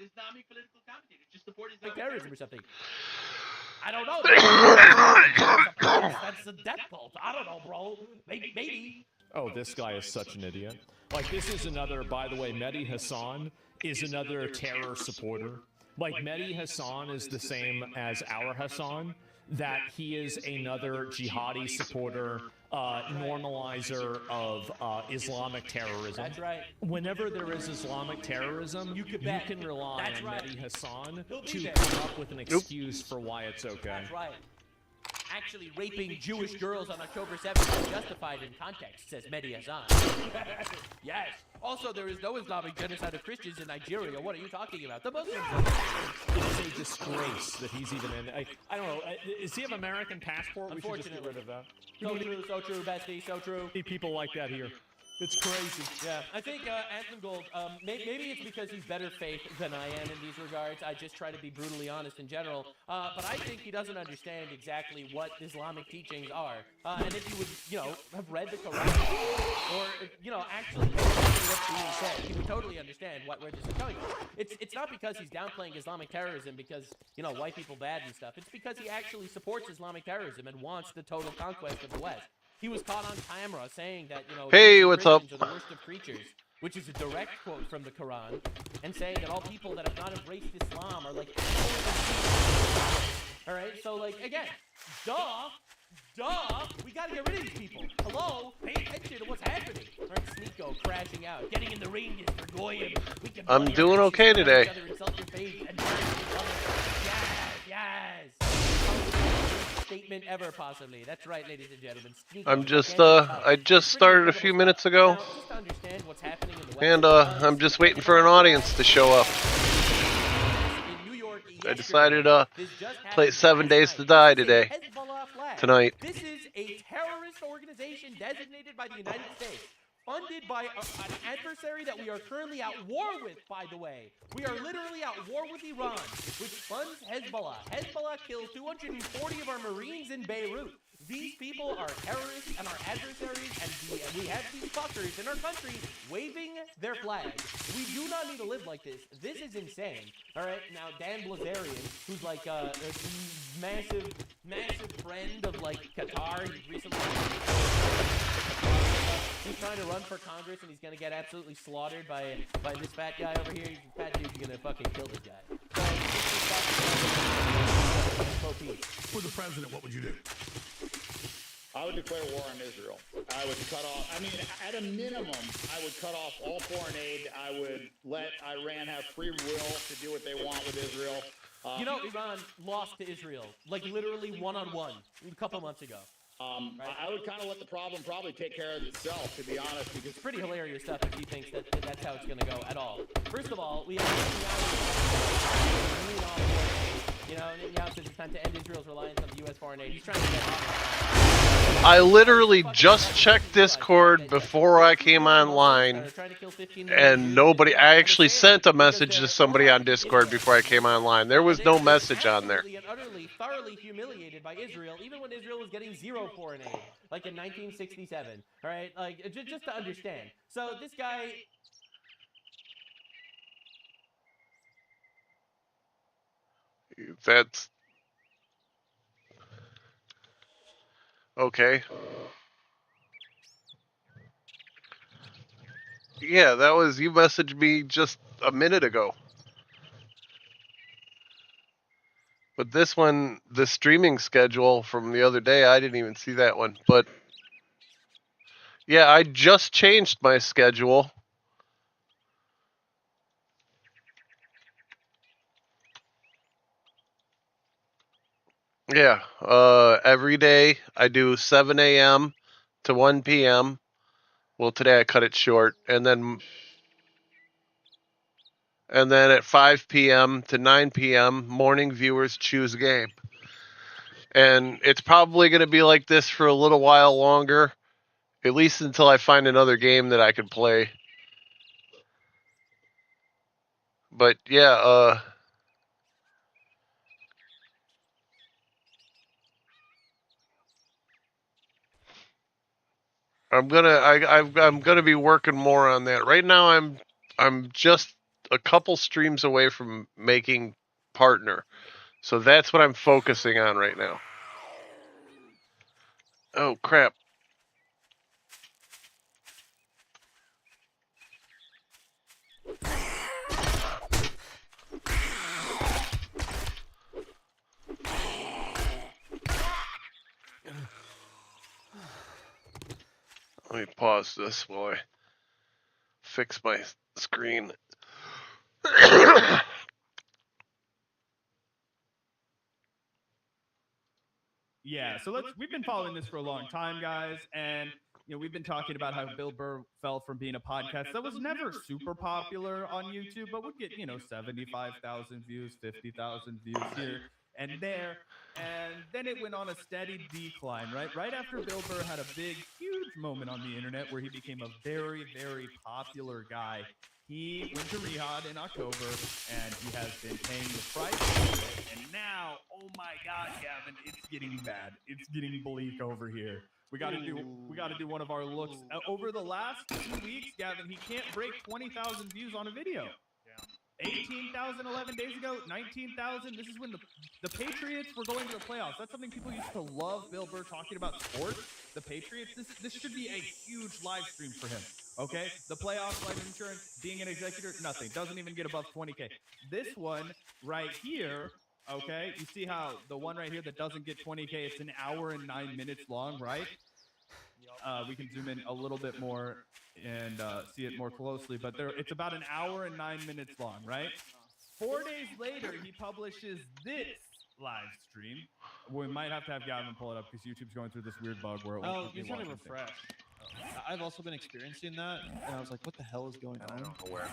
Islamic political commentators just support Islamic terrorism or something. I don't know. That's a death cult. I don't know, bro. Maybe. Oh, this guy is such an idiot. Like, this is another, by the way, Mehdi Hassan is another terror supporter. Like, Mehdi Hassan is the same as our Hassan, that he is another jihadi supporter, normalizer of Islamic terrorism. That's right. Whenever there is Islamic terrorism, you can rely on right. Mehdi Hassan to there. come up with an excuse for why it's okay. That's right. Actually, raping Jewish girls on October 7th is justified in context, says Mehdi Hassan. Yes. Also, there is no Islamic genocide of Christians in Nigeria. What are you talking about? The Muslims. It's a disgrace that he's even in. I don't know. Does he have an American passport? We should just get rid of that. So true, bestie, so true. See people like that here. It's crazy. Yeah, I think Anthem Gold, maybe it's because he's better faith than I am in these regards. I just try to be brutally honest in general. But I think he doesn't understand exactly what Islamic teachings are. And if you would, have read the Quran, or, actually pay attention to what's being said, you would totally understand where this is coming from. It's not because he's downplaying Islamic terrorism because, white people bad and stuff. It's because he actually supports Islamic terrorism and wants the total conquest of the West. He was caught on camera saying that, hey, what's up? Are the worst of creatures, which is a direct quote from the Quran, and saying that all people that have not embraced Islam are like all right, so again, we gotta get rid of these people. Hello, pay attention to what's happening. All right, Sneeko crashing out, getting in the ring is for Goyim. I'm doing okay today. Yes. Statement ever, possibly. That's right, ladies and gentlemen. I'm just, I just started a few minutes ago, just to understand what's happening in the West, and I'm just waiting for an audience to show up. in New York I decided to play 7 Days to Die today, tonight. This is a terrorist organization designated by the United States, funded by an adversary that we are currently at war with, by the way. We are literally at war with Iran, which funds Hezbollah. Hezbollah killed 240 of our Marines in Beirut. These people are terrorists and our adversaries, and we have these fuckers in our country waving their flags. We do not need to live like this. This is insane. All right, now Dan Blazarian, who's like a massive friend of Qatar, he recently. He's trying to run for Congress, and he's going to get absolutely slaughtered by this fat guy over here. He's a fat dude who's going to fucking kill this guy. So, for the president, what would you do? I would declare war on Israel. I would cut off, at a minimum, I would cut off all foreign aid. I would let Iran have free will to do what they want with Israel. Iran lost to Israel, literally one-on-one a couple months ago. Right? I would kind of let the problem probably take care of itself, to be honest, because it's pretty hilarious stuff if he thinks that that's how it's going to go at all. First of all, we have Netanyahu says it's time to end Israel's reliance on the U.S. foreign aid. He's trying to get off. I literally just checked Discord before I came online, and nobody. I actually sent a message to somebody on Discord before I came online. There was no message on there. Utterly, thoroughly humiliated by Israel, even when Israel was getting zero foreign aid, like in 1967. All right, just to understand. So this guy. That's okay. Yeah, that was, you messaged me just a minute ago. But this one, the streaming schedule from the other day, I didn't even see that one. But yeah, I just changed my schedule. Yeah, every day I do 7 a.m. to 1 p.m. Well, today I cut it short, and then at 5 p.m. to 9 p.m. morning viewers choose a game. And it's probably going to be like this for a little while longer, at least until I find another game that I can play. But yeah, I'm gonna be working more on that. Right now, a couple streams away from making partner. So that's what I'm focusing on right now. Oh, crap. Let me pause this while I fix my screen. Yeah, so we've been following this for a long time, guys, and we've been talking about how Bill Burr fell from being a podcast that was never super popular on YouTube, but would get 75,000 views, 50,000 views here and there, and then it went on a steady decline. Right after Bill Burr had a big, huge moment on the internet where he became a very, very popular guy. He went to Riyadh in October, and he has been paying the price for it. And now, oh my God, Gavin, it's getting bad. It's getting bleak over here. We got to do one of our looks over the last 2 weeks. Gavin, he can't break 20,000 views on a video. 18,000 11 days ago, 19,000. This is when the Patriots were going to the playoffs. That's something people used to love Bill Burr talking about sports. The Patriots, this should be a huge live stream for him. Okay? The playoffs, life insurance, being an executor, nothing. Doesn't even get above 20K. This one right here, okay? You see how the one right here that doesn't get 20K, it's an hour and 9 minutes long, right? We can zoom in a little bit more and see it more closely, but it's about an hour and 9 minutes long, right? 4 days later, he publishes this live stream. We might have to have Gavin pull it up because YouTube's going through this weird bug where you trying to refresh. I've also been experiencing that, and I was like, what the hell is going on?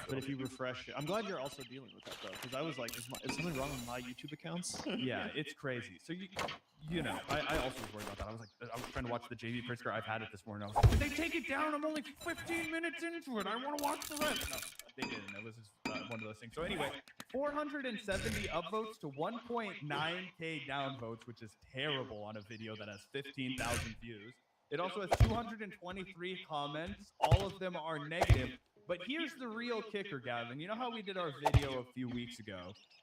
But if you refresh it, I'm glad you're also dealing with that, though, because I was like, is something wrong with my YouTube accounts? Yeah, it's crazy. So, I also was worried about that. I was trying to watch the JV Pritzker. I've had it this morning. I was like, did they take it down? I'm only 15 minutes into it. I want to watch the rest. No, they didn't. It was just one of those things. So anyway, 470 upvotes to 1.9K downvotes, which is terrible on a video that has 15,000 views. It also has 223 comments. All of them are negative. But here's the real kicker, Gavin. You know how we did our video a few weeks ago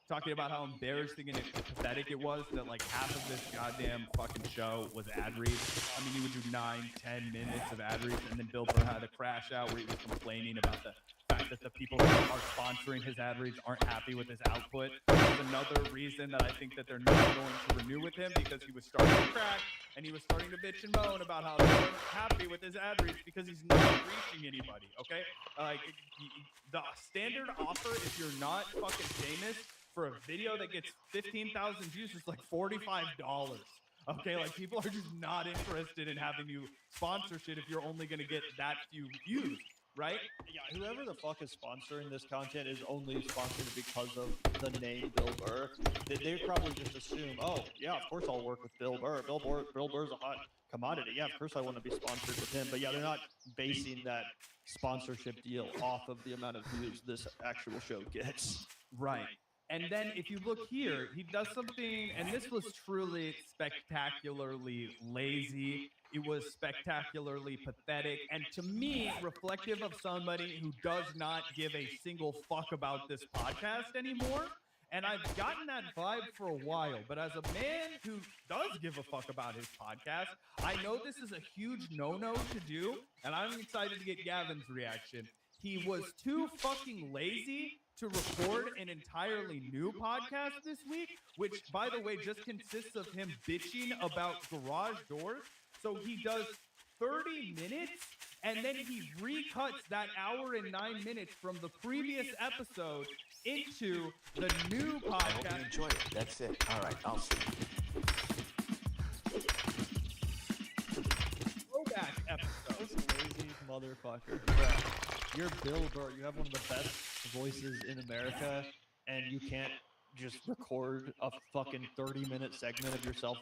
talking about how embarrassing and pathetic it was that like half of this goddamn fucking show was ad reads? I mean, you would do 9-10 minutes of ad reads, and then Bill Burr had a crash out where he was complaining about the fact that the people who are sponsoring his ad reads aren't happy with his output. That's another reason that I think that they're not going to renew with him, because he was starting to crack and he was starting to bitch and moan about how they weren't happy with his ad reads because he's not reaching anybody. Okay, like the standard offer if you're not fucking famous for a video that gets 15,000 views is like $45. Okay, like people are just not interested in having you sponsor shit if you're only going to get that few views, right? Yeah, whoever the fuck is sponsoring this content is only sponsored because of the name Bill Burr. They probably just assume, oh, yeah, of course I'll work with Bill Burr. Bill Burr's a hot commodity. Yeah, of course I want to be sponsored with him. But yeah, they're not basing that sponsorship deal off of the amount of views this actual show gets. Right. And then if you look here, he does something, and this was truly spectacularly lazy. It was spectacularly pathetic, and to me, reflective of somebody who does not give a single fuck about this podcast anymore. And I've gotten that vibe for a while, but as a man who does give a fuck about his podcast, I know this is a huge no-no to do, and I'm excited to get Gavin's reaction. He was too fucking lazy to record an entirely new podcast this week, which, by the way, just consists of him bitching about garage doors. So he does 30 minutes, and then he recuts that hour and 9 minutes from the previous episode into the new podcast. I hope you enjoy it. That's it. All right, I'll see. Throwback episode. This lazy motherfucker. Bro, you're Bill Burr. You have one of the best voices in America, and you can't just record a fucking 30-minute segment of yourself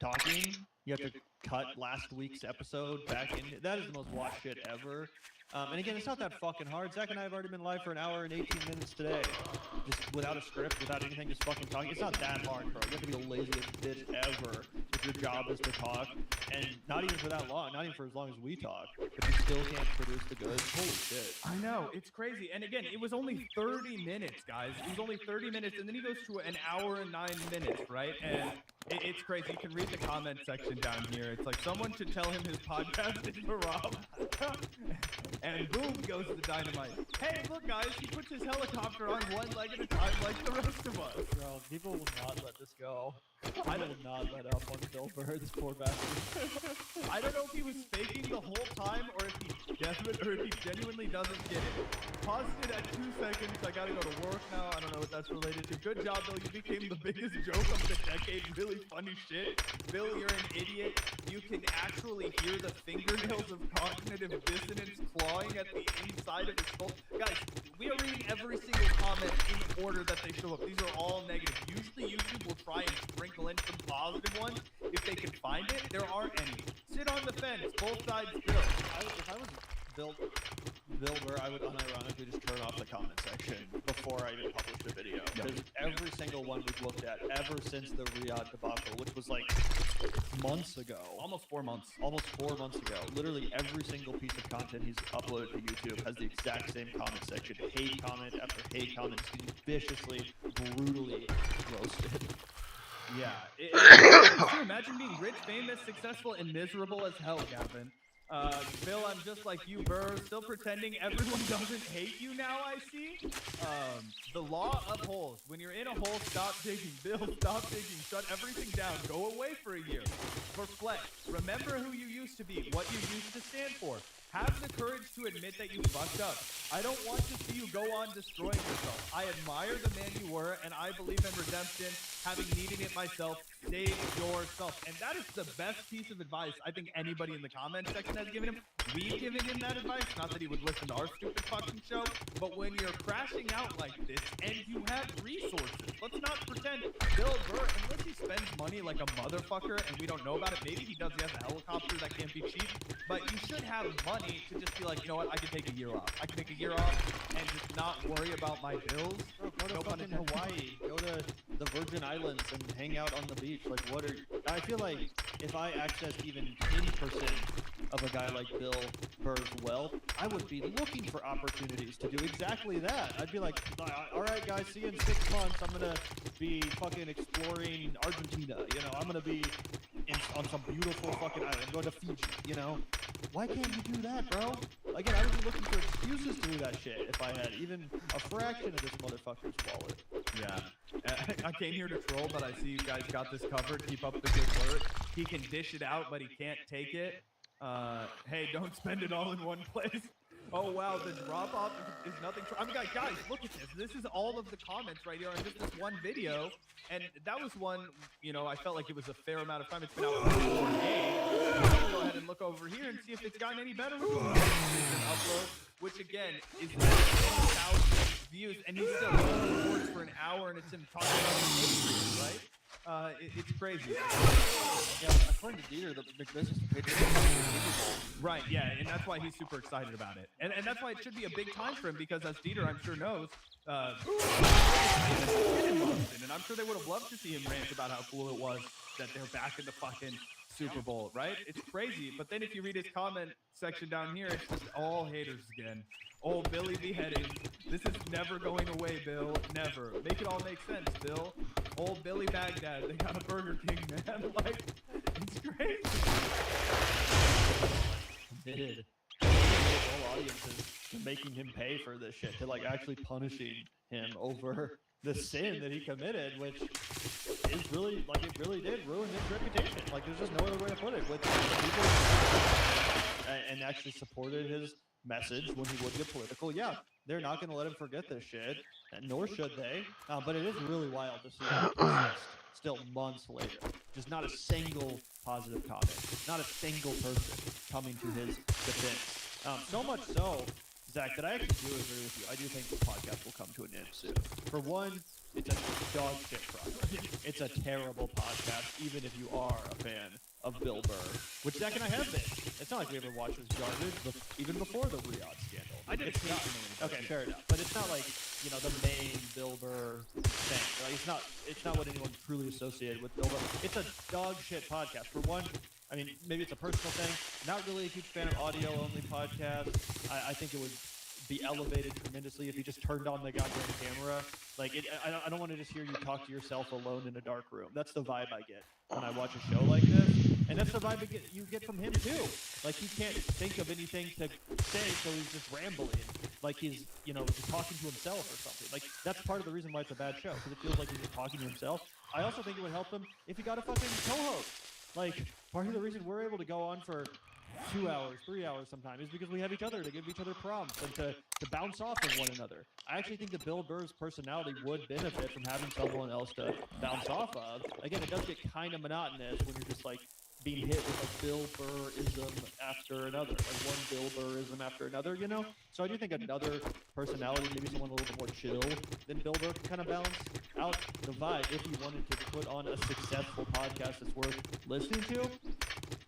talking. You have to cut last week's episode back in. That is the most watched shit ever. And again, it's not that fucking hard. Zach and I have already been live for an hour and 18 minutes today. Just without a script, without anything, just fucking talking. It's not that hard, bro. You have to be the laziest bitch ever if your job is to talk. And not even for that long, not even for as long as we talk. If you still can't produce the goods, holy shit. I know, it's crazy. And again, it was only 30 minutes, guys. It was only 30 minutes, and then he goes to an hour and 9 minutes, right? And it's crazy. You can read the comment section down here. It's like, someone should tell him his podcast is for Rob. And boom goes the dynamite. Hey, look, guys, he puts his helicopter on one leg at a time like the rest of us. Bro, people will not let this go. I will not let up on Bill Burr, this poor bastard. I don't know if he was faking the whole time or if he genuinely doesn't get it. Paused it at 2 seconds. I gotta go to work now. I don't know what that's related to. Good job, Bill. You became the biggest joke of the decade. Really funny shit. Bill, you're an idiot. You can actually hear the fingernails of cognitive dissonance clawing at the inside of his skull. Guys, we are reading every single comment in order that they show up. These are all negative. Usually YouTube will try and sprinkle in some positive ones if they can find it. There aren't any. Sit on the fence. Both sides Bill. If I was Bill Burr, I would unironically just turn off the comment section before I even published a video. Because every single one we've looked at ever since the Riyadh debacle, which was like months ago. Almost 4 months. Almost 4 months ago. Literally every single piece of content he's uploaded to YouTube has the exact same comment section. Hate comment after hate comment. He's getting viciously, brutally roasted. Yeah. Can you imagine being rich, famous, successful, and miserable as hell, Gavin? Bill, I'm just like you, Burr, still pretending everyone doesn't hate you now, I see. The law of holes. When you're in a hole, stop digging. Bill, stop digging. Shut everything down. Go away for a year. Reflect. Remember who you used to be, what you used to stand for. Have the courage to admit that you fucked up. I don't want to see you go on destroying yourself. I admire the man you were, and I believe in redemption. Having needed it myself, save yourself. And that is the best piece of advice I think anybody in the comment section has given him. We've given him that advice. Not that he would listen to our stupid fucking show, but when you're crashing out like this and you have resources, let's not pretend Bill Burr, unless he spends money like a motherfucker and we don't know about it, maybe he does, he has a helicopter that can't be cheap, but you should have money to just be like, you know what, I can take a year off. I can take a year off and just not worry about my bills. Bro, go to fucking Hawaii. Go to the Virgin Islands and hang out on the beach. Like, what are... I feel like if I accessed even 10% of a guy like Bill Burr's wealth, I would be looking for opportunities to do exactly that. I'd be like, all right, guys, see you in 6 months. I'm going to be fucking exploring Argentina. You know, I'm going to be on some beautiful fucking island. I'm going to Fiji, you know? Why can't you do that, bro? Again, I would be looking for excuses to do that shit if I had even a fraction of this motherfucker's wallet. Yeah. I came here to troll, but I see you guys got this covered. Keep up the good work. He can dish it out, but he can't take it. Hey, don't spend it all in one place. Oh, wow, the drop-off is nothing. I mean, guys, look at this. This is all of the comments right here on just this one video. And that was one, you know, I felt like it was a fair amount of time. It's been out for 4 days. Let's go ahead and look over here and see if it's gotten any better. Upload, which, again, is 10,000 views. And he's still records for an hour, and it's him talking about the Patriots, right? It's crazy. Yeah, according to Dieter, the business page. Right, yeah, and that's why he's super excited about it. And that's why it should be a big time for him, because as Dieter, I'm sure, knows, and I'm sure they would have loved to see him rant about how cool it was that they're back in the fucking Super Bowl, right? It's crazy. But then if you read his comment section down here, it's just all haters again. Oh, Billy beheading. This is never going away, Bill. Never. Make it all make sense, Bill. Old Billy Baghdad. They got a Burger King, man. Like, it's crazy. Committed. Whole audiences to making him pay for this shit, to like actually punishing him over the sin that he committed, which is really, like, it really did ruin his reputation. Like, there's just no other way to put it. With people and actually supported his message when he would get political. Yeah, they're not going to let him forget this shit, and nor should they. But it is really wild to see him persist still months later. Just not a single positive comment, not a single person coming to his defense. So much so, Zach, that I actually do agree with you. I do think the podcast will come to an end soon. For one, it's a dog shit product. It's a terrible podcast, even if you are a fan of Bill Burr, which Zach and I have been. It's not like we ever watched his garbage, even before the Riyadh scandal. I did It's not, okay, fair enough. But it's not like, you know, the main Bill Burr thing. Like, it's not what anyone truly associated with Bill Burr. It's a dog shit podcast. For one, I mean, maybe it's a personal thing. Not really a huge fan of audio-only podcasts. I think it would be elevated tremendously if you just turned on the goddamn camera. Like, I don't want to just hear you talk to yourself alone in a dark room. That's the vibe I get when I watch a show like this. And that's the vibe you get from him, too. Like, he can't think of anything to say, so he's just rambling. Like he's, you know, just talking to himself or something. Like, that's part of the reason why it's a bad show, because it feels like he's just talking to himself. I also think it would help him if he got a fucking co-host. Like, part of the reason we're able to go on for 2 hours, 3 hours sometimes is because we have each other to give each other prompts and to bounce off of one another. I actually think that Bill Burr's personality would benefit from having someone else to bounce off of. Again, it does get kind of monotonous when you're just like being hit with a Bill Burr-ism after another, like one Bill Burr-ism after another, you know? So I do think another personality, maybe someone a little bit more chill than Bill Burr, can kind of balance out the vibe if you wanted to put on a successful podcast that's worth listening to.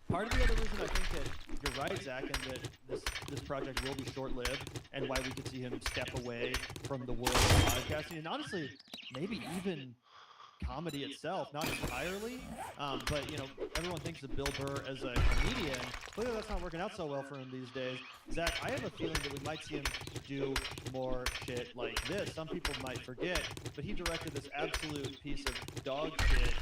Part of the other reason I think that you're right, Zach, and that this project will be short-lived, and why we could see him step away from the world of podcasting, and honestly, maybe even comedy itself, not entirely, but, you know, everyone thinks of Bill Burr as a comedian. Clearly that's not working out so well for him these days. Zach, I have a feeling that we might see him do more shit like this. Some people might forget, but he directed this absolute piece of dog shit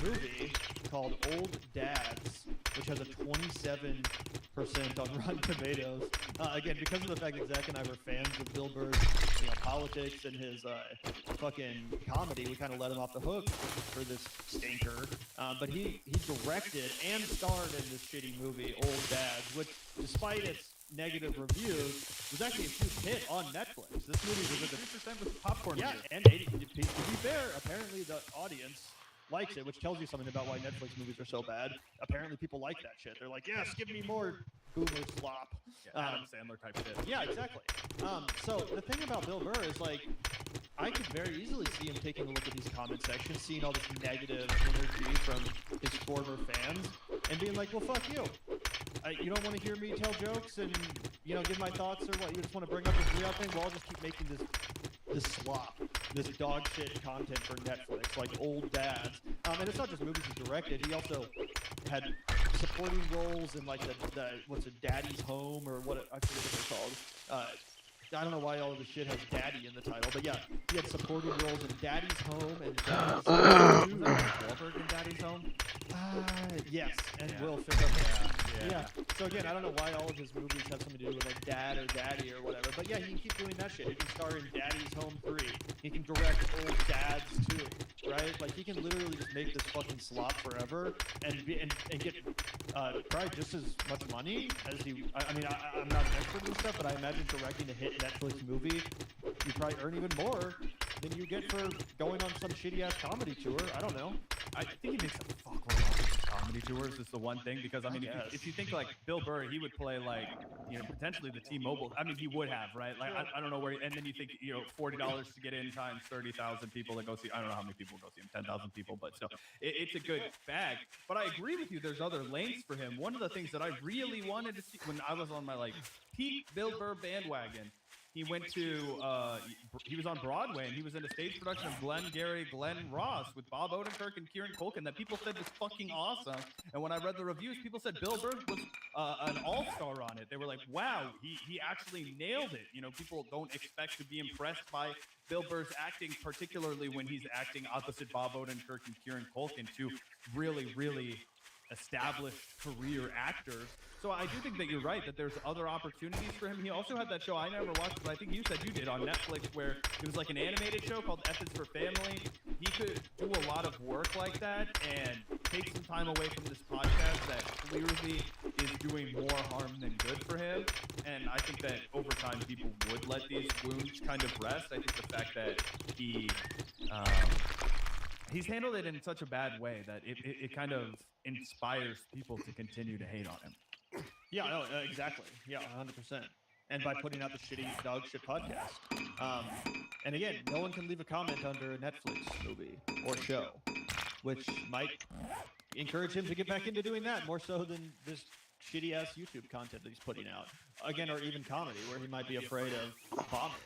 movie called Old Dads, which has a 27% on Rotten Tomatoes. Again, because of the fact that Zach and I were fans of Bill Burr's, you know, politics and his fucking comedy, we kind of let him off the hook for this stinker. But he directed and starred in this shitty movie, Old Dads, which, despite its negative reviews, was actually a huge hit on Netflix. This movie was at the 3% with popcorn. Yeah, and 80, to be fair, apparently the audience likes it, which tells you something about why Netflix movies are so bad. Apparently people like that shit. They're like, yes, give me more boomer slop. Adam Sandler type shit. Yeah, exactly. So the thing about Bill Burr is, like, I could very easily see him taking a look at these comment sections, seeing all this negative energy from his former fans, and being like, well, fuck you. You don't want to hear me tell jokes and, you know, give my thoughts, or what? You just want to bring up this Riyadh thing? Well, I'll just keep making this slop, this dog shit content for Netflix, like Old Dads. And it's not just movies he directed. He also had supporting roles in, like, the what's it, Daddy's Home, or what, I forget what they're called. I don't know why all of this shit has Daddy in the title, but yeah, he had supporting roles in Daddy's Home and Daddy's Home. Wahlberg in Daddy's Home? Yes, and Will Ferrell. Yeah. So again, I don't know why all of his movies have something to do with, like, Dad or Daddy or whatever, but yeah, he can keep doing that shit. He can star in Daddy's Home 3. He can direct Old Dads 2, right? Like, he can literally just make this fucking slop forever and get probably just as much money as he. I mean, I'm not an expert in this stuff, but I imagine directing a hit Netflix movie, you probably earn even more than you get for going on some shitty ass comedy tour. I don't know. I think he makes a fuckload off his comedy tours is the one thing, because I mean, if you think like Bill Burr, he would play like, you know, potentially the T-Mobile. I mean, he would have, right? Like, I don't know where. And then you think, you know, $40 to get in times 30,000 people that go see. I don't know how many people go see him, 10,000 people, but still, it's a good bag. But I agree with you. There's other lanes for him. One of the things that I really wanted to see when I was on my like peak Bill Burr bandwagon. He went to, he was on Broadway, and he was in a stage production of Glenn Ross with Bob Odenkirk and Kieran Culkin that people said was fucking awesome. And when I read the reviews, people said Bill Burr was an all-star on it. They were like, wow, he actually nailed it. You know, people don't expect to be impressed by Bill Burr's acting, particularly when he's acting opposite Bob Odenkirk and Kieran Culkin, two really, really established career actors. So I do think that you're right, that there's other opportunities for him. He also had that show I never watched, but I think you said you did, on Netflix, where it was like an animated show called F is for Family. He could do a lot of work like that and take some time away from this podcast that clearly is doing more harm than good for him. And I think that over time people would let these wounds kind of rest. I think the fact that he's handled it in such a bad way that it kind of inspires people to continue to hate on him. Yeah, no, exactly. Yeah, 100%. And by putting out the shitty dog shit podcast. And again, no one can leave a comment under a Netflix movie or show, which might encourage him to get back into doing that more so than this shitty ass YouTube content that he's putting out. Again, or even comedy, where he might be afraid of bombing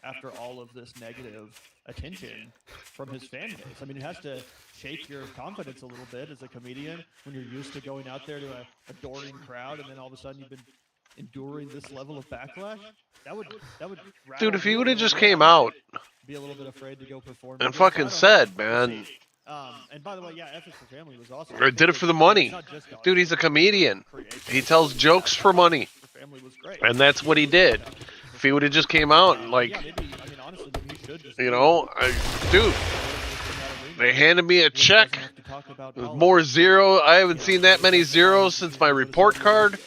after all of this negative attention from his fan base. I mean, it has to shake your confidence a little bit as a comedian when you're used to going out there to a adoring crowd, and then all of a sudden you've been enduring this level of backlash. That would Dude, if he rattle would me have a just little came bit. out Be a little bit afraid to go perform and again, so I fucking don't know. said, We'll man, see. And by the way, yeah, F is for Family was awesome. or did it for the money. Dude, he's a comedian. He tells jokes for money. For Family was great. And that's what he did. If he would have just came out and, like, Yeah, maybe, I mean, honestly, maybe he should just you know, dude, they handed me a check. More zero. I haven't seen that many zeros since my report card.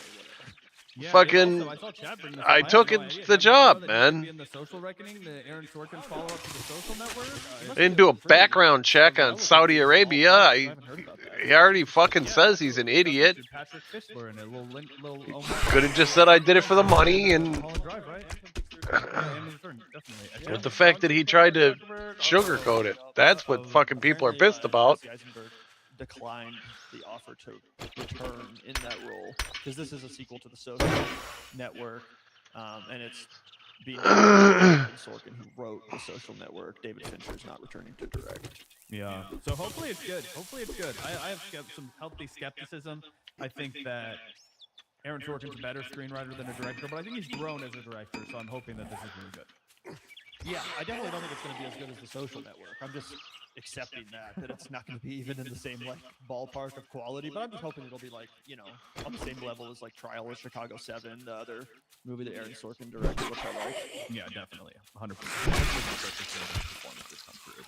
Yeah, Fucking, also, I saw Chad bring this I up. had took no it idea. the Did you know job, that he's man. gonna be in the Social Reckoning, the Aaron Sorkin's follow-up to the Social Network? They didn't do a background check on Saudi Arabia. He already fucking says he's an idiot. Patrick Fischler in a little Could have just said I did it for the money, and Holland Drive, right? Definitely. with the fact that he tried to sugarcoat it, that's what fucking people are pissed about. Eisenberg declined the offer to return in that role because this is a sequel to the Social Network, and it's being Sorkin who wrote the Social Network. David Fincher is not returning to direct. Yeah. So hopefully it's good. I have some healthy skepticism. I think that Aaron Sorkin's a better screenwriter than a director, but I think he's grown as a director, so I'm hoping that this is really good. Yeah, I definitely don't think it's going to be as good as the Social Network. I'm just accepting that it's not going to be even in the same like ballpark of quality, but I'm just hoping it'll be like, you know, on the same level as like Trial or Chicago 7, the other movie that Aaron Sorkin directed, which I like. Yeah, definitely. 100%.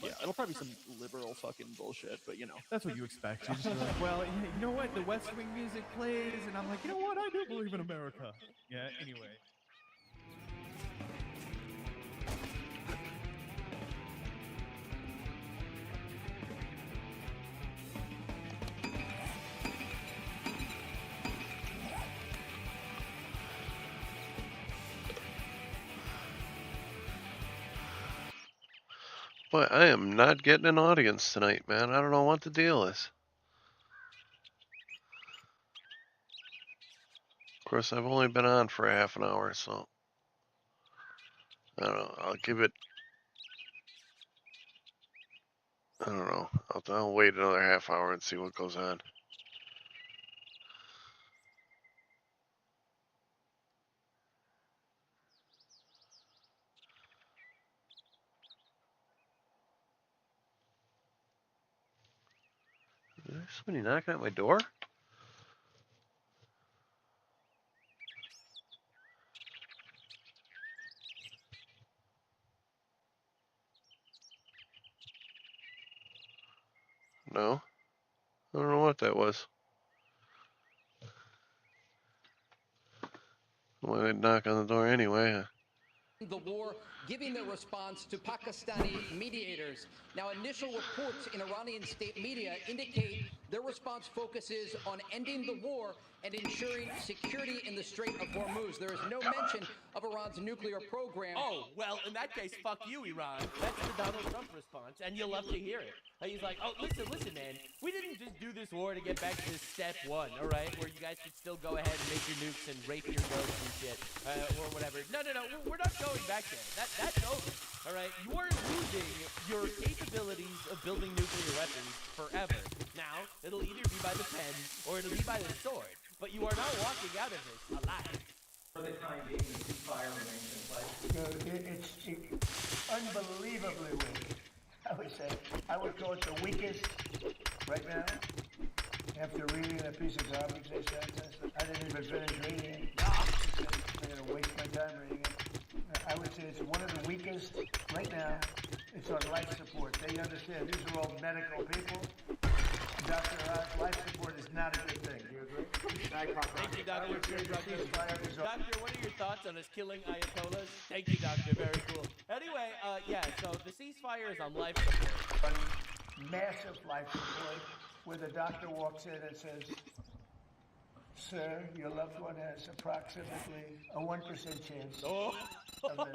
Yeah, it'll probably be some liberal fucking bullshit, but you know. That's what you expect. You're just like, well, you know what? The West Wing music plays, and I'm like, you know what? I do believe in America. Yeah, anyway. But I am not getting an audience tonight, man. I don't know what the deal is. Of course, I've only been on for half an hour, so I don't know. I'll give it. I don't know. I'll wait another half hour and see what goes on. Is there somebody knocking at my door? No. I don't know what that was. Well, I'd knock on the door anyway. The war, giving their response to Pakistani mediators. Now, initial reports in Iranian state media indicate their response focuses on ending the war and ensuring security in the Strait of Hormuz. There is no mention of Iran's nuclear program. Oh, well, in that case, fuck you, Iran. That's the Donald Trump response, and you'll love to hear it. He's like, oh, listen, man. We didn't just do this war to get back to step one, all right, where you guys could still go ahead and make your nukes and rape your ghosts and shit, or whatever. No, we're not going back there. That's over, all right? You are losing your capabilities of building nuclear weapons forever. Now, it'll either be by the pen or it'll be by the sword, but you are not walking out of this alive. For the time being, the ceasefire remains in place. It's unbelievably weak. I would say, I would call it the weakest right now. After reading a piece of garbage they sent us, I didn't even finish reading it. I'm going to waste my time reading it. I would say it's one of the weakest right now. It's on life support. They understand these are all medical people. Dr. Life support is not a good thing. Do you agree? Thank you, Doctor. Doctor, what are your thoughts on us killing Ayatollahs? Thank you, Doctor. Very cool. Anyway, yeah, so the ceasefire is on life support. Massive life support, where the doctor walks in and says, sir, your loved one has approximately a 1% chance of living.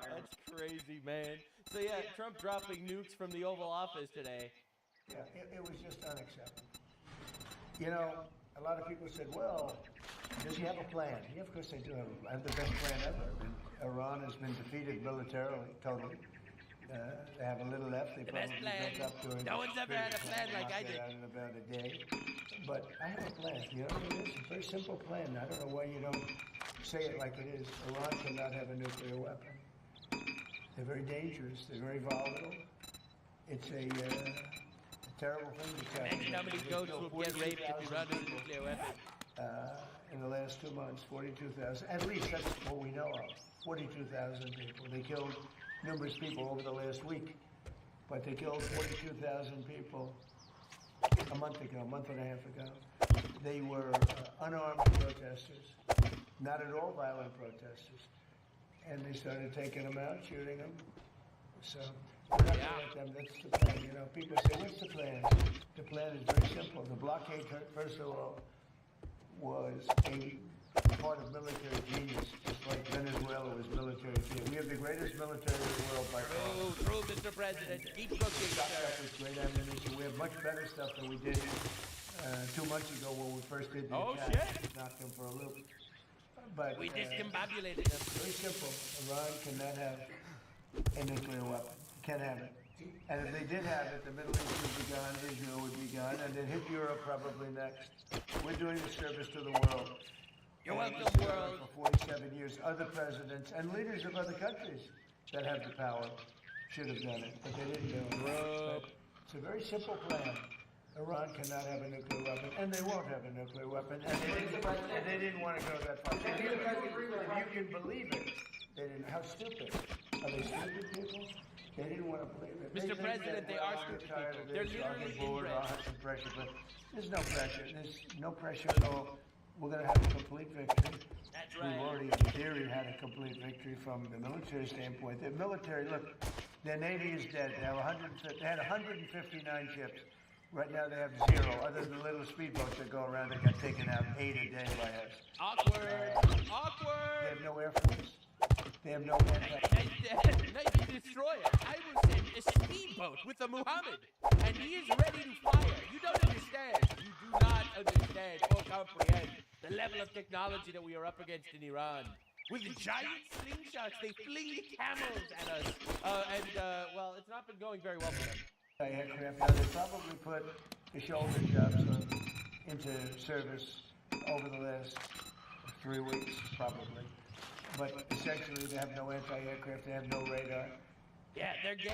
That's crazy, man. So yeah, Trump dropping nukes from the Oval Office today. Yeah, it was just unacceptable. You know, a lot of people said, well, does he have a plan? Yeah, of course they do have the best plan ever. Iran has been defeated militarily, totally. They have a little left. They probably built up to No one's ever had a plan like I did. Out in about a day. But I have a plan. You know what it is? A very simple plan. I don't know why you don't say it like it is. Iran cannot have a nuclear weapon. They're very dangerous. They're very volatile. It's a terrible thing that's happening. Imagine how many goats will get raped if Iran has a nuclear weapon. In the last 2 months, 42,000. At least that's what we know of. 42,000 people. They killed numerous people over the last week, but they killed 42,000 people a month and a half ago. They were unarmed protesters, not at all violent protesters, and they started taking them out, shooting them. So we're not going to let them. That's the plan. You know, people say, "What's the plan?" The plan is very simple. The blockade, first of all, was a part of military genius, just like Venezuela was military genius. We have the greatest military in the world by far. True, Mr. President. Keep cooking, Stocked up with great ammunition. We have much better stuff than we did 2 months ago when we first did the attack. Shit. Knocked them for a loop. But We discombobulated them. very simple. Iran cannot have a nuclear weapon. Can't have it. And if they did have it, the Middle East would be gone, Israel would be gone, and then hit Europe probably next. We're doing a service to the world. You're welcome, And world. For 47 years, other presidents and leaders of other countries that have the power should have done it, but they didn't do it. But it's a very simple plan. Iran cannot have a nuclear weapon, and they won't have a nuclear weapon, and they didn't want to go that far. If you can believe it, they didn't. How stupid. Are they stupid people? They didn't want to believe it. Mr. President, they are stupid people. They're literally bored. I'll inbred. have some pressure, but there's no pressure. There's no pressure at all. We're going to have a complete victory. That's We've right. already, in theory, had a complete victory from the military standpoint. The military, look, their Navy is dead. They had 159 ships. Right now they have 0, other than the little speedboats that go around that got taken out 8 a day by us. Awkward. They Awkward. have no air force. They have no Nice destroyer. I will send a speedboat with a Muhammad, and he is ready to fire. You don't understand. You do not understand or comprehend the level of technology that we are up against in Iran. With giant slingshots, they fling camels at us. Well, it's not been going very well for them. aircraft. Now, they probably put the shoulder jobs into service over the last 3 weeks, probably. But essentially, they have no anti-aircraft. They have no radar. Yeah, they're gay,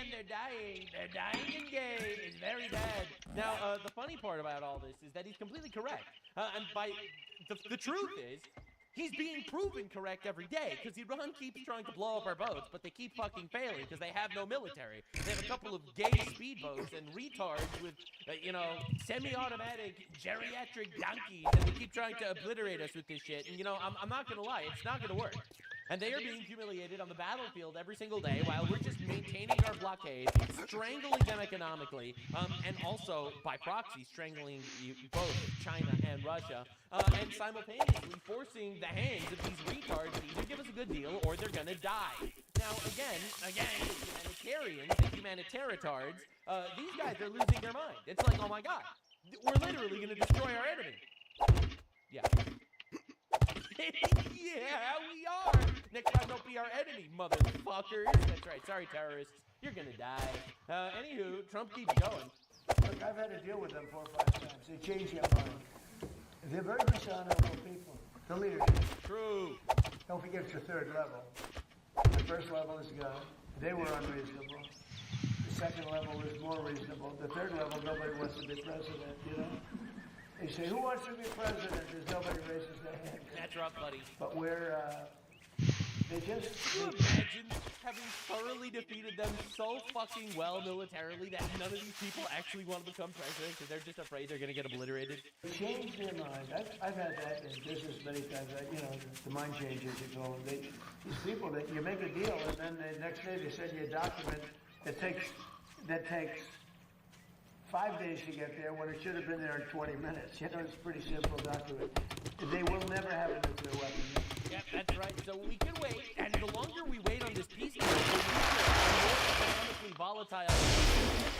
and they're dying. They're dying and gay. It's very bad. Now, the funny part about all this is that he's completely correct. And by the truth is, he's being proven correct every day, because Iran keeps trying to blow up our boats, but they keep fucking failing because they have no military. They have a couple of gay speedboats and retards with, semi-automatic geriatric donkeys, and they keep trying to obliterate us with this shit. And, I'm not going to lie, it's not going to work. And they are being humiliated on the battlefield every single day while we're just maintaining our blockade, strangling them economically, and also, by proxy, strangling both China and Russia, and simultaneously forcing the hands of these retards to either give us a good deal or they're gonna die. Now, again, the humanitarians, the humanitaritards, these guys are losing their mind. It's like, oh my god, we're literally gonna destroy our enemy. Yeah. Yeah, we are! Next time, don't be our enemy, motherfuckers. That's right. Sorry, terrorists. You're gonna die. Anywho, Trump keeps going. Look, I've had to deal with them 4 or 5 times. They change their mind. They're very dishonorable people. The leadership. True. Don't forget it's the 3rd level. The 1st level is gone. They were unreasonable. The 2nd level is more reasonable. The 3rd level, nobody wants to be president, you know? They say, who wants to be president? There's nobody raises their hand. That's rough, buddy. But they just... Can you imagine having thoroughly defeated them so fucking well militarily that none of these people actually want to become president because they're just afraid they're going to get obliterated? Change their mind. I've had that in business many times. The mind changes, you call them. These people, that you make a deal, and then the next day they send you a document that takes 5 days to get there when it should have been there in 20 minutes. It's a pretty simple document. They will never have a nuclear weapon. Yep, that's right. So we can wait, and the longer we wait on this peace deal, the more economically volatile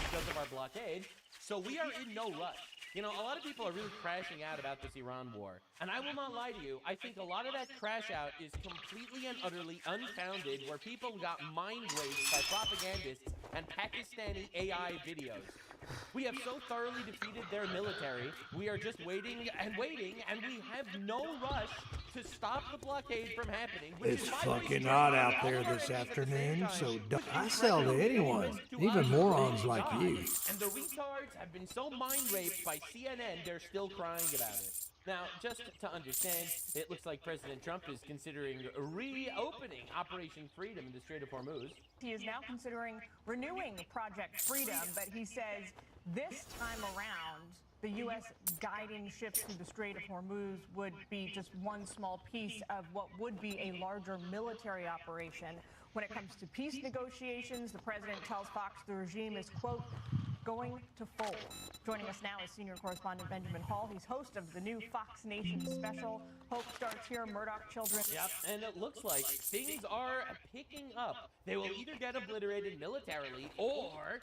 because of our blockade. So we are in no rush. You know, a lot of people are really crashing out about this Iran war. And I will not lie to you, I think a lot of that crash out is completely and utterly unfounded, where people got mind raped by propagandists and Pakistani AI videos. We have so thoroughly defeated their military, we are just waiting, and we have no rush to stop the blockade from happening. It's fucking hot out there this afternoon, so I sell to anyone, even morons like you. And the retards have been so mind raped by CNN, they're still crying about it. Now, just to understand, it looks like President Trump is considering reopening Operation Freedom in the Strait of Hormuz. He is now considering renewing Project Freedom, but he says this time around, the U.S. guiding ships through the Strait of Hormuz would be just one small piece of what would be a larger military operation. When it comes to peace negotiations, the president tells Fox the regime is, quote, going to fold. Joining us now is senior correspondent Benjamin Hall. He's host of the new Fox Nation special. Hope starts here, Murdoch Children. Yep, and it looks like things are picking up. They will either get obliterated militarily, or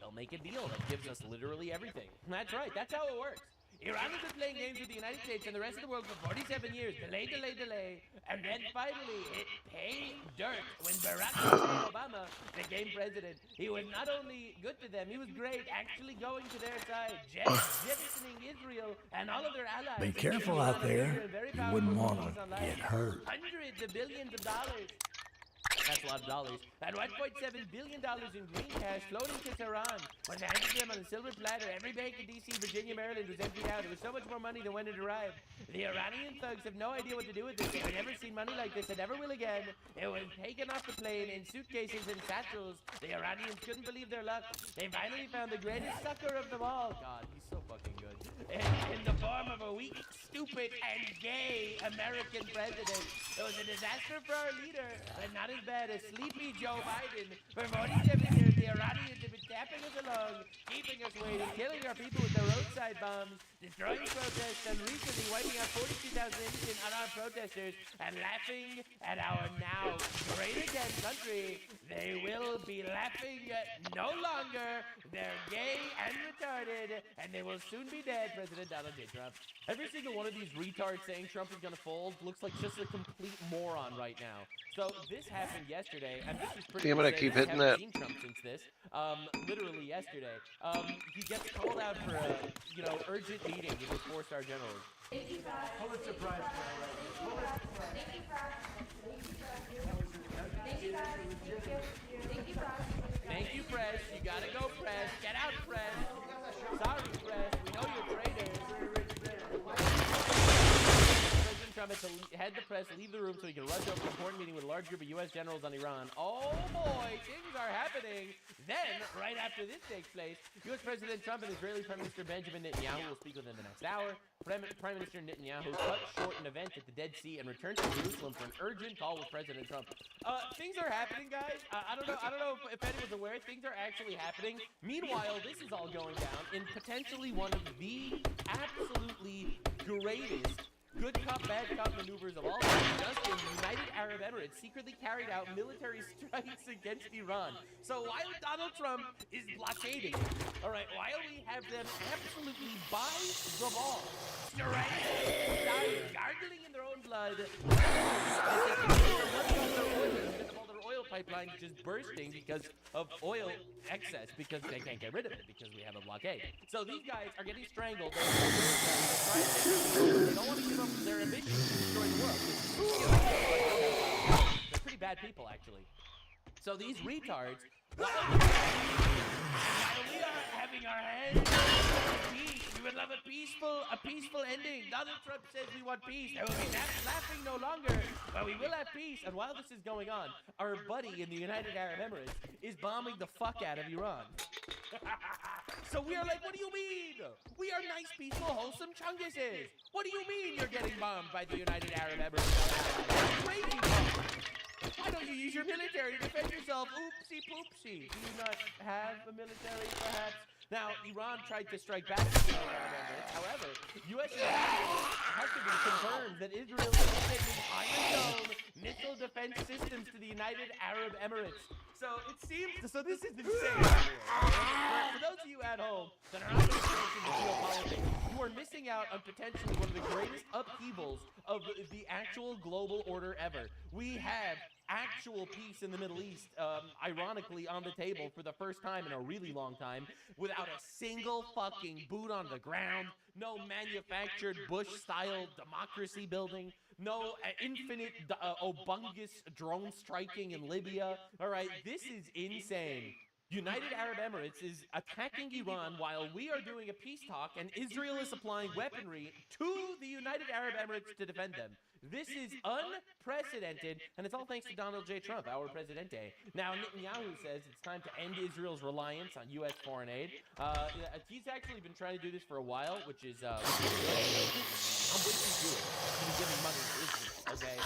they'll make a deal that gives us literally everything. That's right, that's how it works. Iran has been playing games with the United States and the rest of the world for 47 years. Delay, and then finally it paid dirt when Barack Hussein Obama became president. He was not only good to them, he was great, actually going to their side, jettisoning Israel and all of their allies. Be careful out there. You wouldn't want to get hurt. Hundreds of billions of dollars. That's a lot of dollars. And $1.7 billion in green cash floating to Tehran was handed to them on a silver platter. Every bank in D.C., Virginia, Maryland was emptied out. It was so much more money than when it arrived. The Iranian thugs have no idea what to do with it. They've never seen money like this and never will again. It was taken off the plane in suitcases and satchels. The Iranians couldn't believe their luck. They finally found the greatest sucker of them all. God, he's so fucking good. In the form of a weak, stupid, and gay American president. It was a disaster for our leader, but not as bad as sleepy Joe Biden. For 47 years, the Iranians have been tapping us along, keeping us waiting, killing our people with their roadside bombs, destroying protests, and recently wiping out 42,000 innocent unarmed protesters, and laughing at our now great again country. They will be laughing no longer. They're gay and retarded, and they will soon be dead, President Donald J. Trump. Every single one of these retards saying Trump is going to fold looks like just a complete moron right now. So this happened yesterday, and this is pretty. I'm gonna keep hitting that. Seen Trump since this, literally yesterday. He gets called out for a urgent meeting with his 4-star generals. Pulitzer Prize. Thank you, press. You gotta go, press. Get out, press. Sorry, press. We know you're traitors. President Trump had to head the press, leave the room so he can rush over an important meeting with a large group of U.S. generals on Iran. Oh boy, things are happening. Then, right after this takes place, U.S. President Trump and Israeli Prime Minister Benjamin Netanyahu will speak within the next hour. Prime Minister Netanyahu cut short an event at the Dead Sea and returned to Jerusalem for an urgent call with President Trump. Things are happening, guys. I don't know if anyone's aware. Things are actually happening. Meanwhile, this is all going down in potentially one of the absolutely greatest good cop, bad cop maneuvers of all time. Just in the United Arab Emirates secretly carried out military strikes against Iran. So while Donald Trump is blockading, all right, while we have them absolutely by the ball, strangling, dying, gargling in their own blood, all their oil pipelines just bursting because of oil excess, because they can't get rid of it because we have a blockade. So these guys are getting strangled. They don't want to give up their ambition to destroy the world. They're pretty bad people, actually. So these retards, while we are having our hands in peace, we would love a peaceful ending. Donald Trump says we want peace. There will be laughing no longer, but we will have peace. And while this is going on, our buddy in the United Arab Emirates is bombing the fuck out of Iran. So we are like, what do you mean? We are nice, peaceful, wholesome chunguses. What do you mean you're getting bombed by the United Arab Emirates? Crazy bomb. Why don't you use your military to defend yourself? Oopsie poopsie. Do you not have a military, perhaps? Now, Iran tried to strike back at the Arab Emirates. However, U.S. has confirmed that Israel is sending Iron Dome missile defense systems to the United Arab Emirates. So it seems, so this is insane. For those of you at home that are not experienced in the geopolitics, you are missing out on potentially one of the greatest upheavals of the actual global order ever. We have actual peace in the Middle East, ironically, on the table for the first time in a really long time, without a single fucking boot on the ground, no manufactured Bush-style democracy building, no infinite obungus drone striking in Libya. All right, this is insane. United Arab Emirates is attacking Iran while we are doing a peace talk, and Israel is supplying weaponry to the United Arab Emirates to defend them. This is unprecedented, and it's all thanks to Donald J. Trump, our presidente. Now, Netanyahu says it's time to end Israel's reliance on U.S. foreign aid. He's actually been trying to do this for a while, which is good. I'm with you to do it. He's been giving money to Israel, okay?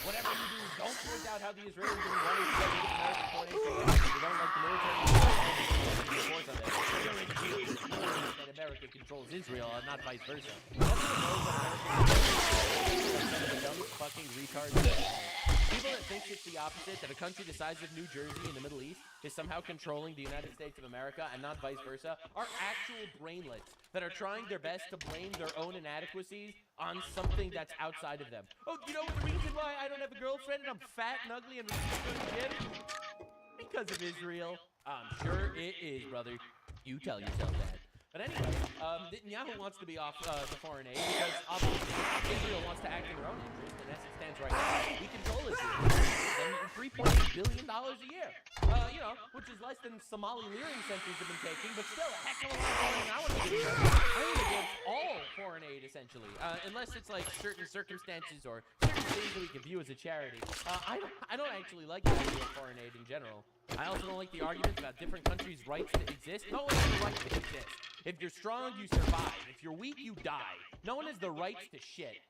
Whatever you do, don't point out how the Israelis are wanting to get rid of American foreign aid. You don't like the military. Force on them. That America controls Israel, and not vice versa. Everyone knows that America is the dumbest fucking retards. People that think it's the opposite, that a country the size of New Jersey in the Middle East is somehow controlling the United States of America and not vice versa, are actual brainlets that are trying their best to blame their own inadequacies on something that's outside of them. Oh, you know the reason why I don't have a girlfriend and I'm fat and ugly and refuse to go to the gym? Because of Israel. I'm sure it is, brother. You tell yourself that. But anyway, Netanyahu wants to be off the foreign aid because obviously Israel wants to act in their own interest, and as it stands right now, we control Israel. $3.8 billion a year. Which is less than Somali leering centers have been taking, but still a heck of a lot more than I want to do. I'm against all foreign aid, essentially, unless it's like certain circumstances or certain things that we can view as a charity. I don't actually like the idea of foreign aid in general. I also don't like the arguments about different countries' rights to exist. No one has the right to exist. If you're strong, you survive. If you're weak, you die. No one has the rights to shit.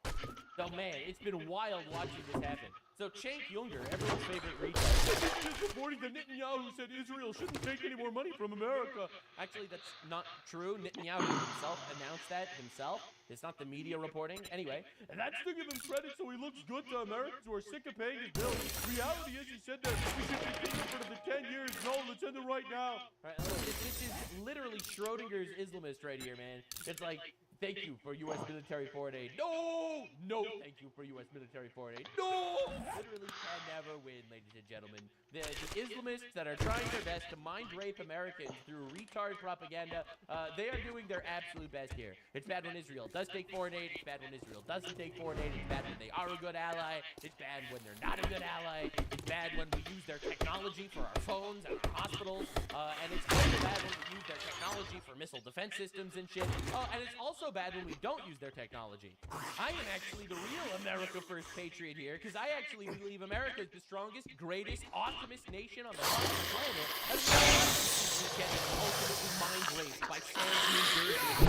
So, man, it's been wild watching this happen. So, Cenk Younger, everyone's favorite retard, is reporting that Netanyahu said Israel shouldn't take any more money from America. Actually, that's not true. Netanyahu himself announced that himself. It's not the media reporting. Anyway, and that's to give him credit so he looks good to Americans who are sick of paying his bills. Reality is, he said that we should continue for the 10 years. No, let's end it right now. All right, this is literally Schrodinger's Islamist right here, man. It's like, thank you for U.S. military foreign aid. No! No, thank you for U.S. military foreign aid. No! Literally can never win, ladies and gentlemen. The Islamists that are trying their best to mind rape Americans through retard propaganda, they are doing their absolute best here. It's bad when Israel does take foreign aid. It's bad when Israel doesn't take foreign aid. It's bad when they are a good ally. It's bad when they're not a good ally. It's bad when we use their technology for our phones and our hospitals. And it's also bad when we use their technology for missile defense systems and shit. And it's also bad when we don't use their technology. I am actually the real America First patriot here, because I actually believe America is the strongest, greatest, awesomest nation on the fucking planet. And we are getting ultimately mind raped by Sam New Jersey, who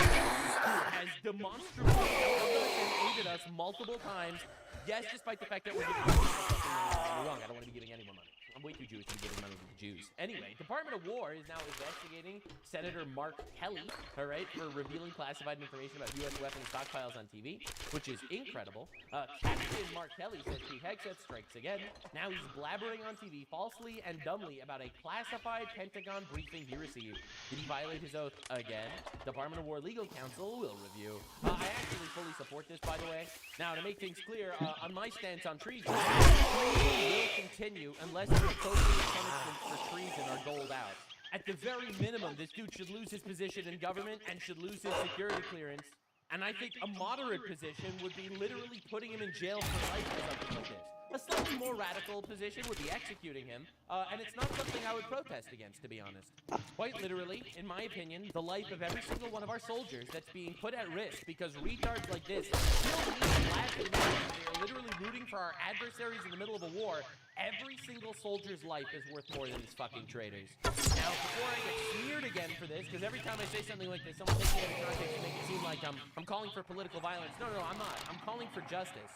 has demonstrably and aided us multiple times. Yes, despite the fact that we're giving money. Wrong, I don't want to be giving anyone money. I'm way too Jewish to be giving money to the Jews. Anyway, Department of War is now investigating Senator Mark Kelly, all right, for revealing classified information about U.S. weapons stockpiles on TV, which is incredible. Captain Mark Kelly says Pete Hegseth strikes again. Now he's blabbering on TV falsely and dumbly about a classified Pentagon briefing he received. Did he violate his oath again? Department of War legal counsel will review. I actually fully support this, by the way. Now, to make things clear, on my stance on treason, will continue unless the appropriate punishments for treason are doled out. At the very minimum, this dude should lose his position in government and should lose his security clearance. And I think a moderate position would be literally putting him in jail for life or something like this. A slightly more radical position would be executing him, and it's not something I would protest against, to be honest. Quite literally, in my opinion, the life of every single one of our soldiers that's being put at risk because retards like this still need blasting money. They are literally rooting for our adversaries in the middle of a war. Every single soldier's life is worth more than these fucking traitors. Now, before I get smeared again for this, because every time I say something like this, someone takes me out of context and make it seem like I'm calling for political violence. No, I'm not. I'm calling for justice.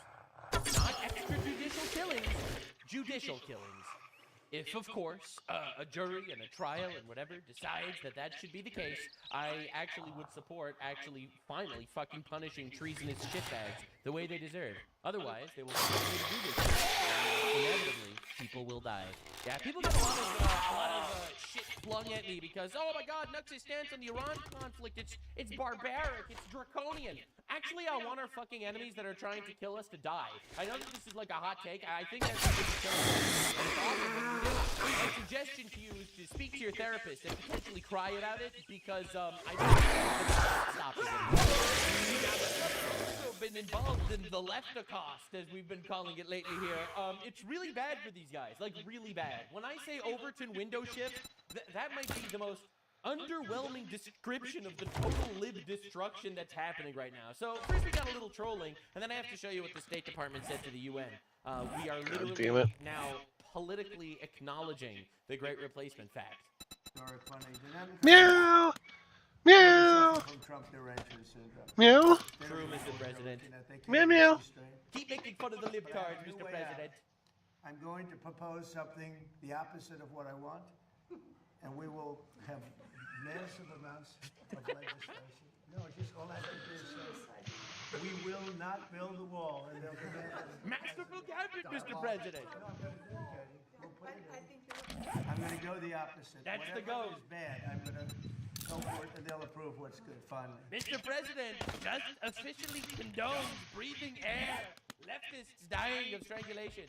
Not extrajudicial killings, judicial killings. If, of course, a jury and a trial and whatever decides that that should be the case, I actually would support finally fucking punishing treasonous shitbags the way they deserve. Otherwise, they will continue to do this. And inevitably, people will die. Yeah, people get a lot of shit flung at me because, oh my God, Nux's stance on the Iran conflict, it's barbaric, it's draconian. Actually, I want our fucking enemies that are trying to kill us to die. I know that this is like a hot take. I think that's a good kill. And it's awesome when you do it. My suggestion to you is to speak to your therapist and potentially cry about it because I don't stop it. I've also been involved in the leftocost, as we've been calling it lately here. It's really bad for these guys, like really bad. When I say Overton window shift, that might be the most underwhelming description of the total lib destruction that's happening right now. So first we got a little trolling, and then I have to show you what the State Department said to the UN. We are literally now politically acknowledging the Great Replacement fact. Meow. Meow. Meow. True, Mr. President. Meow meow. Keep making fun of the libtards, Mr. President. I'm going to propose something the opposite of what I want, and we will have massive amounts of legislation. No, just all I have to do is say, we will not build the wall, and they'll come in. Masterful gadget, Mr. President. No, I'm going to do it, Katie. We'll put it in. I'm going to go the opposite. That's the Whatever go. is bad, I'm going to go for it, and they'll approve what's good. Finally. Mr. President just officially condones breathing air. Leftists dying of strangulation.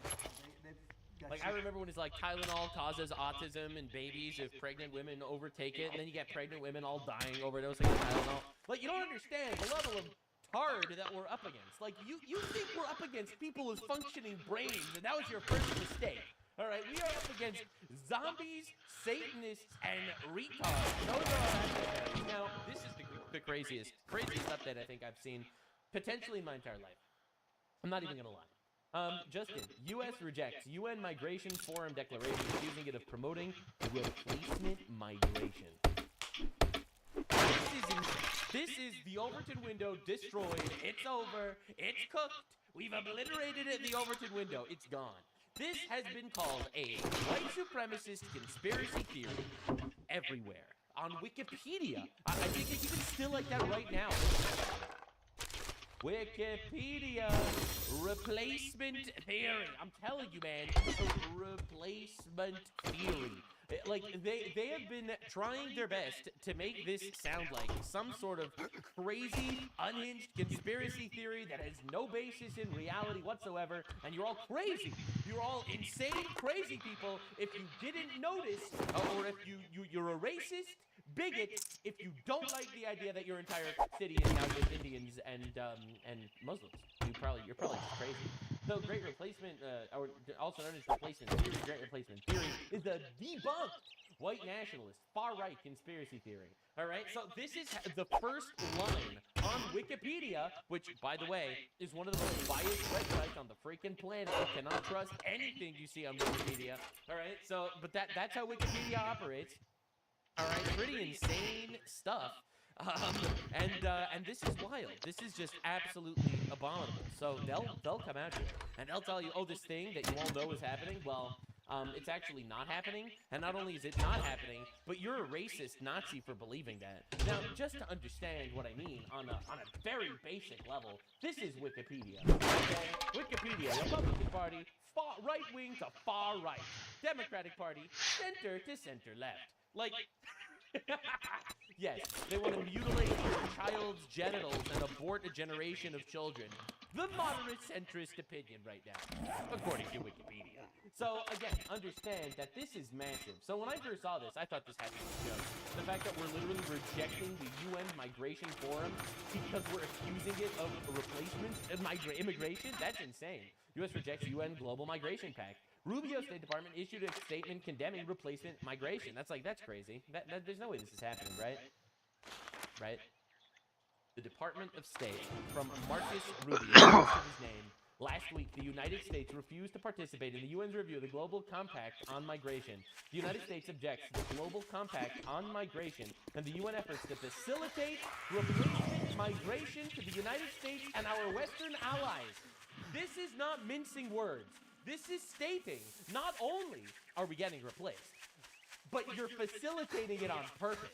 Like, I remember when it's like Tylenol causes autism in babies if pregnant women overtake it, and then you get pregnant women all dying overdosing on Tylenol. Like, you don't understand the level of tard that we're up against. Like, you think we're up against people with functioning brains, and that was your first mistake. All right, we are up against zombies, Satanists, and retards. Those are our adversaries. Now, this is the craziest update I think I've seen potentially in my entire life. I'm not even going to lie. Justin, U.S. rejects UN Migration Forum declaration, accusing it of promoting replacement migration. This is the Overton window destroyed. It's over. It's cooked. We've obliterated it, the Overton window. It's gone. This has been called a white supremacist conspiracy theory everywhere. On Wikipedia. I think it's even still like that right now. Wikipedia replacement theory. I'm telling you, man, replacement theory. Like, they have been trying their best to make this sound like some sort of crazy, unhinged conspiracy theory that has no basis in reality whatsoever, and you're all crazy. You're all insane, crazy people if you didn't notice, or if you're a racist, bigot, if you don't like the idea that your entire city is now just Indians and Muslims. You're probably just crazy. So Great Replacement, or also known as replacement theory, Great Replacement theory, is the debunked white nationalist, far-right conspiracy theory. All right, so this is the first line on Wikipedia, which, by the way, is one of the most biased websites on the freaking planet. You cannot trust anything you see on Wikipedia. All right, so, but that's how Wikipedia operates. All right, pretty insane stuff. And this is wild. This is just absolutely abominable. So they'll come at you and they'll tell you, oh, this thing that you all know is happening. Well, it's actually not happening. And not only is it not happening, but you're a racist Nazi for believing that. Now, just to understand what I mean on a very basic level, this is Wikipedia. Okay? Wikipedia, Republican Party, far right wing to far right, Democratic Party, center to center left. Like. Yes, they want to mutilate your child's genitals and abort a generation of children. The moderate centrist opinion right now, according to Wikipedia. So again, understand that this is massive. So when I first saw this, I thought this had to be a joke. The fact that we're literally rejecting the UN Migration Forum because we're accusing it of replacement of immigration, that's insane. U.S. rejects UN Global Migration Pact. Rubio State Department issued a statement condemning replacement migration. That's crazy. There's no way this is happening, right? Right? The Department of State, from Marcus Rubio, most of his name. Last week, the United States refused to participate in the UN's review of the Global Compact on Migration. The United States objects to the Global Compact on Migration and the UN efforts to facilitate replacement migration to the United States and our Western allies. This is not mincing words. This is stating not only are we getting replaced, but you're facilitating it on purpose.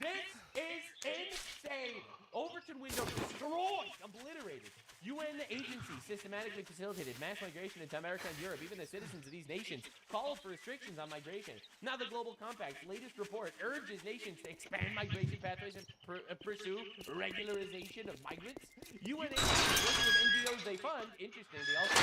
This is insane. Overton window destroyed, obliterated. UN agencies systematically facilitated mass migration into America and Europe. Even the citizens of these nations called for restrictions on migration. Now the Global Compact's latest report urges nations to expand migration pathways and pursue regularization of migrants. UN agencies working with NGOs they fund, interestingly also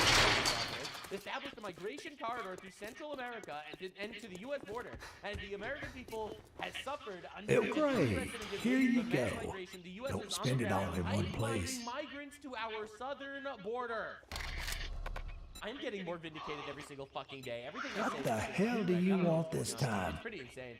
established a migration corridor through Central America and to the U.S. border. And the American people has suffered under unprecedented here you waves of mass go. migration. The U.S. Don't is spend it all in one pipeline place. migrants to our southern border. I'm getting more vindicated every single fucking day. Everything I say What the is hell true do right you now. want this time? It's pretty insane.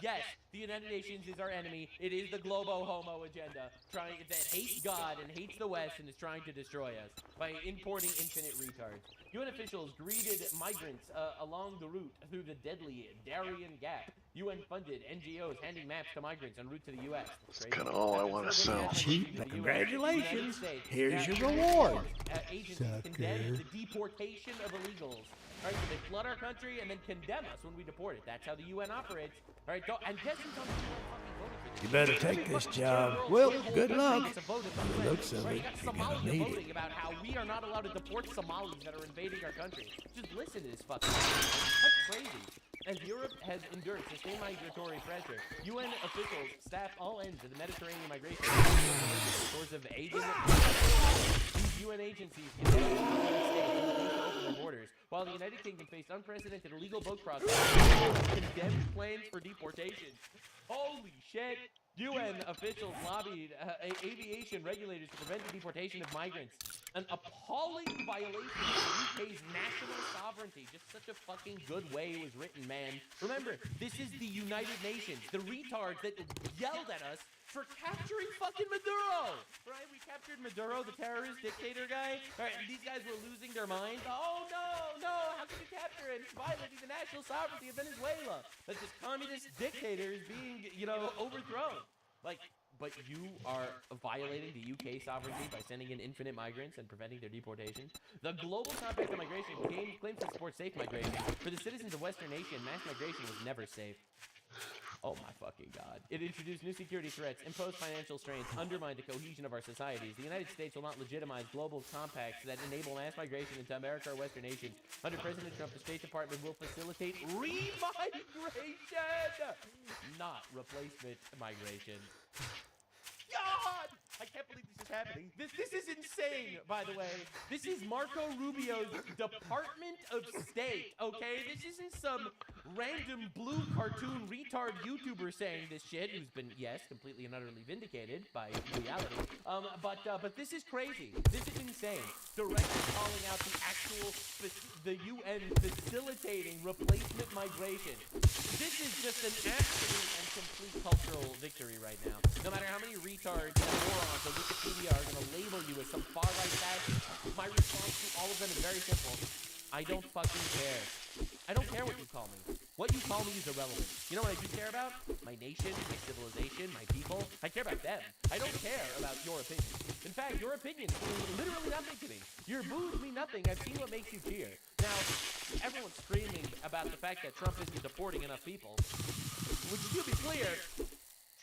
Yes, the United Nations is our enemy. It is the globo homo agenda, that hates God and hates the West and is trying to destroy us by importing infinite retards. UN officials greeted migrants along the route through the deadly Darien Gap. UN-funded NGOs handing maps to migrants en route to the U.S. That's kind of all I want to sell. Cheap, but congratulations. Here's your reward. Agencies condemn the deportation of illegals. All right, so they flood our country and then condemn us when we deport it. That's how the UN operates. All right, and guess who's on the UN fucking voting for this? You better take this job. Well, good luck. The looks of Right, it, you got you're gonna Somalia need voting it. about how we are not allowed to deport Somalis that are invading our country. Just listen to this fucking thing. That's crazy. As Europe has endured sustained migratory pressure, UN officials staff all ends of the Mediterranean migration source of aid. These UN agencies continue to open their borders, while the United Kingdom faced unprecedented illegal boat crossings, condemned planes for deportation. Holy shit! UN officials lobbied aviation regulators to prevent the deportation of migrants. An appalling violation of the UK's national sovereignty. Just such a fucking good way it was written, man. Remember, this is the United Nations. The retards that yelled at us for capturing fucking Maduro. Right? We captured Maduro, the terrorist dictator guy. All right, and these guys were losing their minds. Oh, no, how can you capture him? He's violating the national sovereignty of Venezuela. That this communist dictator is being, overthrown. But you are violating the UK sovereignty by sending in infinite migrants and preventing their deportation. The Global Compact on Migration claims to support safe migration. For the citizens of Western Asia, mass migration was never safe. Oh my fucking God. It introduced new security threats, imposed financial strains, undermined the cohesion of our societies. The United States will not legitimize global compacts that enable mass migration into America or Western nations. Under President Trump, the State Department will facilitate remigration, not replacement migration. God! I can't believe this is happening. This is insane, by the way. This is Marco Rubio's Department of State, okay? This isn't some random blue cartoon retard YouTuber saying this shit, who's been, yes, completely and utterly vindicated by reality. But this is crazy. This is insane. Directly calling out the UN facilitating replacement migration. This is just an absolute and complete cultural victory right now. No matter how many retards and morons on Wikipedia are going to label you as some far-right fascist, my response to all of them is very simple. I don't fucking care. I don't care what you call me. What you call me is irrelevant. You know what I do care about? My nation, my civilization, my people. I care about them. I don't care about your opinion. In fact, your opinions mean literally nothing to me. Your boos mean nothing. I've seen what makes you cheer. Now, everyone's screaming about the fact that Trump isn't deporting enough people. Which, to be clear,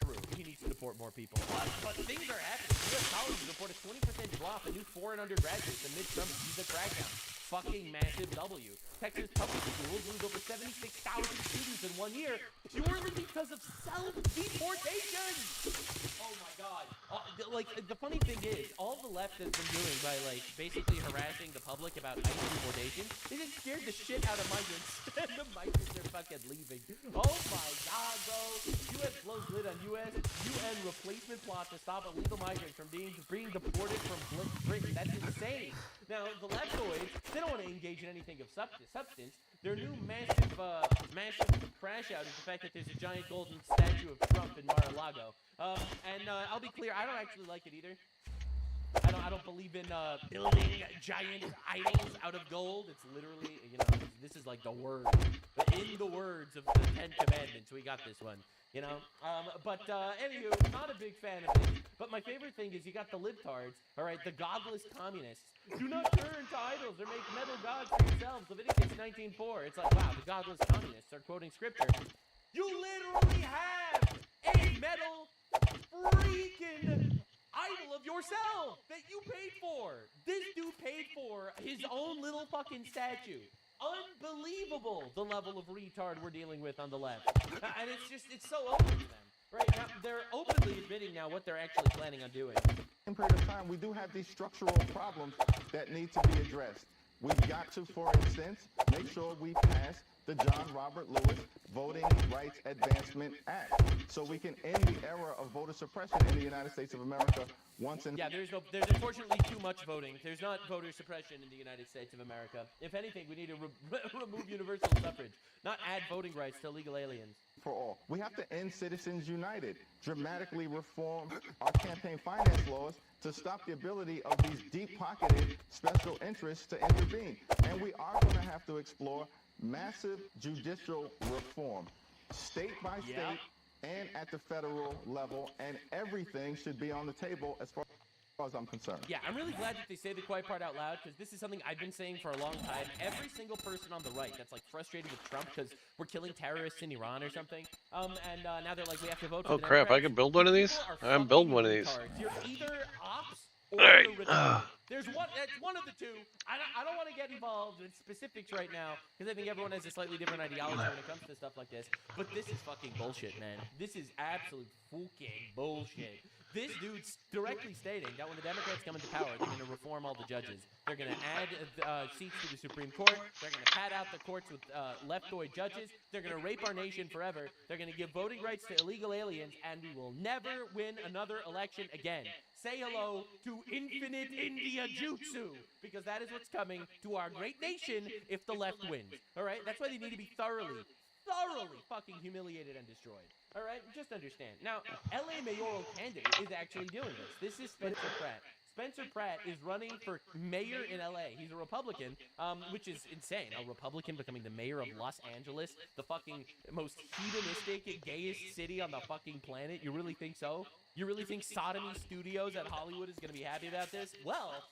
true. He needs to deport more people. But things are happening. U.S. colleges report a 20% drop in new foreign undergraduates amid Trump's visa crackdown. Fucking massive W. Texas public schools lose over 76,000 students in 1 year purely because of self-deportation. Oh my God. The funny thing is, all the left has been doing by, basically harassing the public about ICE deportation is it scared the shit out of migrants. And the migrants are fucking leaving. Oh my God, bro. U.S. blows lid on UN replacement plot to stop illegal migrants from being deported from Britain. That's insane. Now, the leftoids, they don't want to engage in anything of substance. Their new massive crash out is the fact that there's a giant golden statue of Trump in Mar-a-Lago. And I'll be clear, I don't actually like it either. I don't believe believe in building giant idols out of gold. It's literally, this is like the word. In the words of the 10 Commandments, we got this one. Anywho, not a big fan of it. But my favorite thing is you got the libtards, all right, the godless communists. Do not turn to idols or make metal gods for yourselves. Leviticus 19:4. It's like, wow, the godless communists are quoting scripture. You literally have a metal freaking idol of yourself that you paid for. This dude paid for his own little fucking statue. Unbelievable, the level of retard we're dealing with on the left. And it's so open to them. Right now, they're openly admitting now what they're actually planning on doing. In period of time, we do have these structural problems that need to be addressed. We've got to, for instance, make sure we pass the John Robert Lewis Voting Rights Advancement Act so we can end the era of voter suppression in the United States of America once and there's unfortunately too much voting. There's not voter suppression in the United States of America. If anything, we need to remove universal suffrage, not add voting rights to illegal aliens. For all. We have to end Citizens United, dramatically reform our campaign finance laws to stop the ability of these deep-pocketed special interests to intervene. And we are going to have to explore massive judicial reform, state by state and at the federal level, and everything should be on the table as far as I'm concerned. Yeah, I'm really glad that they say the quiet part out loud, because this is something I've been saying for a long time. Every single person on the right that's like frustrated with Trump because we're killing terrorists in Iran or something, and now they're like, we have to vote for Oh the crap! I Democrats. can build one of these. I'm building one of these. You're either ops or All right. the retard. There's one of the two. I don't want to get involved in specifics right now because I think everyone has a slightly different ideology when it comes to stuff like this. But this is fucking bullshit, man. This is absolute fucking bullshit. This dude's directly stating that when the Democrats come into power, they're going to reform all the judges. They're going to add seats to the Supreme Court. They're going to pad out the courts with leftoid judges. They're going to rape our nation forever. They're going to give voting rights to illegal aliens, and we will never win another election again. Say hello to infinite India Jutsu, because that is what's coming to our great nation if the left wins. All right? That's why they need to be thoroughly fucking humiliated and destroyed. All right? Just understand. Now, LA mayoral candidate is actually doing this. This is Spencer Pratt. Spencer Pratt is running for mayor in LA. He's a Republican, which is insane. A Republican becoming the mayor of Los Angeles, the fucking most hedonistic, gayest city on the fucking planet. You really think so? You really think Sodomy Studios at Hollywood is going to be happy about this? Well,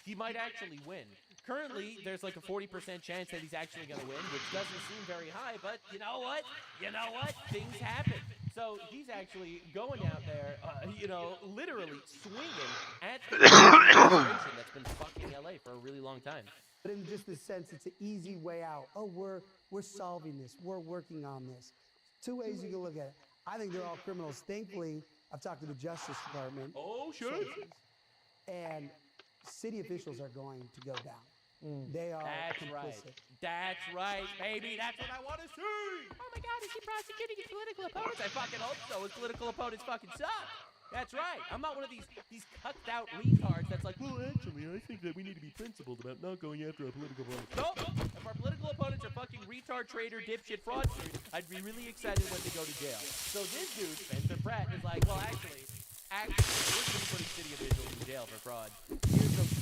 he might actually win. Currently, there's like a 40% chance that he's actually going to win, which doesn't seem very high, but you know what? Things happen. So he's actually going out there, literally swinging at the administration that's been fucking LA for a really long time. But in just the sense, it's an easy way out. Oh, we're solving this. We're working on this. Two ways you can look at it. I think they're all criminals. Thankfully, I've talked to the Justice Department. Oh, sure. And city officials are going to go down. They are complicit. That's right, baby. That's what I want to see. Oh my God, is he prosecuting his political opponents? I fucking hope so. His political opponents fucking suck. That's right. I'm not one of these cucked out retards that's like, well, actually, I think that we need to be principled about not going after our political opponents. Nope. If our political opponents are fucking retard, traitor, dipshit, fraudsters, I'd be really excited when they go to jail. So this dude, Spencer Pratt, is like, well, actually, we're going to be putting city officials in jail for fraud.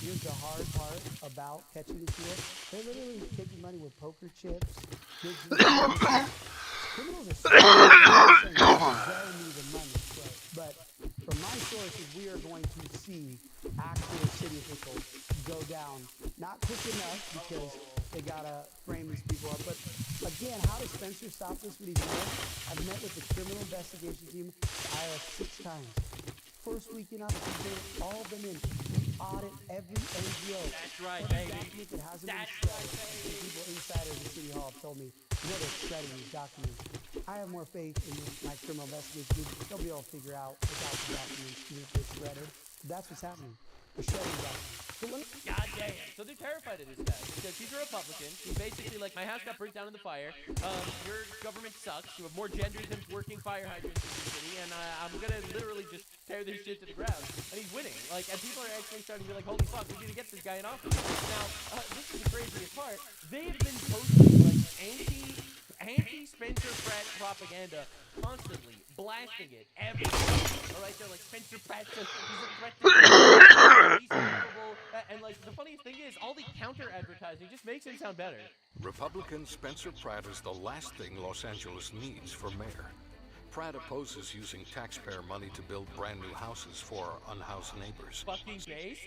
Here's the hard part about catching the deal. They're literally taking money with poker chips. Criminals are saying they need the money. But from my sources, we are going to see actual city officials go down. Not quick enough because they got to frame these people up. But again, how does Spencer stop this with these men? I've met with the criminal investigation team, IRS 6 times. First week in office, all of them in. Audit every NGO. That's right, baby. That hasn't been shredded. People inside of the city hall have told me, they're shredding these documents. I have more faith in my criminal investigation group. They'll be able to figure out without the documents if they're shredded. That's what's happening. They're shredding documents. God damn. So they're terrified of this guy because he's a Republican. He's basically like, my house got burnt down in the fire. Your government sucks. You have more genders than working fire hydrants in the city, and I'm gonna literally just tear this shit to the ground. And he's winning. Like, and people are actually starting to be like, holy fuck, we need to get this guy in office. Now, this is the craziest part. They have been posting like anti-Spencer Pratt propaganda constantly, blasting it every day. All right, they're like, Spencer Pratt says he's a threat to he's capable counter-advertising just makes him sound better. Republican Spencer Pratt is the last thing Los Angeles needs for mayor. Pratt opposes using taxpayer money to build brand new houses for our unhoused neighbors. Fucking based?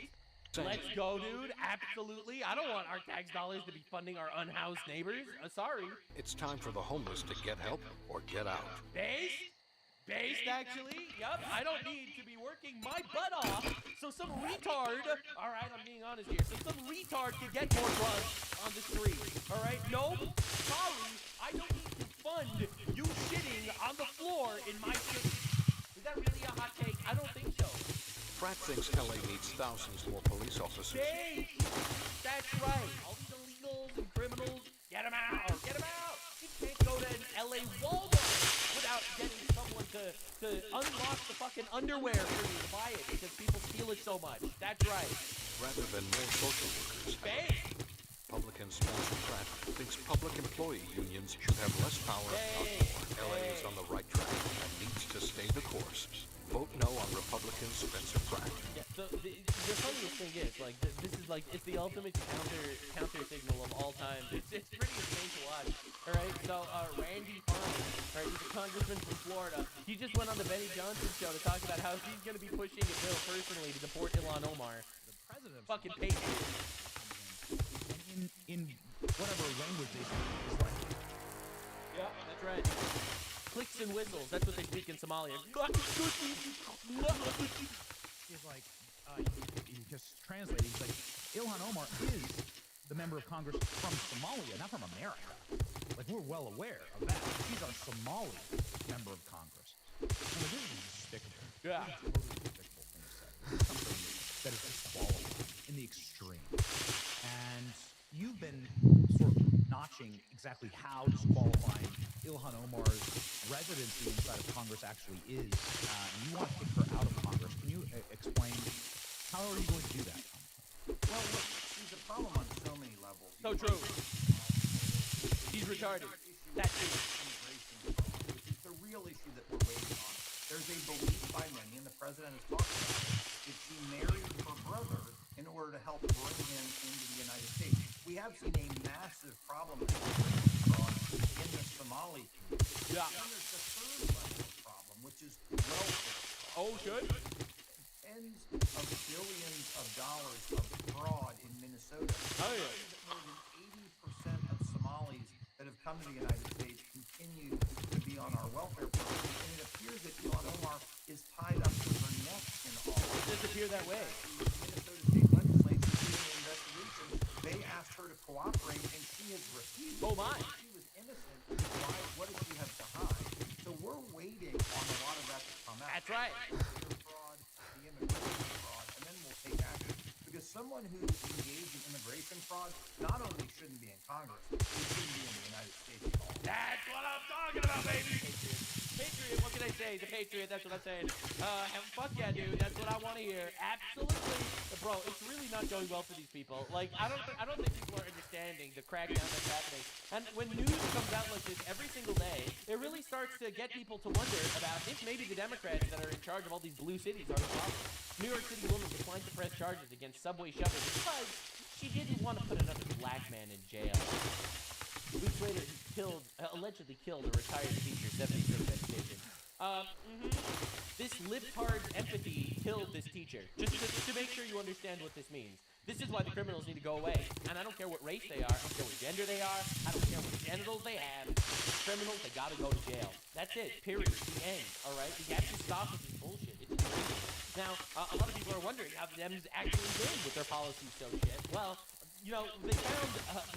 Let's go, dude. Absolutely. I don't want our tax dollars to be funding our unhoused neighbors. Sorry. It's time for the homeless to get help or get out. Based? Based, actually? Yup. I don't need to be working my butt off so some retard, all right, I'm being honest here, so some retard can get more drugs on the street. All right? No, sorry. I don't need to fund you shitting on the floor in my city. Is that really a hot take? I don't think so. Pratt thinks LA needs thousands more police officers. Hey, that's right. All these illegals and criminals, get them out. Get them out. You can't go to an LA Walmart without getting someone to unlock the fucking underwear for you to buy it because people steal it so much. That's right. Rather than more social workers, Hey. Republican Spencer Pratt thinks public employee unions should have less power, not more. LA is on the right track and needs to stay the course. Vote no on Republican Spencer Pratt. Yeah, so the funniest thing is, like, this is like, it's the ultimate counter signal of all time. It's pretty insane to watch. All right, so Randy Fine, right, he's a congressman from Florida. He just went on the Benny Johnson show to talk about how he's going to be pushing a bill personally to deport Ilhan Omar. The president. Fucking patriot. And in whatever language they speak, is like. Yeah, that's right. Clicks and whistles. That's what they speak in Somalia. Is like, he just translating. He's like, Ilhan Omar is the member of Congress from Somalia, not from America. Like, we're well aware of that. She's our Somali member of Congress. And this is despicable. Yeah. Totally despicable thing to say. This is something that is disqualifying in the extreme. And you've been sort of notching exactly how disqualifying Ilhan Omar's residency inside of Congress actually is, and you want to kick her out of Congress. Can you explain how are you going to do that? Well, look, she's a problem on so many levels. So true. He's retarded. That's it. Which is the real issue that we're waiting on. There's a belief by many, and the president has talked about it, that she married her brother in order to help bring him into the United States. We have seen a massive problem in the Somali community. Yeah. And there's the third level of problem, which is welfare. Oh, good. Tens of billions of dollars of fraud in Minnesota. Oh, yeah. More than 80% of Somalis that have come to the United States continue to be on our welfare program, and it appears that Ilhan Omar is tied up to her neck in all of It does appear that way. The Minnesota State Legislature doing an investigation. They asked her to cooperate, and she has refused. Oh, my. She was innocent. Why? What does she have to hide? So we're waiting on a lot of that to come out. That's right. The fraud, the immigration fraud, and then we'll take action. Because someone who's engaged in immigration fraud not only shouldn't be in Congress, he shouldn't be in the United States at all. That's what I'm talking about, baby. Patriot, what can I say? The Patriot, that's what I'm saying. Fuck yeah, dude, that's what I want to hear. Absolutely. Bro, it's really not going well for these people. Like, I don't think people are understanding the crackdown that's happening. And when news comes out like this every single day, it really starts to get people to wonder about if maybe the Democrats that are in charge of all these blue cities are the problem. New York City woman declined to press charges against subway shoppers because she didn't want to put another black man in jail. Weeks later, he allegedly killed a retired teacher, 76 education. This libtard empathy killed this teacher. Just to make sure you understand what this means. This is why the criminals need to go away. And I don't care what race they are. I don't care what gender they are. I don't care what genitals they have. Criminals, they gotta go to jail. That's it. Period. The end. All right? We have to stop with this bullshit. It's crazy. Now, a lot of people are wondering how the Dems actually did with their policies so shit. Well, you know, they found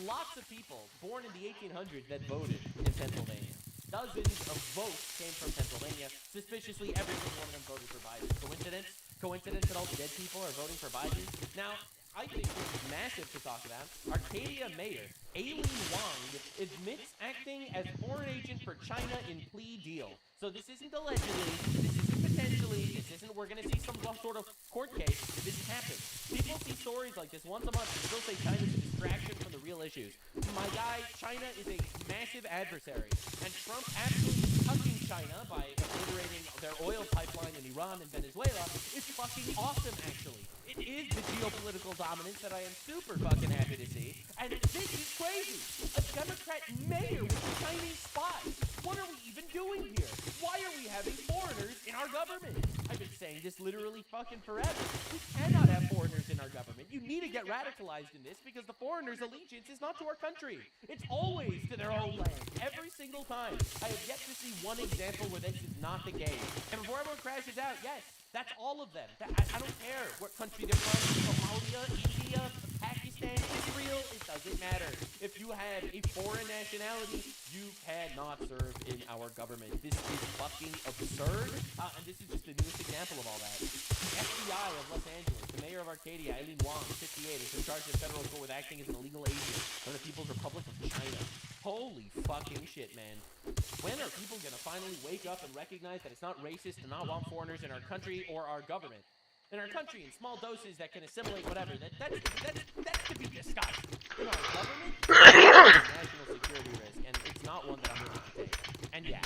lots of people born in the 1800s that voted in Pennsylvania. Dozens of votes came from Pennsylvania. Suspiciously, every single one of them voted for Biden. Coincidence? Coincidence that all the dead people are voting for Biden? Now, I think this is massive to talk about. Arcadia Mayor Aileen Wang admits acting as foreign agent for China in plea deal. So this isn't allegedly, this isn't potentially, this isn't we're going to see some sort of court case. This happened. People see stories like this once a month and still say China's a distraction from the real issues. My guy, China is a massive adversary. And Trump absolutely touching China by obliterating their oil pipeline in Iran and Venezuela is fucking awesome, actually. It is the geopolitical dominance that I am super fucking happy to see. And this is crazy. A Democrat mayor with Chinese spies. What are we even doing here? Why are we having foreigners in our government? I've been saying this literally fucking forever. We cannot have foreigners in our government. You need to get radicalized in this because the foreigners' allegiance is not to our country. It's always to their own land. Every single time. I have yet to see one example where this is not the case. And before everyone crashes out, yes, that's all of them. I don't care what country they're from. Somalia, India, Pakistan, Israel, it doesn't matter. If you have a foreign nationality, you cannot serve in our government. This is fucking absurd. And this is just the newest example of all that. The FBI of Los Angeles, the mayor of Arcadia, Eileen Wong, 58, is in charge of federal court with acting as an illegal agent for the People's Republic of China. Holy fucking shit, man. When are people gonna finally wake up and recognize that it's not racist to not want foreigners in our country or our government? In our country, in small doses that can assimilate whatever. That's to be discussed. In our government, it's a national security risk, and it's not one that I'm willing to take. And yeah,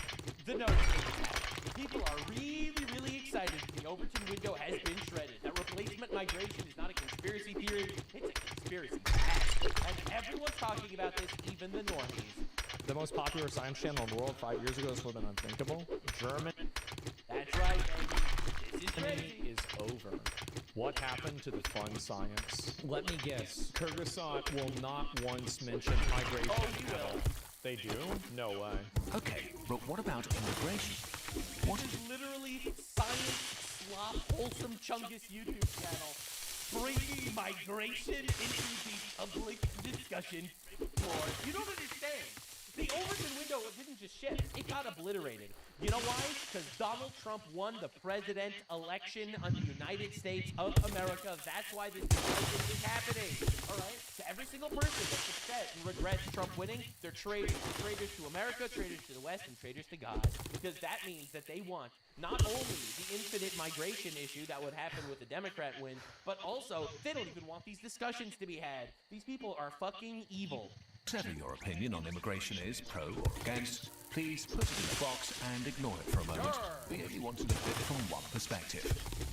the notice is happening. People are really, really excited that the Overton window has been shredded. That replacement migration is not a conspiracy theory, it's a conspiracy fact. And everyone's talking about this, even the normies. The most popular science channel in the world 5 years ago is called An Unthinkable. Germany. That's right, baby. This is crazy. Is over. What happened to the fun science? Let me guess. Kyrgyzstan will not once mention migration. Oh, you will. They do? No way. Okay, but what about immigration? What This is literally Science Slop Wholesome Chungus YouTube channel bringing migration into the public discussion floor. You don't understand. The Overton window didn't just shift, it got obliterated. You know why? Because Donald Trump won the president election on the United States of America. That's why this discussion is happening. All right? To every single person that's upset and regrets Trump winning, they're traitors. Traitors to America, traitors to the West, and traitors to God. Because that means that they want not only the infinite migration issue that would happen with the Democrat win, but also they don't even want these discussions to be had. These people are fucking evil. Whatever your opinion on immigration is, pro or against, please put it in a box and ignore it for a moment. We only want to look at it from one perspective.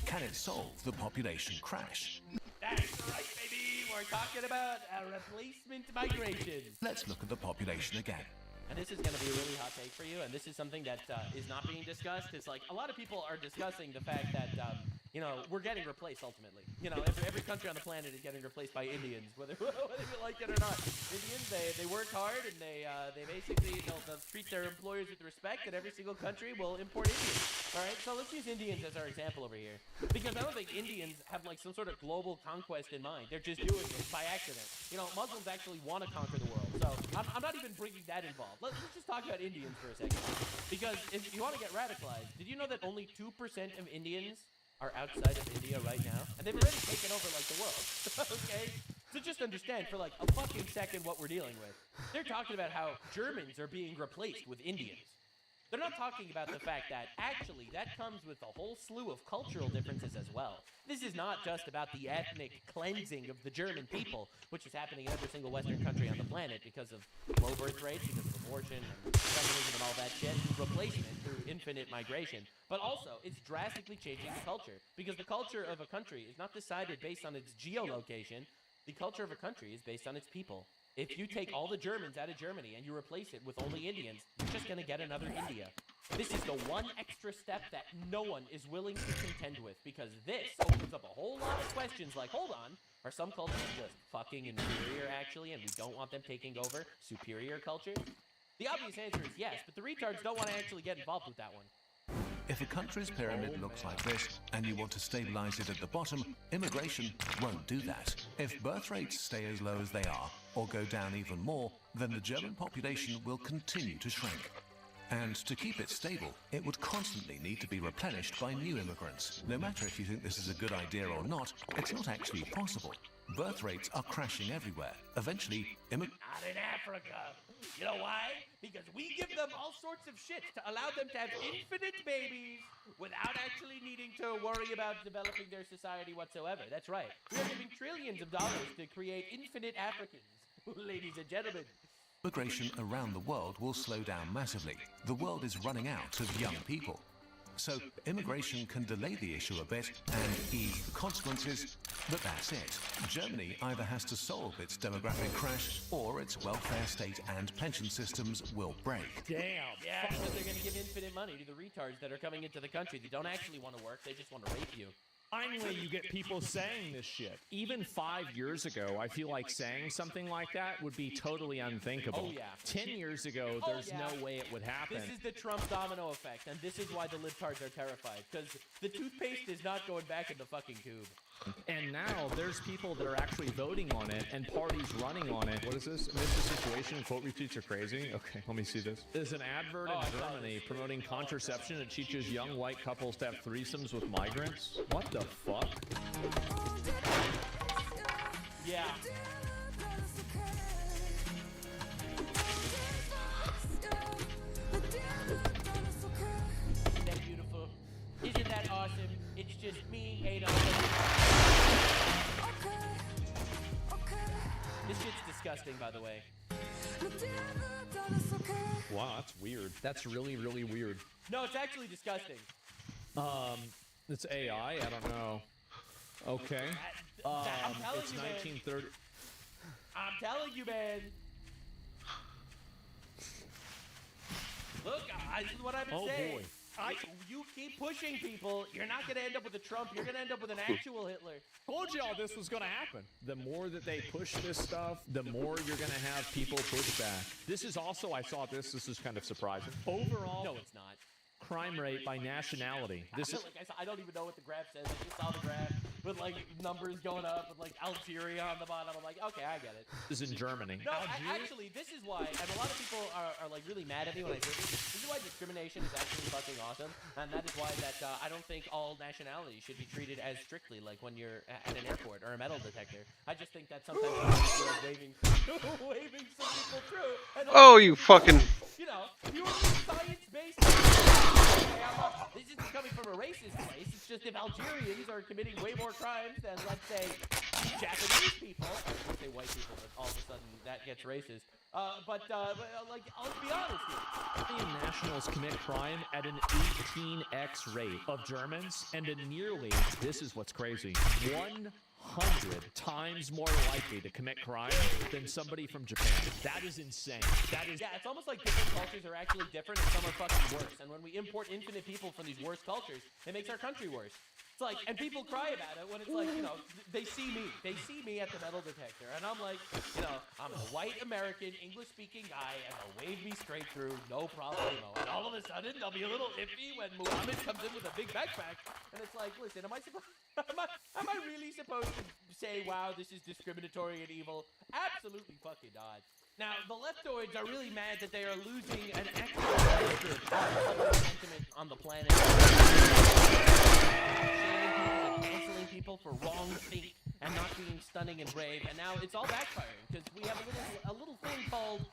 Can it solve the population crash? That's right, baby. We're talking about a replacement migration. Let's look at the population again. And this is going to be a really hot take for you, and this is something that is not being discussed. It's like a lot of people are discussing the fact that, we're getting replaced ultimately. Every country on the planet is getting replaced by Indians, whether you like it or not. Indians, they work hard, and they basically they'll treat their employers with respect, and every single country will import Indians. All right, so let's use Indians as our example over here, because I don't think Indians have like some sort of global conquest in mind. They're just doing it by accident. Muslims actually want to conquer the world, so I'm not even bringing that involved. Let's just talk about Indians for a second, because if you want to get radicalized, did you know that only 2% of Indians are outside of India right now? And they've already taken over like the world. Okay? So just understand for like a fucking second what we're dealing with. They're talking about how Germans are being replaced with Indians. They're not talking about the fact that actually that comes with a whole slew of cultural differences as well. This is not just about the ethnic cleansing of the German people, which is happening in every single Western country on the planet because of low birth rates, because of abortion and feminism and all that shit, replacement through infinite migration. But also, it's drastically changing the culture, because the culture of a country is not decided based on its geolocation. The culture of a country is based on its people. If you take all the Germans out of Germany and you replace it with only Indians, you're just going to get another India. This is the one extra step that no one is willing to contend with, because this opens up a whole lot of questions like, hold on, are some cultures just fucking inferior actually, and we don't want them taking over superior cultures? The obvious answer is yes, but the retards don't want to actually get involved with that one. If a country's pyramid looks like this, and you want to stabilize it at the bottom, immigration won't do that. If birth rates stay as low as they are, or go down even more, then the German population will continue to shrink. And to keep it stable, it would constantly need to be replenished by new immigrants. No matter if you think this is a good idea or not, it's not actually possible. Birth rates are crashing everywhere. Eventually, Not in Africa. You know why? Because we give them all sorts of shit to allow them to have infinite babies without actually needing to worry about developing their society whatsoever. That's right. We are giving trillions of dollars to create infinite Africans. Ladies and gentlemen. immigration around the world will slow down massively. The world is running out of young people. So immigration can delay the issue a bit and ease the consequences, but that's it. Germany either has to solve its demographic crash or its welfare state and pension systems will break. Damn. Yeah, because they're going to give infinite money to the retards that are coming into the country that don't actually want to work. They just want to rape you. Finally, you get people saying this shit. Even 5 years ago, I feel like saying something like that would be totally unthinkable. Oh, yeah. 10 years ago, there's no way it would happen. This is the Trump domino effect, and this is why the libtards are terrified, because the toothpaste is not going back in the fucking tube. And now there's people that are actually voting on it and parties running on it. What is this? Amidst the situation, quote retweets are crazy. Okay, let me see this. There's an advert in Germany promoting contraception that teaches young white couples to have threesomes with migrants. What the fuck? Yeah. Isn't that beautiful? Isn't that awesome? It's just me, Adolf. This shit's disgusting, by the way. Wow, that's weird. That's really, really weird. No, it's actually disgusting. It's AI? I don't know. Okay. I'm telling It's you, man. 1930. I'm telling you, man. Look, this is what I've been saying. Boy. You keep pushing people, you're not going to end up with a Trump. You're going to end up with an actual Hitler. Told y'all this was going to happen. The more that they push this stuff, the more you're going to have people push back. This is also, I saw this is kind of surprising. Overall, No, it's not. crime rate by nationality. This is I don't even know what the graph says. I just saw the graph with like numbers going up with like Algeria on the bottom. I'm like, okay, I get it. This is in Germany. No, actually, this is why, and a lot of people are like really mad at me when I say this. This is why discrimination is actually fucking awesome, and that is why that I don't think all nationalities should be treated as strictly like when you're at an airport or a metal detector. I just think that sometimes you're like waving some people through. And Oh, you fucking. you know, purely science-based. This isn't coming from a racist place. It's just if Algerians are committing way more crimes than, let's say, Japanese people. I was going to say white people, but all of a sudden that gets racist. But like, let's be honest here. Italian nationals commit crime at an 18x rate of Germans, and a nearly, this is what's crazy, 100 times more likely to commit crime than somebody from Japan. That is insane. That is. Yeah, it's almost like different cultures are actually different, and some are fucking worse. And when we import infinite people from these worse cultures, it makes our country worse. It's like, and people cry about it when it's like, you know, they see me at the metal detector, and I'm like, you know, I'm a white American English-speaking guy, and they'll wave me straight through, no problemo. And all of a sudden, they'll be a little iffy when Muhammad comes in with a big backpack, and it's like, listen, am I really supposed to say, wow, this is discriminatory and evil? Absolutely fucking not. Now, the leftoids are really mad that they are losing an actual relative sentiment on the planet. Canceling people for wrong think and not being stunning and brave, and now it's all backfiring because we have a little thing called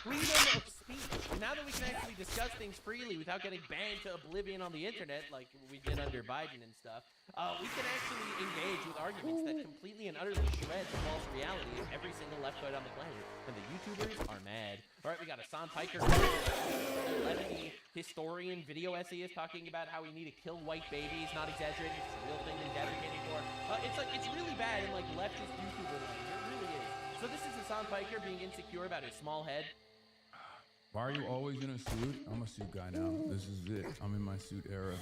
freedom of speech. And now that we can actually discuss things freely without getting banned to oblivion on the internet like we did under Biden and stuff, we can actually engage with arguments that completely and utterly shred the false reality of every single leftoid on the planet. And the YouTubers are mad. All right, we got Hassan Piker, lefty historian, video essayist talking about how we need to kill white babies, not exaggerating, it's a real thing that he's advocating for. It's really bad in like leftist YouTuber language. It really is. So this is Hassan Piker being insecure about his small head. Why are you always in a suit? I'm a suit guy now. This is it. I'm in my suit era.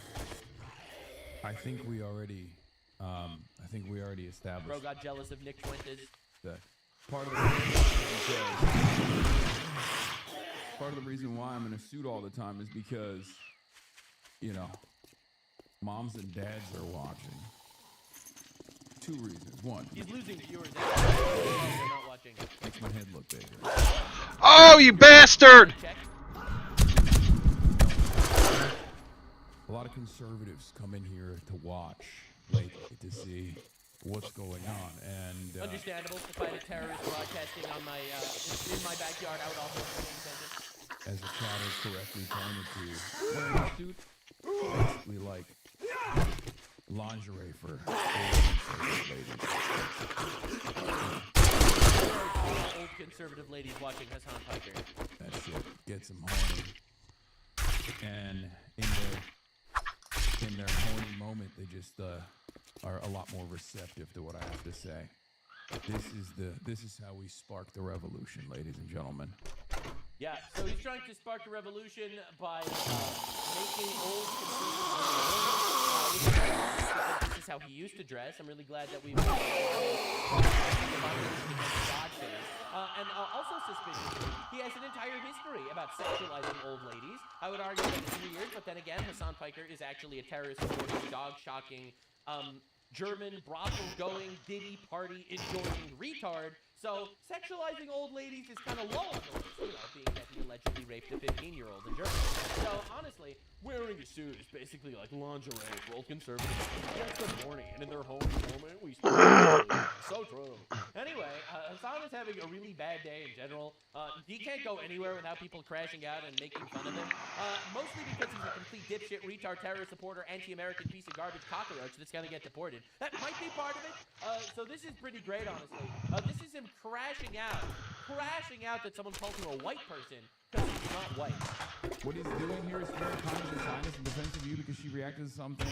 I think we already established. Bro got jealous of Nick Fuentes. That part of the reason why I'm in a suit all the time is because, you know, moms and dads are watching. 2 reasons. 1, he's losing viewers. They're not watching. Makes my head look bigger. Oh, you bastard! A lot of conservatives come in here to watch lately to see what's going on, and understandable. If I had a terrorist broadcasting on my in my backyard, I would also be paying attention. As the chat is correctly pointed to, wearing a suit basically like lingerie for ladies. Old conservative ladies watching Hassan Piker. That shit gets them horny. And in the in their horny moment, they just are a lot more receptive to what I have to say. This is how we spark the revolution, ladies and gentlemen. Yeah, so he's trying to spark a revolution by making old conservatives. This is how he used to dress. I'm really glad that we've and also suspiciously, he has an entire history about sexualizing old ladies. I would argue that it's weird, but then again, Hassan Piker is actually a terrorist supporting, dog-shocking, German brothel-going, Diddy party-enjoying retard. So sexualizing old ladies is kind of low on the list, being that he allegedly raped a 15-year-old in Germany. So honestly, wearing a suit is basically like lingerie for old conservatives. Just good morning, and in their home moment, we so true. Anyway, Hassan is having a really bad day in general. He can't go anywhere without people crashing out and making fun of him. Mostly because he's a complete dipshit, retard, terrorist supporter, anti-American piece of garbage cockroach that's gonna get deported. That might be part of it. So this is pretty great, honestly. This is him crashing out that someone calls him a white person because he's not white. What he's doing here is very common to Zionist in defense of you because she reacted to something.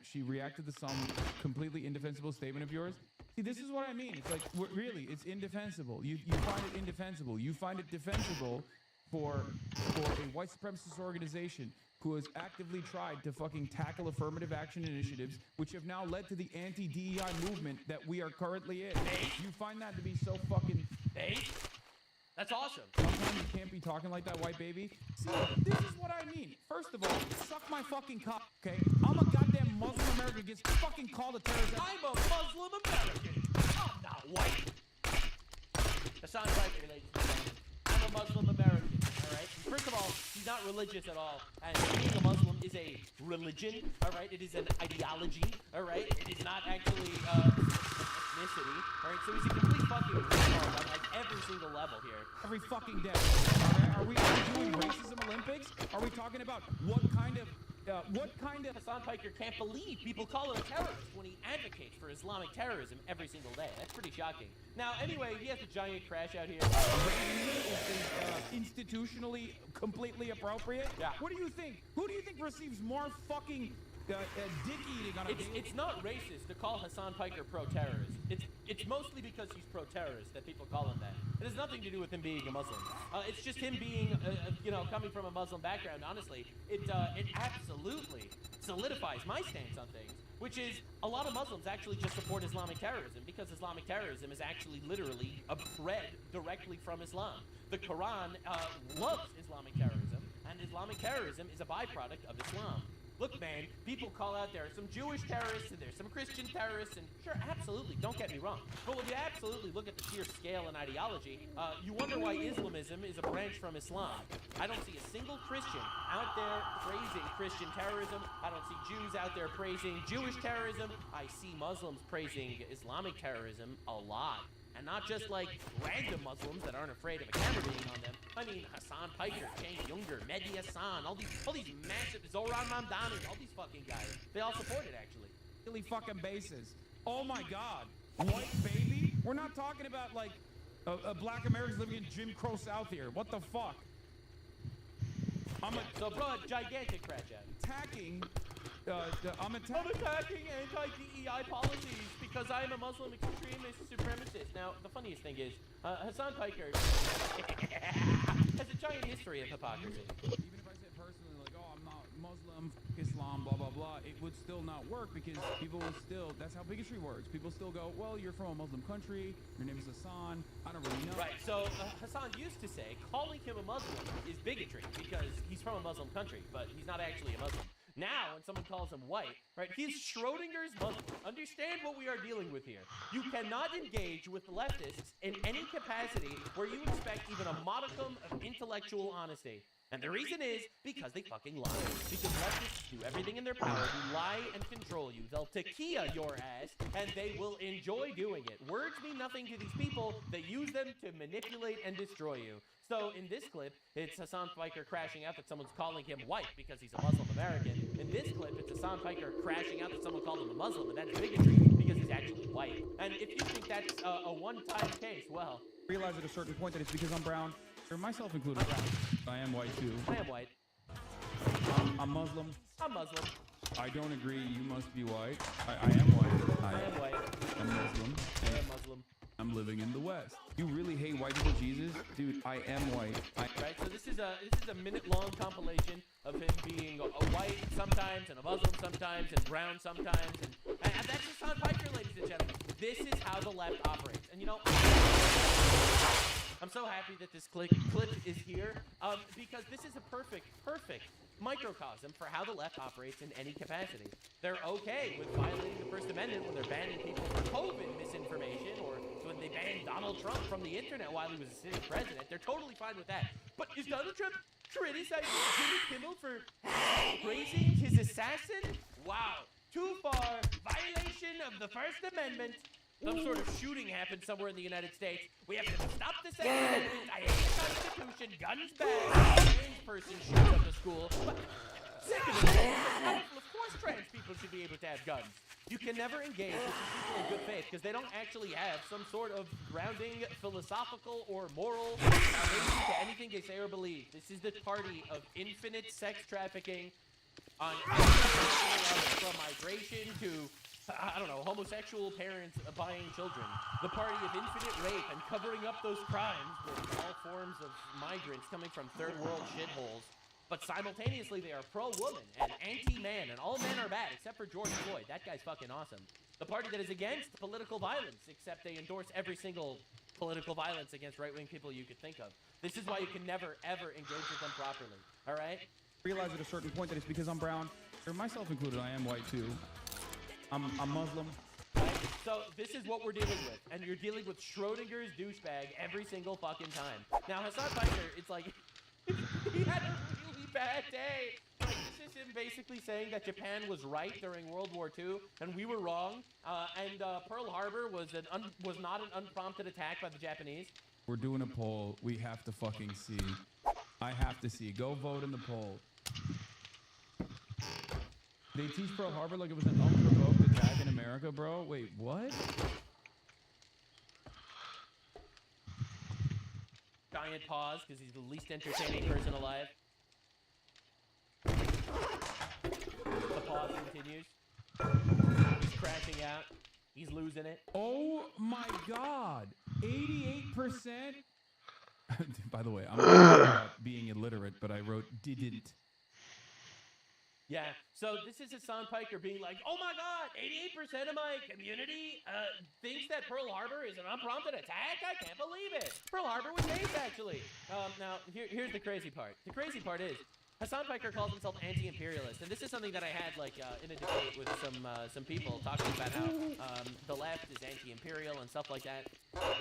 She reacted to some completely indefensible statement of yours. See, this is what I mean. It's like, really, it's indefensible. You find it indefensible. You find it defensible for a white supremacist organization who has actively tried to fucking tackle affirmative action initiatives, which have now led to the anti-DEI movement that we are currently in. You find that to be so fucking... That's awesome. Sometimes you can't be talking like that, white baby. See, this is what I mean. First of all, suck my fucking cock, okay? I'm a goddamn Muslim American gets fucking called a terrorist. I'm a Muslim American. I'm not white. Hassan Piker, ladies and gentlemen. I'm a Muslim American, all right? First of all, he's not religious at all. And being a Muslim is a religion, all right? It is an ideology, all right? It is not actually ethnicity, all right? So he's a complete fucking retard on like every single level here. Every fucking day. Okay? Are we doing racism Olympics? Are we talking about what kind of Hassan Piker can't believe people call him a terrorist when he advocates for Islamic terrorism every single day. That's pretty shocking. Now, anyway, he has a giant crash out here. Institutionally completely appropriate? Yeah. What do you think? Who do you think receives more fucking dick eating on a daily? It's not racist to call Hassan Piker pro-terrorist. It's mostly because he's pro-terrorist that people call him that. It has nothing to do with him being a Muslim. It's just him being, coming from a Muslim background. Honestly, it absolutely solidifies my stance on things, which is a lot of Muslims actually just support Islamic terrorism because Islamic terrorism is actually literally bred directly from Islam. The Quran loves Islamic terrorism, and Islamic terrorism is a byproduct of Islam. Look, man, people call out there are some Jewish terrorists and there's some Christian terrorists, and sure, absolutely, don't get me wrong. But when you absolutely look at the sheer scale and ideology, you wonder why Islamism is a branch from Islam. I don't see a single Christian out there praising Christian terrorism. I don't see Jews out there praising Jewish terrorism. I see Muslims praising Islamic terrorism a lot. And not just like random Muslims that aren't afraid of a camera being on them. I mean, Hassan Piker, Shane Younger, Mehdi Hassan, all these massive, Zoran Mamdani, all these fucking guys. They all support it, actually. Really fucking bases. Oh my God. White baby? We're not talking about like black Americans living in Jim Crow South here. What the fuck? So, bro, a gigantic crash out. I'm attacking anti-DEI policies because I am a Muslim extremist supremacist. Now, the funniest thing is, Hassan Piker has a giant history of hypocrisy. Even if I said personally, like, oh, I'm not Muslim, Islam, blah, blah, blah, it would still not work because people will still, that's how bigotry works. People still go, well, you're from a Muslim country, your name is Hassan, I don't really know. Right, so Hassan used to say calling him a Muslim is bigotry because he's from a Muslim country, but he's not actually a Muslim. Now, when someone calls him white, right, he's Schrodinger's Muslim. Understand what we are dealing with here. You cannot engage with leftists in any capacity where you expect even a modicum of intellectual honesty. And the reason is because they fucking lie. Because leftists do everything in their power to lie and control you. They'll tequila your ass, and they will enjoy doing it. Words mean nothing to these people. They use them to manipulate and destroy you. So in this clip, it's Hassan Piker crashing out that someone's calling him white because he's a Muslim American. In this clip, it's Hassan Piker crashing out that someone called him a Muslim, and that's bigotry because he's actually white. And if you think that's a one-time case, well... Realize at a certain point that it's because I'm brown, or myself included. I am white too. I am white. I'm Muslim. I'm Muslim. I don't agree. You must be white. I am white. I am white. I'm Muslim. I am Muslim. I'm living in the West. You really hate white people, Jesus? Dude, I am white. Right, so this is a minute-long compilation of him being a white sometimes and a Muslim sometimes and brown sometimes, and that's Hassan Piker, ladies and gentlemen. This is how the left operates, and you know, I'm so happy that this clip is here because this is a perfect microcosm for how the left operates in any capacity. They're okay with violating the First Amendment when they're banning people for COVID misinformation, or when they banned Donald Trump from the internet while he was a sitting president. They're totally fine with that. But is Donald Trump criticizing Jimmy Kimmel for praising his assassin? Wow, too far. Violation of the First Amendment. Some sort of shooting happened somewhere in the United States. We have to stop the Second Amendment. I hate the Constitution. Guns bad. Trans person shoots up a school. But Second Amendment, of course trans people should be able to have guns. You can never engage with these people in good faith because they don't actually have some sort of grounding, philosophical, or moral foundation to anything they say or believe. This is the party of infinite sex trafficking on from migration to I don't know, homosexual parents buying children. The party of infinite rape and covering up those crimes with all forms of migrants coming from third world shitholes. But simultaneously, they are pro-woman and anti-man, and all men are bad, except for George Floyd. That guy's fucking awesome. The party that is against political violence, except they endorse every single political violence against right-wing people you could think of. This is why you can never, ever engage with them properly, all right? Realize at a certain point that it's because I'm brown, or myself included, I am white too. I'm Muslim. Right? So this is what we're dealing with, and you're dealing with Schrodinger's douchebag every single fucking time. Now Hassan Piker, it's like he had a really bad day. Like this is him basically saying that Japan was right during World War II, and we were wrong. And Pearl Harbor was not an unprompted attack by the Japanese. We're doing a poll. We have to fucking see. I have to see. Go vote in the poll. They teach Pearl Harbor like it was an unprovoked attack in America, bro? Wait, what? Giant pause, because he's the least entertaining person alive. The pause continues. He's crashing out. He's losing it. Oh my god! 88%? By the way, I'm not about being illiterate, but I wrote didn't. Yeah, so this is Hassan Piker being like, oh my god, 88% of my community thinks that Pearl Harbor is an unprompted attack? I can't believe it. Pearl Harbor was safe, actually. Now, here's the crazy part. The crazy part is, Hassan Piker calls himself anti-imperialist, and this is something that I had like in a debate with some people talking about how the left is anti-imperial and stuff like that.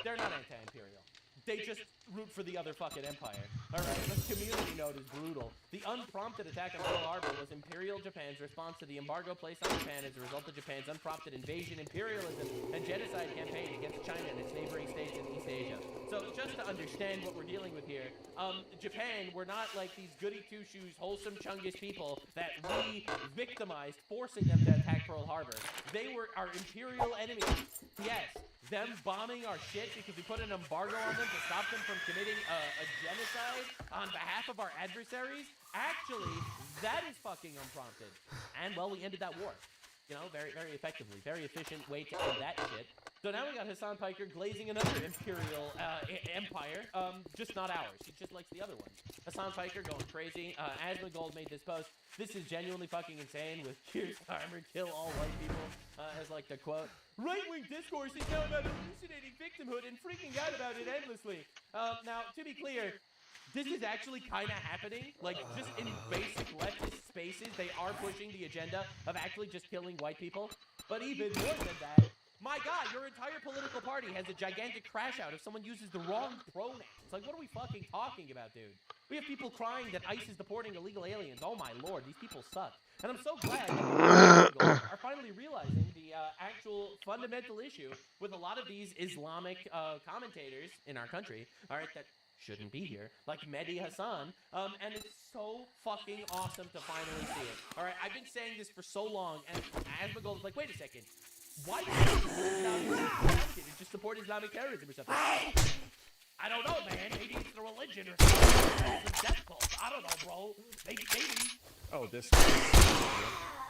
They're not anti-imperial. They just root for the other fucking empire. All right, this community note is brutal. The unprompted attack on Pearl Harbor was Imperial Japan's response to the embargo placed on Japan as a result of Japan's unprompted invasion, imperialism, and genocide campaign against China and its neighboring states in East Asia. So just to understand what we're dealing with here, Japan were not like these goody two-shoes, wholesome Chungus people that we victimized, forcing them to attack Pearl Harbor. They were our imperial enemies. Yes. Them bombing our shit because we put an embargo on them to stop them from committing a genocide on behalf of our adversaries. Actually, that is fucking unprompted. And, well, we ended that war. You know, very, very effectively. Very efficient way to end that shit. So now we got Hassan Piker glazing another imperial empire, just not ours. He just likes the other one. Hassan Piker going crazy. Asma Gold made this post. This is genuinely fucking insane with Keir Starmer, kill all white people, as like the quote. Right-wing discourse is now about hallucinating victimhood and freaking out about it endlessly. Now, to be clear, this is actually kind of happening. Like, just in basic leftist spaces, they are pushing the agenda of actually just killing white people. But even more than that, my God, your entire political party has a gigantic crash out if someone uses the wrong pronouns. It's like, what are we fucking talking about, dude? We have people crying that ICE is deporting illegal aliens. Oh my Lord, these people suck. And I'm so glad that people are finally realizing the actual fundamental issue with a lot of these Islamic commentators in our country, all right, that shouldn't be here, like Mehdi Hassan, and it's so fucking awesome to finally see it. All right, I've been saying this for so long, and Asma Gold is like, wait a second, why do you just support Islamic terrorism or something? I don't know, man. Maybe it's the religion or something. It's a death cult. I don't know, bro. Maybe. Oh, this.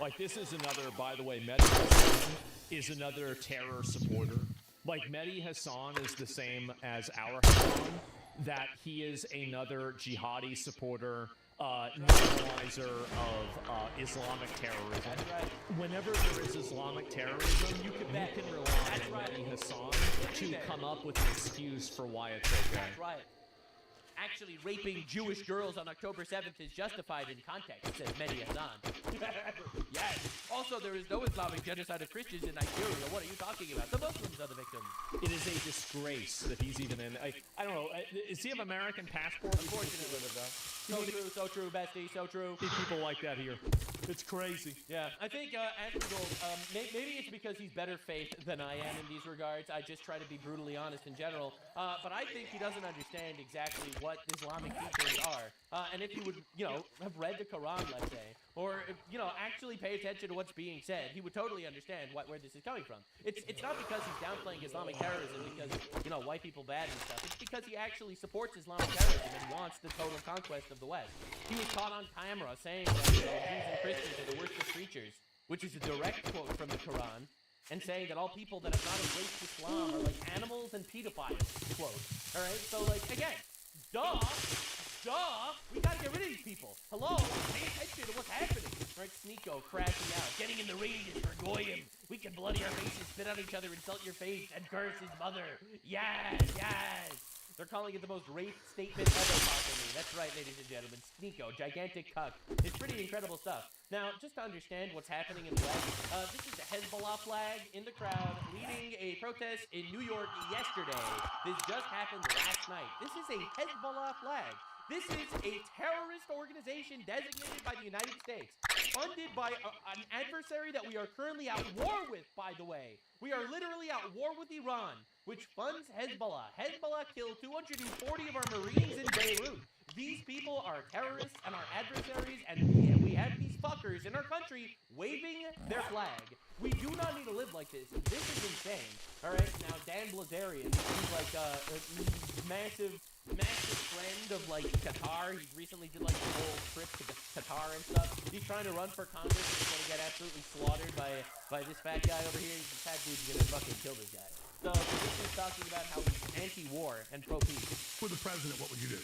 Like, this is another, by the way, Mehdi Hassan is another terror supporter. Like, Mehdi Hassan is the same as our Hassan, that he is another jihadi supporter, normalizer of Islamic terrorism. That's right. Whenever there is Islamic terrorism, you can rely on Mehdi Hassan to come up with an excuse for why it's okay. That's right. Actually, raping Jewish girls on October 7th is justified in context, says Mehdi Hassan. Yes. Also, there is no Islamic genocide of Christians in Nigeria. What are you talking about? The Muslims are the victims. It is a disgrace that he's even in. I don't know. Does he have American passport? Unfortunately. So true, so true, bestie, so true. See people like that here. It's crazy. Yeah, I think Anthony Gold, maybe it's because he's better faith than I am in these regards. I just try to be brutally honest in general. But I think he doesn't understand exactly what Islamic teachings are. And if he would, have read the Quran, let's say, or, actually pay attention to what's being said, he would totally understand where this is coming from. It's not because he's downplaying Islamic terrorism because, white people bad and stuff. It's because he actually supports Islamic terrorism and wants the total conquest of the West. He was caught on camera saying that Jews and Christians are the worst of creatures, which is a direct quote from the Quran, and saying that all people that have not embraced Islam are like animals and pedophiles, quote. All right, so again, duh, we gotta get rid of these people. Hello, pay attention to what's happening. Right, Sneeko crashing out, getting in the ring is for Goyim. We can bloody our faces, spit on each other, insult your face, and curse his mother. Yes. They're calling it the most rape statement ever, possibly. That's right, ladies and gentlemen. Sneeko, gigantic cuck. It's pretty incredible stuff. Now, just to understand what's happening in the West, this is the Hezbollah flag in the crowd leading a protest in New York yesterday. This just happened last night. This is a Hezbollah flag. This is a terrorist organization designated by the United States, funded by an adversary that we are currently at war with, by the way. We are literally at war with Iran, which funds Hezbollah. Hezbollah killed 240 of our Marines in Beirut. These people are terrorists and our adversaries, and we have these fuckers in our country waving their flag. We do not need to live like this. This is insane. All right, now Dan Blazarian, he's like a massive friend of Qatar. He recently did the whole trip to Qatar and stuff. He's trying to run for Congress. He's going to get absolutely slaughtered by this fat guy over here. This fat dude's going to fucking kill this guy. So this is talking about how he's anti-war and pro-peace. For the president, what would you do?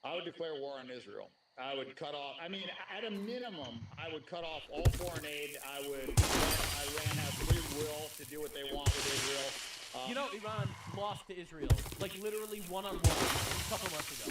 I would declare war on Israel. I would cut off, at a minimum, I would cut off all foreign aid. I would let Iran have free will to do what they want with Israel. Iran lost to Israel, literally one-on-one a couple months ago.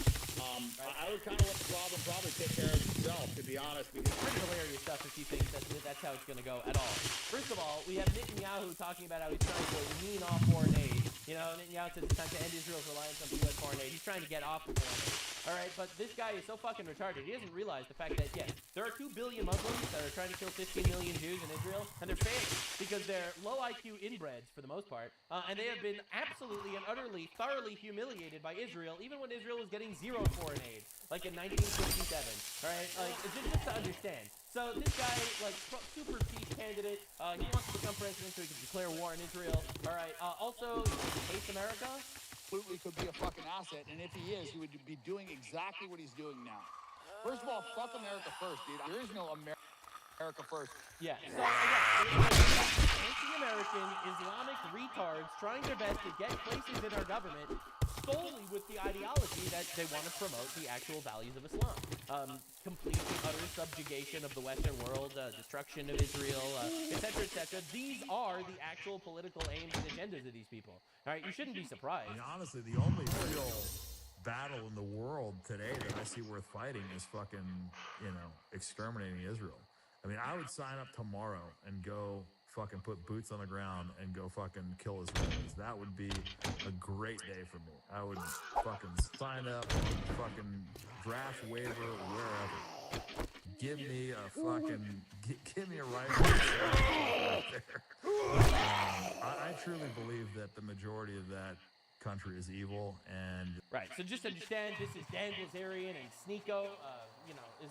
I would kind of let the problem probably take care of itself, to be honest. Because it's pretty hilarious stuff if you think that's how it's going to go at all. First of all, we have Netanyahu talking about how he's trying to wean off foreign aid. Netanyahu says it's time to end Israel's reliance on U.S. foreign aid. He's trying to get off the foreign aid. All right, but this guy is so fucking retarded. He doesn't realize the fact that, yes, there are 2 billion Muslims that are trying to kill 15 million Jews in Israel, and they're failing because they're low IQ inbreds for the most part, and they have been absolutely and utterly, thoroughly humiliated by Israel, even when Israel was getting zero foreign aid, like in 1967. All right, just to understand. So this guy, super peace candidate, he wants to become president so he can declare war on Israel. All right, also, he hates America. Absolutely could be a fucking asset, and if he is, he would be doing exactly what he's doing now. First of all, fuck America first, dude. There is no America first. Yeah, so again, anti-American Islamic retards trying their best to get places in our government solely with the ideology that they want to promote the actual values of Islam. Complete and utter subjugation of the Western world, destruction of Israel, etc., etc. These are the actual political aims and agendas of these people. All right, you shouldn't be surprised. Honestly, the only real battle in the world today that I see worth fighting is fucking, exterminating Israel. I would sign up tomorrow and go fucking put boots on the ground and go fucking kill Israelis. That would be a great day for me. I would fucking sign up, fucking draft waiver wherever. Give me a fucking, give me a rifle right there. I truly believe that the majority of that country is evil, and right. So just understand, this is Dan Blazarian and Sneeko,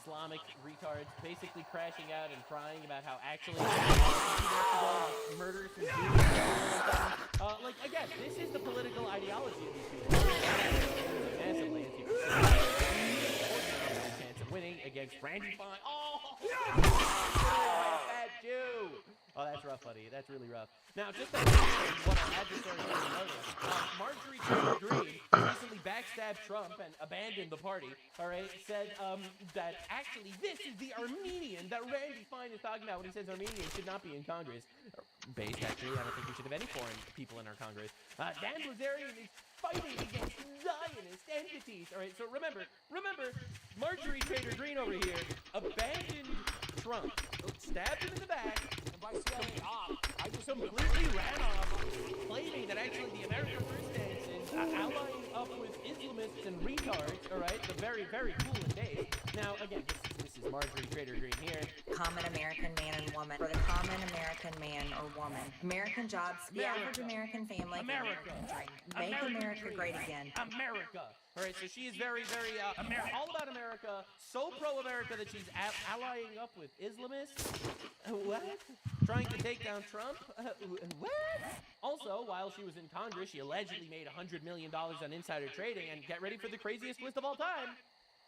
Islamic retards, basically crashing out and crying about how actually murders and Jews. Again, this is the political ideology of these people. Massively, chance of winning against Randy Fine. Oh. By a fat Jew. Oh, that's rough, buddy. That's really rough. Now, just to what our adversaries already noticed, Marjorie Taylor Greene recently backstabbed Trump and abandoned the party, all right, said that actually this is the Armenian that Randy Fine is talking about when he says Armenians should not be in Congress. Based, actually, I don't think we should have any foreign people in our Congress. Dan Blazarian is fighting against Zionist entities, all right? So remember, Marjorie Taylor Greene over here abandoned Trump, stabbed him in the back, And by CIA op, I just completely ran off, claiming that actually the America First stance is allying up with Islamists and retards, all right? The very, very cool and base. Now, again, this is Marjorie Taylor Greene here. Common American man and woman. For the common American man or woman. American jobs, the average American family. America. Make America great again. America. All right, so she is very, very all about America, so pro-America that she's allying up with Islamists. What? Trying to take down Trump? What? Also, while she was in Congress, she allegedly made $100 million on insider trading, and get ready for the craziest twist of all time.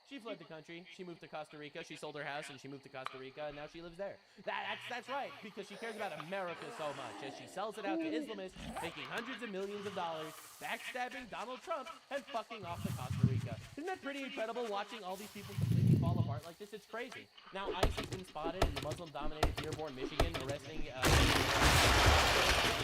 She fled the country. She moved to Costa Rica. She sold her house and she moved to Costa Rica, and now she lives there. That's right, because she cares about America so much, as she sells it out to Islamists, making hundreds of millions of dollars, backstabbing Donald Trump, and fucking off to Costa Rica. Isn't that pretty incredible, watching all these people completely fall apart like this? It's crazy. Now, ICE has been spotted in the Muslim-dominated Dearborn, Michigan, arresting...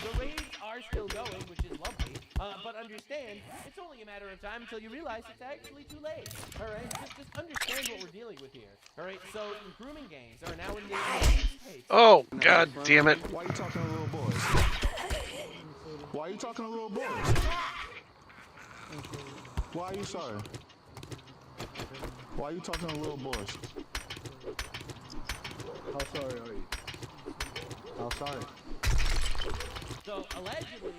the raids are still going, which is lovely, but understand, it's only a matter of time until you realize it's actually too late, all right? Just understand what we're dealing with here, all right? So, grooming gangs are now in the United States. Oh, God damn it. Why are you talking to little boys? Why are you talking to little boys? Why are you sorry? Why are you talking to little boys? How sorry are you? How sorry? So, allegedly,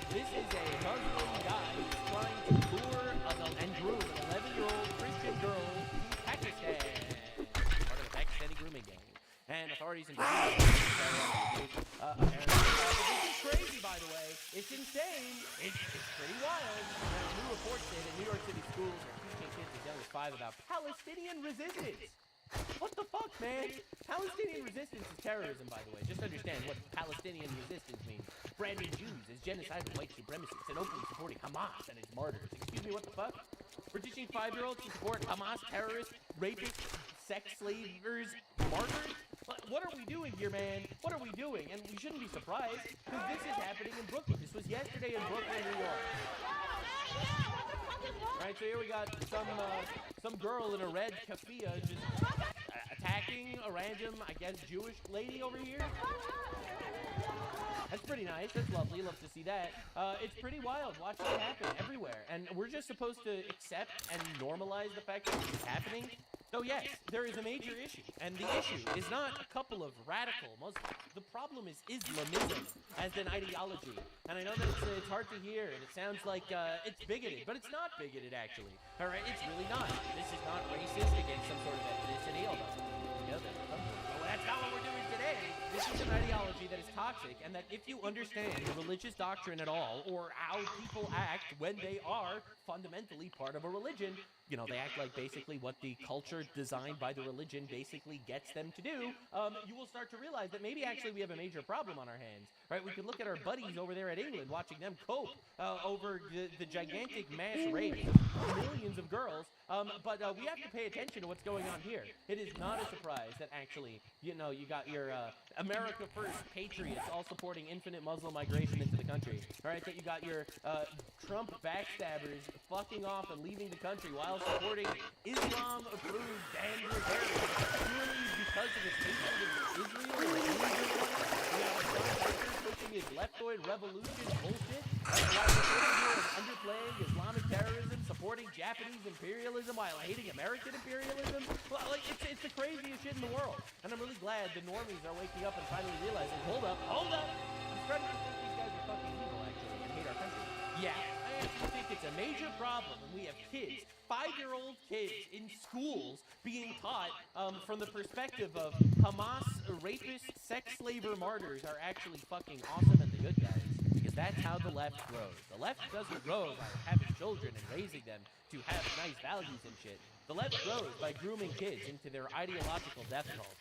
this is a Muslim guy who's trying to lure and groom an 11-year-old Christian girl to Pakistan, part of the Pakistani grooming gang. And authorities in apparently, this is crazy, by the way. It's insane. It's pretty wild. New reports say that New York City schools are teaching kids as young as 5 about Palestinian resistance. What the fuck, man? Palestinian resistance is terrorism, by the way. Just understand what Palestinian resistance means. Branding Jews as genocidal white supremacists and openly supporting Hamas and its martyrs. Excuse me, what the fuck? We're teaching 5-year-olds to support Hamas terrorists, rapists, sex slavers, martyrs? What are we doing here, man? What are we doing? And we shouldn't be surprised, because this is happening in Brooklyn. This was yesterday in Brooklyn, New York. Right, so here we got some girl in a red keffiyeh just attacking a random, I guess, Jewish lady over here. That's pretty nice. That's lovely. Love to see that. It's pretty wild watching it happen everywhere. And we're just supposed to accept and normalize the fact that it's happening. So yes, there is a major issue. And the issue is not a couple of radical Muslims. The problem is Islamism as an ideology. And I know that it's hard to hear, and it sounds like it's bigoted, but it's not bigoted, actually. All right, it's really not. This is not racist against some sort of ethnicity, although that's not what we're doing today. This is an ideology that is toxic, and that if you understand the religious doctrine at all, or how people act when they are fundamentally part of a religion, you know, they act like basically what the culture designed by the religion basically gets them to do, you will start to realize that maybe actually we have a major problem on our hands, right? We can look at our buddies over there at England, watching them cope over the gigantic mass rape of millions of girls, but we have to pay attention to what's going on here. It is not a surprise that actually, you know, you got your America First patriots all supporting infinite Muslim migration into the country, all right? That you got your Trump backstabbers fucking off and leaving the country while supporting Islam-approved Dan Blazarian purely because of his hatred of Israel or Israel. We have a John Piper pushing his leftoid revolution bullshit while underplaying Islamic terrorism, supporting Japanese imperialism while hating American imperialism. Well, like, it's the craziest shit in the world. And I'm really glad the normies are waking up and finally realizing, hold up. I'm starting to think these guys are fucking evil, actually, and hate our country. Yeah, I actually think it's a major problem when we have kids, 5-year-old kids in schools being taught from the perspective of Hamas rapists, sex slaver martyrs are actually fucking awesome and the good guys. Because That's how the left grows. The left doesn't grow by having children and raising them to have nice values and shit. The left grows by grooming kids into their ideological death cult.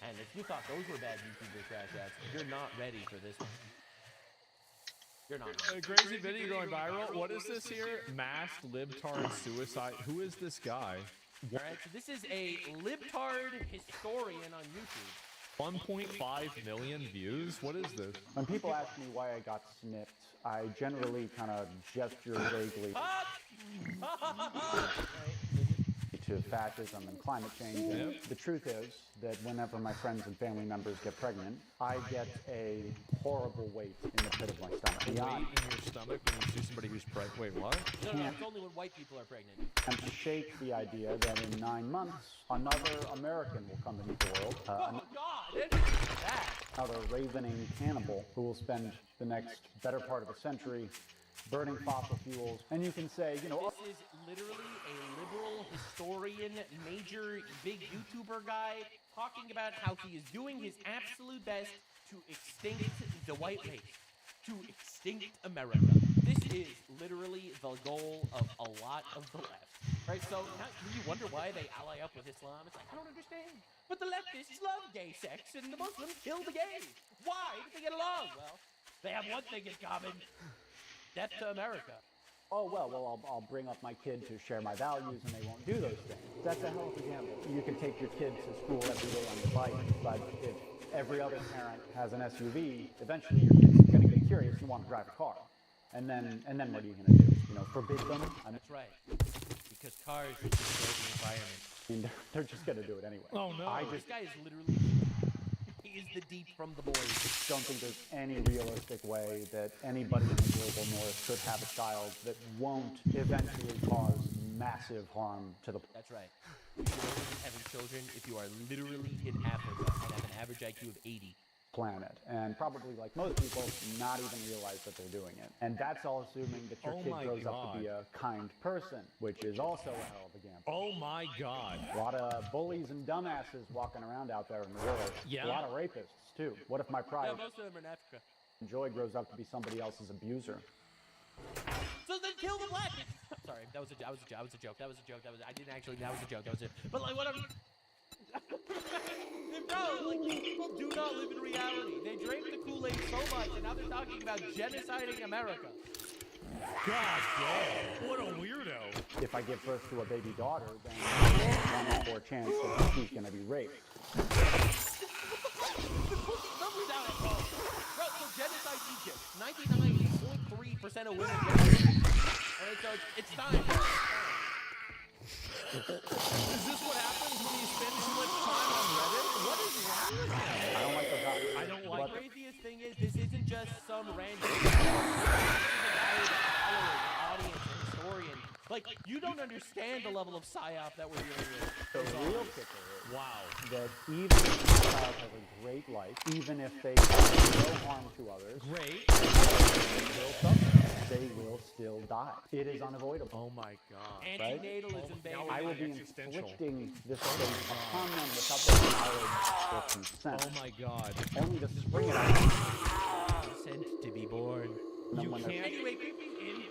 And if you thought those were bad YouTuber crash outs, you're not ready for this one. You're not ready. A crazy video going viral. What is this here? Masked libtard suicide. Who is this guy? All right, so this is a libtard historian on YouTube. 1.5 million views? What is this? When people ask me why I got snipped, I generally kind of gesture vaguely to fascism and climate change. And the truth is that whenever my friends and family members get pregnant, I get a horrible weight in the pit of my stomach. Weight in your stomach when you see somebody who's pregnant? Wait, what? No, it's only when white people are pregnant. And to shake the idea that in 9 months, another American will come into the world. Oh, God! That. Another ravening cannibal who will spend the next better part of a century burning fossil fuels. And you can say, you know... This is literally a liberal historian, major, big YouTuber guy talking about how he is doing his absolute best to extinct the white race, to extinct America. This is literally the goal of a lot of the left. Right, so now you wonder why they ally up with Islam. It's like, I don't understand. But the leftists love gay sex and the Muslims kill the gays. Why did they get along? Well, they have one thing in common. Death to America. Oh, well, I'll bring up my kid to share my values and they won't do those things. That's a hell of a gamble. You can take your kid to school every day on your bike, but if every other parent has an SUV, eventually your kid's going to get curious and want to drive a car. And then what are you going to do? You know, forbid them? That's right. Because cars destroy the environment. I mean, they're just going to do it anyway. Oh, no. This guy is literally... He is the deep from the boys. Don't think there's any realistic way that anybody in the global north could have a child that won't eventually cause massive harm to the... That's right. You should only be having children if you are literally in Africa and have an average IQ of 80. Planet, and probably like most people not even realize that they're doing it. And that's all assuming that your kid grows up to be a kind person, which is also a hell of a gamble. Oh my God. A lot of bullies and dumbasses walking around out there in the world. Yeah. A lot of rapists too. What if my pride most of them are in Africa. Joy grows up to be somebody else's abuser? So then kill the black. Sorry, that was a joke. That was a joke. I didn't actually. That was a joke. That was it. But like, what? Bro, like, these people do not live in reality. They drank the Kool-Aid so much, and now they're talking about genociding America. God damn. What a weirdo. If I give birth to a baby daughter, then there's a 1 in 4 chance that she's going to be raped. Numbers out, bro. Bro, so genocide Egypt. 99.3% of women get raped. Alright, so it's time. Is this what happens when you spend too much time on Reddit? What is wrong with him? I don't like those options. I don't like. The craziest thing is, this isn't just some random audience or historian. Like, you don't understand the level of psyop that we're dealing with. The real kicker is wow. that even if a child has a great life, even if they cause no harm to others, they will still die. It is unavoidable. Oh my God. Antinatalism, baby. I will be inflicting this fate upon them without their knowledge or consent. Oh my God. Only to spring it out. Consent to be born. You can't anyway,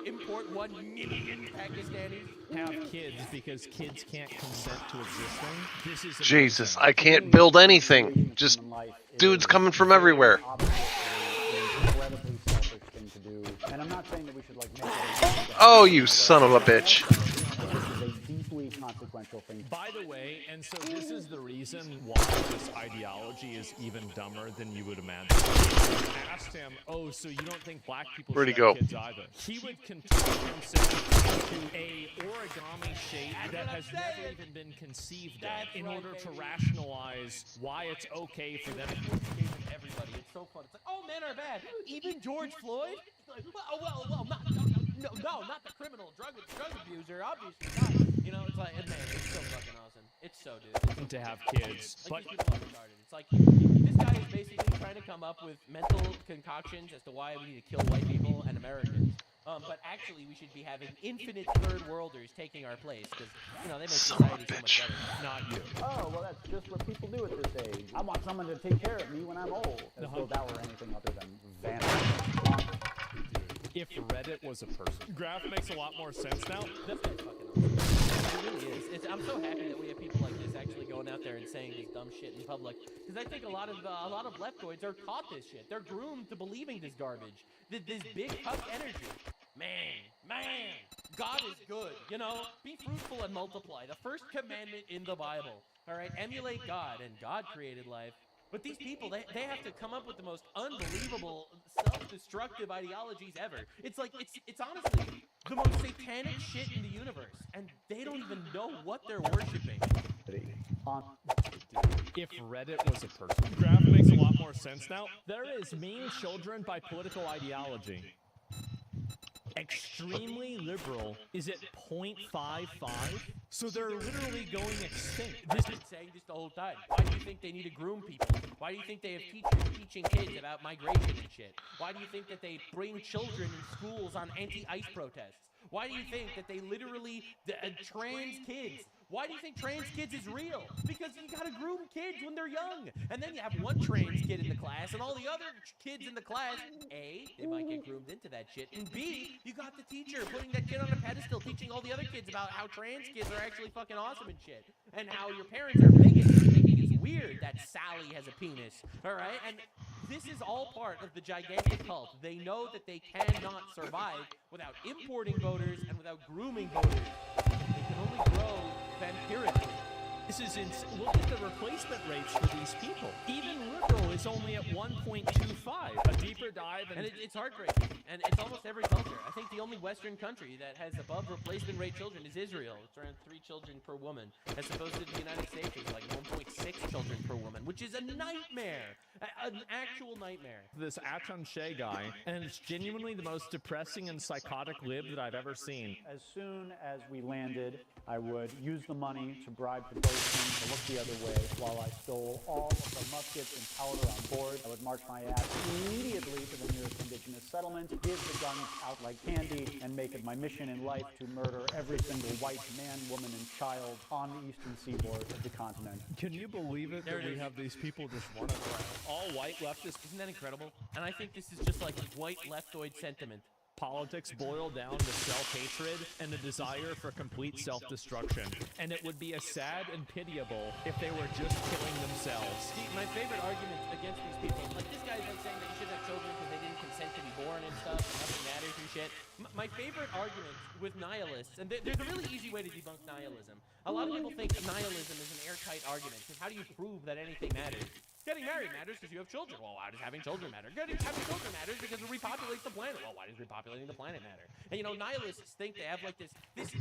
import 1 million Pakistanis. Have kids because kids can't consent to existing. This is Jesus, I can't build anything. Just dudes coming from everywhere. And I'm not saying that we should like make Oh, you son of a bitch. This is a deeply consequential thing. By the way, and so this is the reason why this ideology is even dumber than you would imagine. I asked him, oh, so you don't think black people Where'd he should have go? kids either? He would contort himself to a origami shape that has never even been conceived of in order to rationalize why it's okay for them. Everybody, it's so fun. It's like, oh, men are bad. Even George Floyd? Like, well, not the criminal drug abuser, obviously not. You know, it's like, man, it's so fucking awesome. It's so, dude. To have kids. Like, these people are retarded. It's like, this guy is basically trying to come up with mental concoctions as to why we need to kill white people and Americans. But actually, we should be having infinite third worlders taking our place because, you know, they make society so much better. Not you. Oh, well, that's just what people do at this age. I want someone to take care of me when I'm old. As though that were anything other than vanity. If Reddit was a person. Graph makes a lot more sense now. This guy's fucking awesome. It really is. I'm so happy that we have people like this actually going out there and saying this dumb shit in public, because I think a lot of leftoids are taught this shit. They're groomed to believing this garbage, this big huck energy. Man, God is good. You know, be fruitful and multiply. The first commandment in the Bible. All right, emulate God, and God created life. But these people, they have to come up with the most unbelievable self-destructive ideologies ever. It's like, it's honestly the most satanic shit in the universe, and they don't even know what they're worshiping. If Reddit was a person. Graph makes a lot more sense now. There is mean children by political ideology. Extremely liberal is at 0.55, so they're literally going extinct. I've been saying this the whole time. Why do you think they need to groom people? Why do you think they have teachers teaching kids about migration and shit? Why do you think that they bring children in schools on anti-ICE protests? Why do you think that they literally trans kids? Why do you think trans kids is real? Because you gotta groom kids when they're young. And then you have one trans kid in the class, and all the other kids in the class, A, they might get groomed into that shit, and B, you got the teacher putting that kid on a pedestal, teaching all the other kids about how trans kids are actually fucking awesome and shit. And how your parents are bigots for thinking it's weird that Sally has a penis. Alright? And this is all part of the gigantic cult. They know that they cannot survive without importing voters and without grooming voters. They can only grow vampirically. This is look at the replacement rates for these people. Even liberal is only at 1.25. A deeper dive, and it's heartbreaking. And it's almost every culture. I think the only Western country that has above replacement rate children is Israel. It's around 3 children per woman, as opposed to the United States, is like 1.6 children per woman, which is a nightmare, an actual nightmare. This Achon Shea guy, and it's genuinely the most depressing and psychotic lib that I've ever seen. As soon as we landed, I would use the money to bribe the boatman to look the other way while I stole all of the muskets and powder on board. I would march my ass immediately to the nearest indigenous settlement, give the guns out like candy, and make it my mission in life to murder every single white man, woman, and child on the eastern seaboard of the continent. Can you believe it that we have these people just running around? All white leftists. Isn't that incredible? And I think this is just like white leftoid sentiment. Politics boil down to self-hatred and a desire for complete self-destruction. And it would be as sad and pitiable if they were just killing themselves. See, my favorite argument against these people, like this guy's like saying that you shouldn't have children because they didn't consent to be born and stuff, and nothing matters and shit. My favorite argument with nihilists, and there's a really easy way to debunk nihilism. A lot of people think nihilism is an airtight argument, because how do you prove that anything matters? Getting married matters because you have children. Well, why does having children matter? Having children matters because it repopulates the planet. Well, why does repopulating the planet matter? And you know, nihilists think they have like this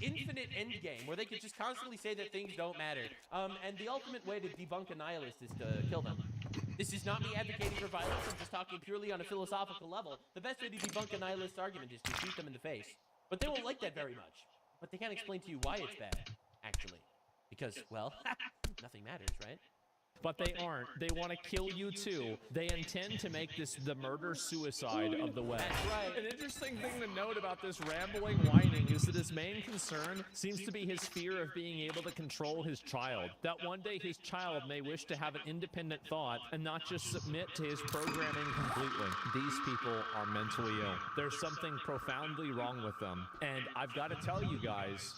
infinite end game where they could just constantly say that things don't matter. And the ultimate way to debunk a nihilist is to kill them. This is not me advocating for violence. I'm just talking purely on a philosophical level. The best way to debunk a nihilist argument is to shoot them in the face. But they won't like that very much. But they can't explain to you why it's bad, actually. Because, well, nothing matters, right? But they aren't. They want to kill you too. They intend to make this the murder-suicide of the West. That's right. An interesting thing to note about this rambling whining is that his main concern seems to be his fear of being able to control his child. That one day his child may wish to have an independent thought and not just submit to his programming completely. These people are mentally ill. There's something profoundly wrong with them. And I've got to tell you guys...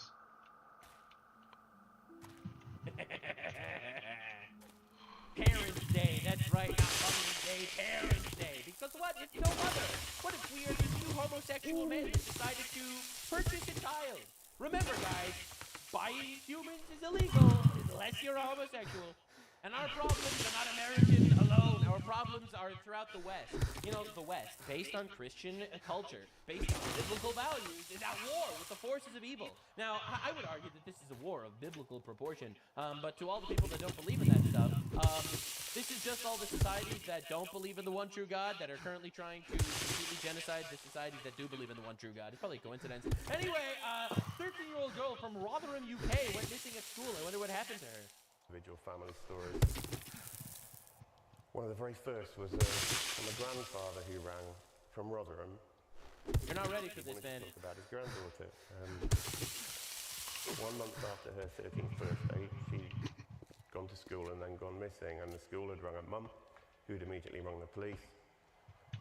Parents' Day, that's right, not Mother's Day, Parents' Day. Because what? It's no mother. What if we are these two homosexual men that decided to purchase a child? Remember, guys, buying humans is illegal unless you're a homosexual. And our problems are not American alone. Our problems are throughout the West. You know, the West, based on Christian culture, based on biblical values, is at war with the forces of evil. Now, I would argue that this is a war of biblical proportion. But to all the people that don't believe in that stuff, this is just all the societies that don't believe in the one true God that are currently trying to completely genocide the societies that do believe in the one true God. It's probably a coincidence. Anyway, 13-year-old girl from Rotherham, UK went missing at school. I wonder what happened to her. Individual family stories. One of the very first was from a grandfather who rang from Rotherham. You're not ready for this, man. Talk about his granddaughter. 1 month after her 13th birthday, she'd gone to school and then gone missing, and the school had rung her mum, who'd immediately rung the police,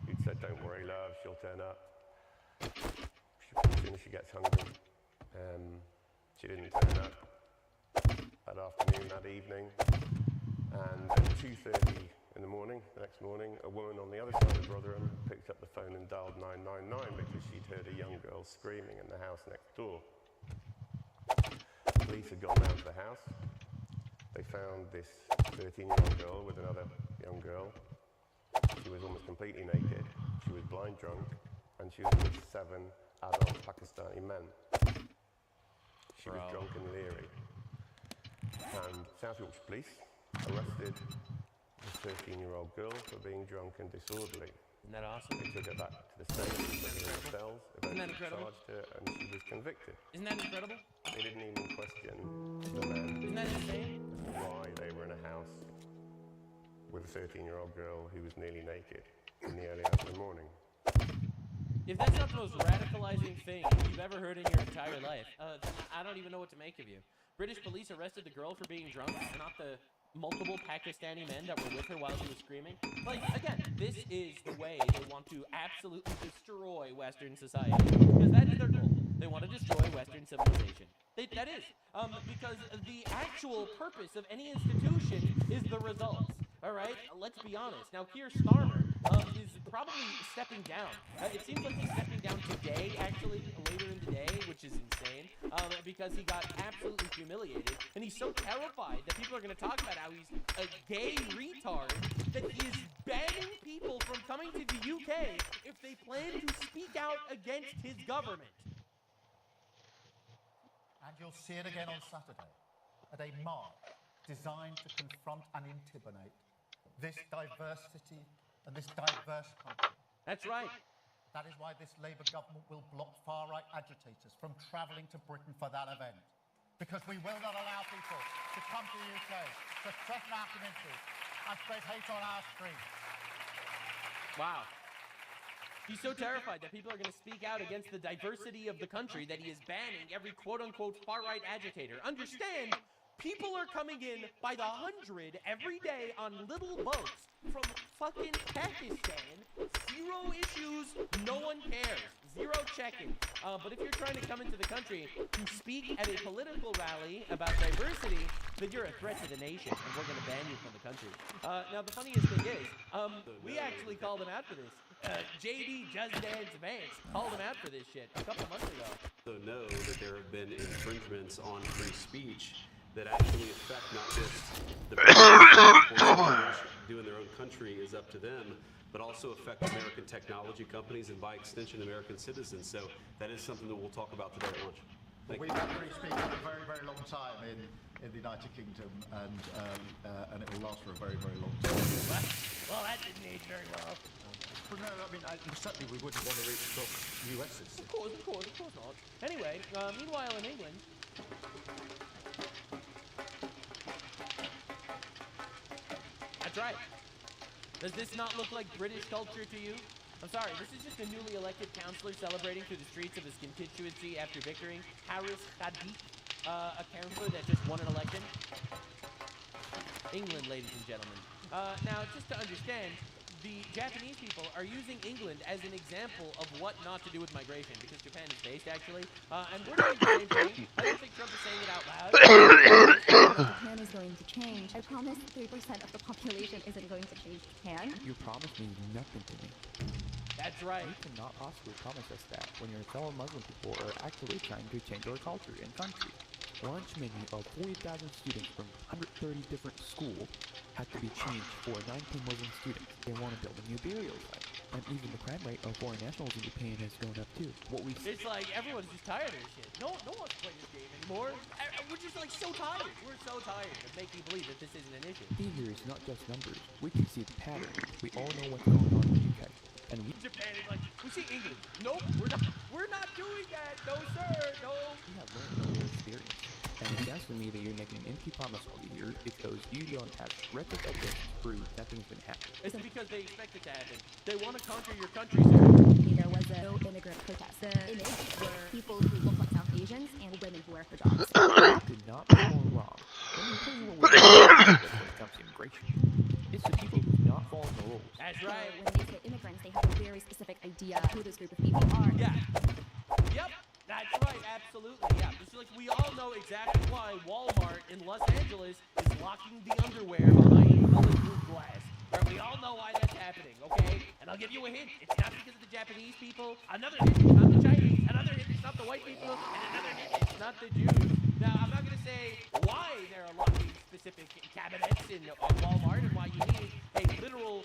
who'd said, "Don't worry, love, she'll turn up." she gets hungry. She didn't turn up that afternoon, that evening. And at 2:30 in the morning, the next morning, a woman on the other side of Rotherham picked up the phone and dialed 999 because she'd heard a young girl screaming in the house next door. Police had gone down to the house. They found this 13-year-old girl with another young girl. She was almost completely naked. She was blind drunk, and she was with 7 adult Pakistani men. She was drunk and leery. And South Yorkshire Police arrested the 13-year-old girl for being drunk and disorderly. Isn't that awesome? They took her back to the station, put her in the cells, Isn't that eventually incredible? charged her, and she was convicted. Isn't that incredible? They didn't even question the men. Isn't that insane? Why they were in a house with a 13-year-old girl who was nearly naked in the early hours of the morning. If that's not the most radicalizing thing you've ever heard in your entire life, then I don't even know what to make of you. British police arrested the girl for being drunk, not the multiple Pakistani men that were with her while she was screaming. Like, again, this is the way they want to absolutely destroy Western society. Because that is their goal. They want to destroy Western civilization. That is. Because the actual purpose of any institution is the results. All right? Let's be honest. Now, Keir Starmer is probably stepping down. It seems like he's stepping down today, actually, later in the day, which is insane, because he got absolutely humiliated. And he's so terrified that people are going to talk about how he's a gay retard that he is banning people from coming to the UK if they plan to speak out against his government. And you'll see it again on Saturday at a march designed to confront and intimidate this diversity and this diverse country. That's right. That is why this Labour government will block far-right agitators from travelling to Britain for that event. Because we will not allow people to come to the UK, to threaten our communities and spread hate on our streets. Wow. He's so terrified that people are going to speak out against the diversity of the country that he is banning every quote-unquote far-right agitator. Understand, people are coming in by the 100 every day on little boats from fucking Pakistan. Zero issues, no one cares. Zero checking. But if you're trying to come into the country to speak at a political rally about diversity, then you're a threat to the nation, and we're going to ban you from the country. Now, the funniest thing is, we actually called him out for this. JD Just Dance Vance called him out for this shit a couple months ago. So know that there have been infringements on free speech that actually affect not just the people do in their own country is up to them, but also affect American technology companies and by extension American citizens. So that is something that we'll talk about today at lunch. We've had free speech for a very, very long time in the United Kingdom, and it will last for a very, very long time. Well, that didn't age very well. But no, I mean, certainly we wouldn't want to reach US's. Of course not. Anyway, meanwhile in England, that's right. Does this not look like British culture to you? I'm sorry, this is just a newly elected councillor celebrating through the streets of his constituency after victorying. Haris Khadiq, a councillor that just won an election. England, ladies and gentlemen. Now, just to understand, the Japanese people are using England as an example of what not to do with migration, because Japan is based, actually. And we're doing the same thing. I don't think Trump is saying it out loud. Japan is going to change. I promise 3% of the population isn't going to change Japan. You promised me nothing to me. That's right. You cannot possibly promise us that when your fellow Muslim people are actively trying to change our culture and country. Lunch menu of 40,000 students from 130 different schools had to be changed for 19 Muslim students. They want to build a new burial site. And even the crime rate of foreign nationals in Japan has gone up too. It's like everyone's just tired of this shit. No one wants to play this game anymore. We're just like so tired. We're so tired of making believe that this isn't an issue. Here is not just numbers. We can see the pattern. We all know what's going on in the UK. And Japan is like, we see England. Nope, we're not doing that. No, sir, no. We have learned from your experience. And it sounds to me that you're making an empty promise all year because you don't have record evidence to prove nothing's been happening. It's because they expect it to happen. They want to conquer your country, sir. There was a no-immigrant protest. The image were people who look like South Asians and women who wear hijabs. You did not be more wrong. Let me tell you what we're doing when it comes to immigration. It's the people who do not follow the rules. That's right. When they say immigrants, they have a very specific idea who this group of people are. Yeah. Yep. That's absolutely, yeah. It's like we all know exactly why Walmart in Los Angeles is locking the underwear behind bulletproof glass. Right, we all know why that's happening, okay? And I'll give you a hint. It's not because of the Japanese people. Another hint, it's not the Chinese. Another hint, it's not the white people. And another hint, it's not the Jews. Now, I'm not going to say why they're locking specific cabinets in Walmart and why you need a literal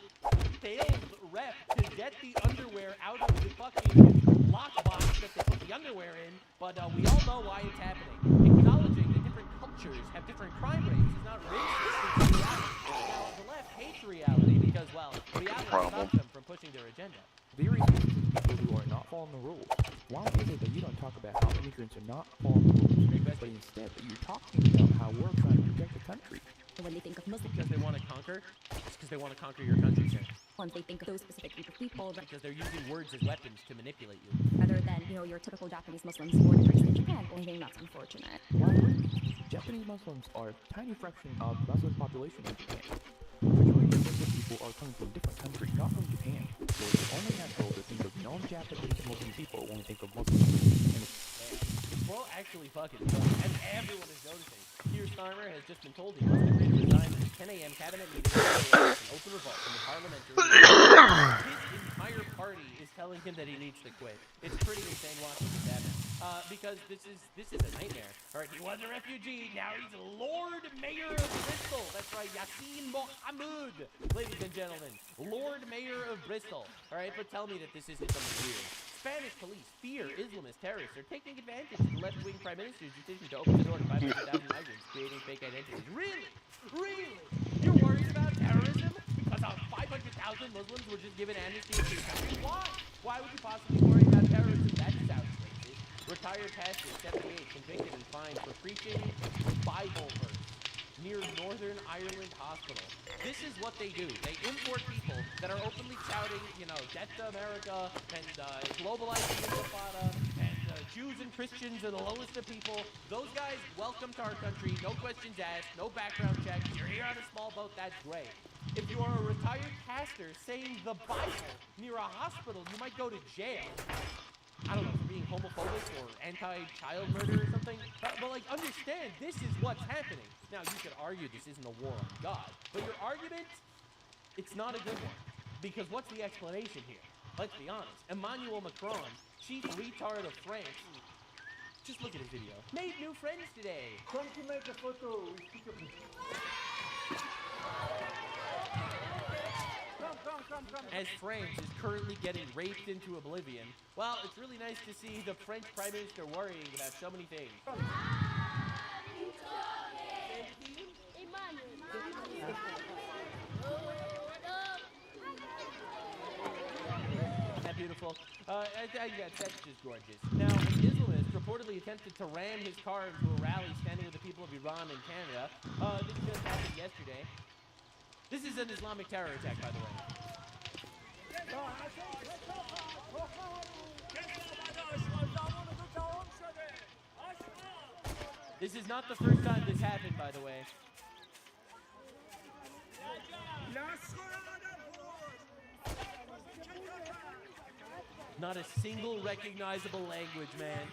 sales rep to get the underwear out of the fucking lockbox that they put the underwear in, but we all know why it's happening. Acknowledging that different cultures have different crime rates is not racist, it's reality. Now, the left hates reality because, well, reality stops them from pushing their agenda. Very specific people who are not following the rules. Why is it that you don't talk about how immigrants are not following the rules, but instead that you're talking about how we're trying to protect the country? When they think of Muslims, Because they want to conquer? It's because they want to conquer your country, sir. once they think of those specific group of people, Because they're using words as weapons to manipulate you. rather than, your typical Japanese Muslims born and raised in Japan, I think that's unfortunate. Why wouldn't we? Japanese Muslims are a tiny fraction of Muslim population in Japan. Majority of Muslim people are coming from different countries, not from Japan. So it's only natural to think of non-Japanese Muslim people when we think of Muslims. And Well, actually, fucking, and everyone is noticing. Keir Starmer has just been told he must agree to resign at the 10 a.m. cabinet meeting in an open revolt from the parliamentary. His entire party is telling him that he needs to quit. It's pretty insane watching this happen. Because this is a nightmare. All right, he was a refugee. Now he's Lord Mayor of Bristol. That's right, Yassin Mohammed, ladies and gentlemen, Lord Mayor of Bristol. All right, but tell me that this isn't something weird. Spanish police fear Islamist terrorists are taking advantage of the left-wing prime minister's decision to open the door to 500,000 migrants, creating fake identities. Really? Really? You're worried about terrorism? Because 500,000 Muslims were just given amnesty in your country? Why? Why would you possibly worry about terrorism? That sounds crazy. Retired pastor, 78, convicted and fined for preaching a Bible verse near Northern Ireland hospital. This is what they do. They import people that are openly shouting, death to America, and globalizing Intifada, and Jews and Christians are the lowest of people. Those guys, welcome to our country. No questions asked, no background checks. You're here on a small boat, that's great. If you are a retired pastor saying the Bible near a hospital, you might go to jail. I don't know, for being homophobic or anti-child murder or something. But understand, this is what's happening. Now, you could argue this isn't a war on God, but your argument, it's not a good one. Because what's the explanation here? Let's be honest. Emmanuel Macron, chief retard of France, just look at his video. Made new friends today. Come to make a photo. Come. As France is currently getting raped into oblivion, well, it's really nice to see the French Prime Minister worrying about so many things. Isn't that beautiful? That's just gorgeous. Now, an Islamist reportedly attempted to ram his car into a rally standing with the people of Iran and Canada. This just happened yesterday. This is an Islamic terror attack, by the way. This is not the first time this happened, by the way. Not a single recognizable language, man.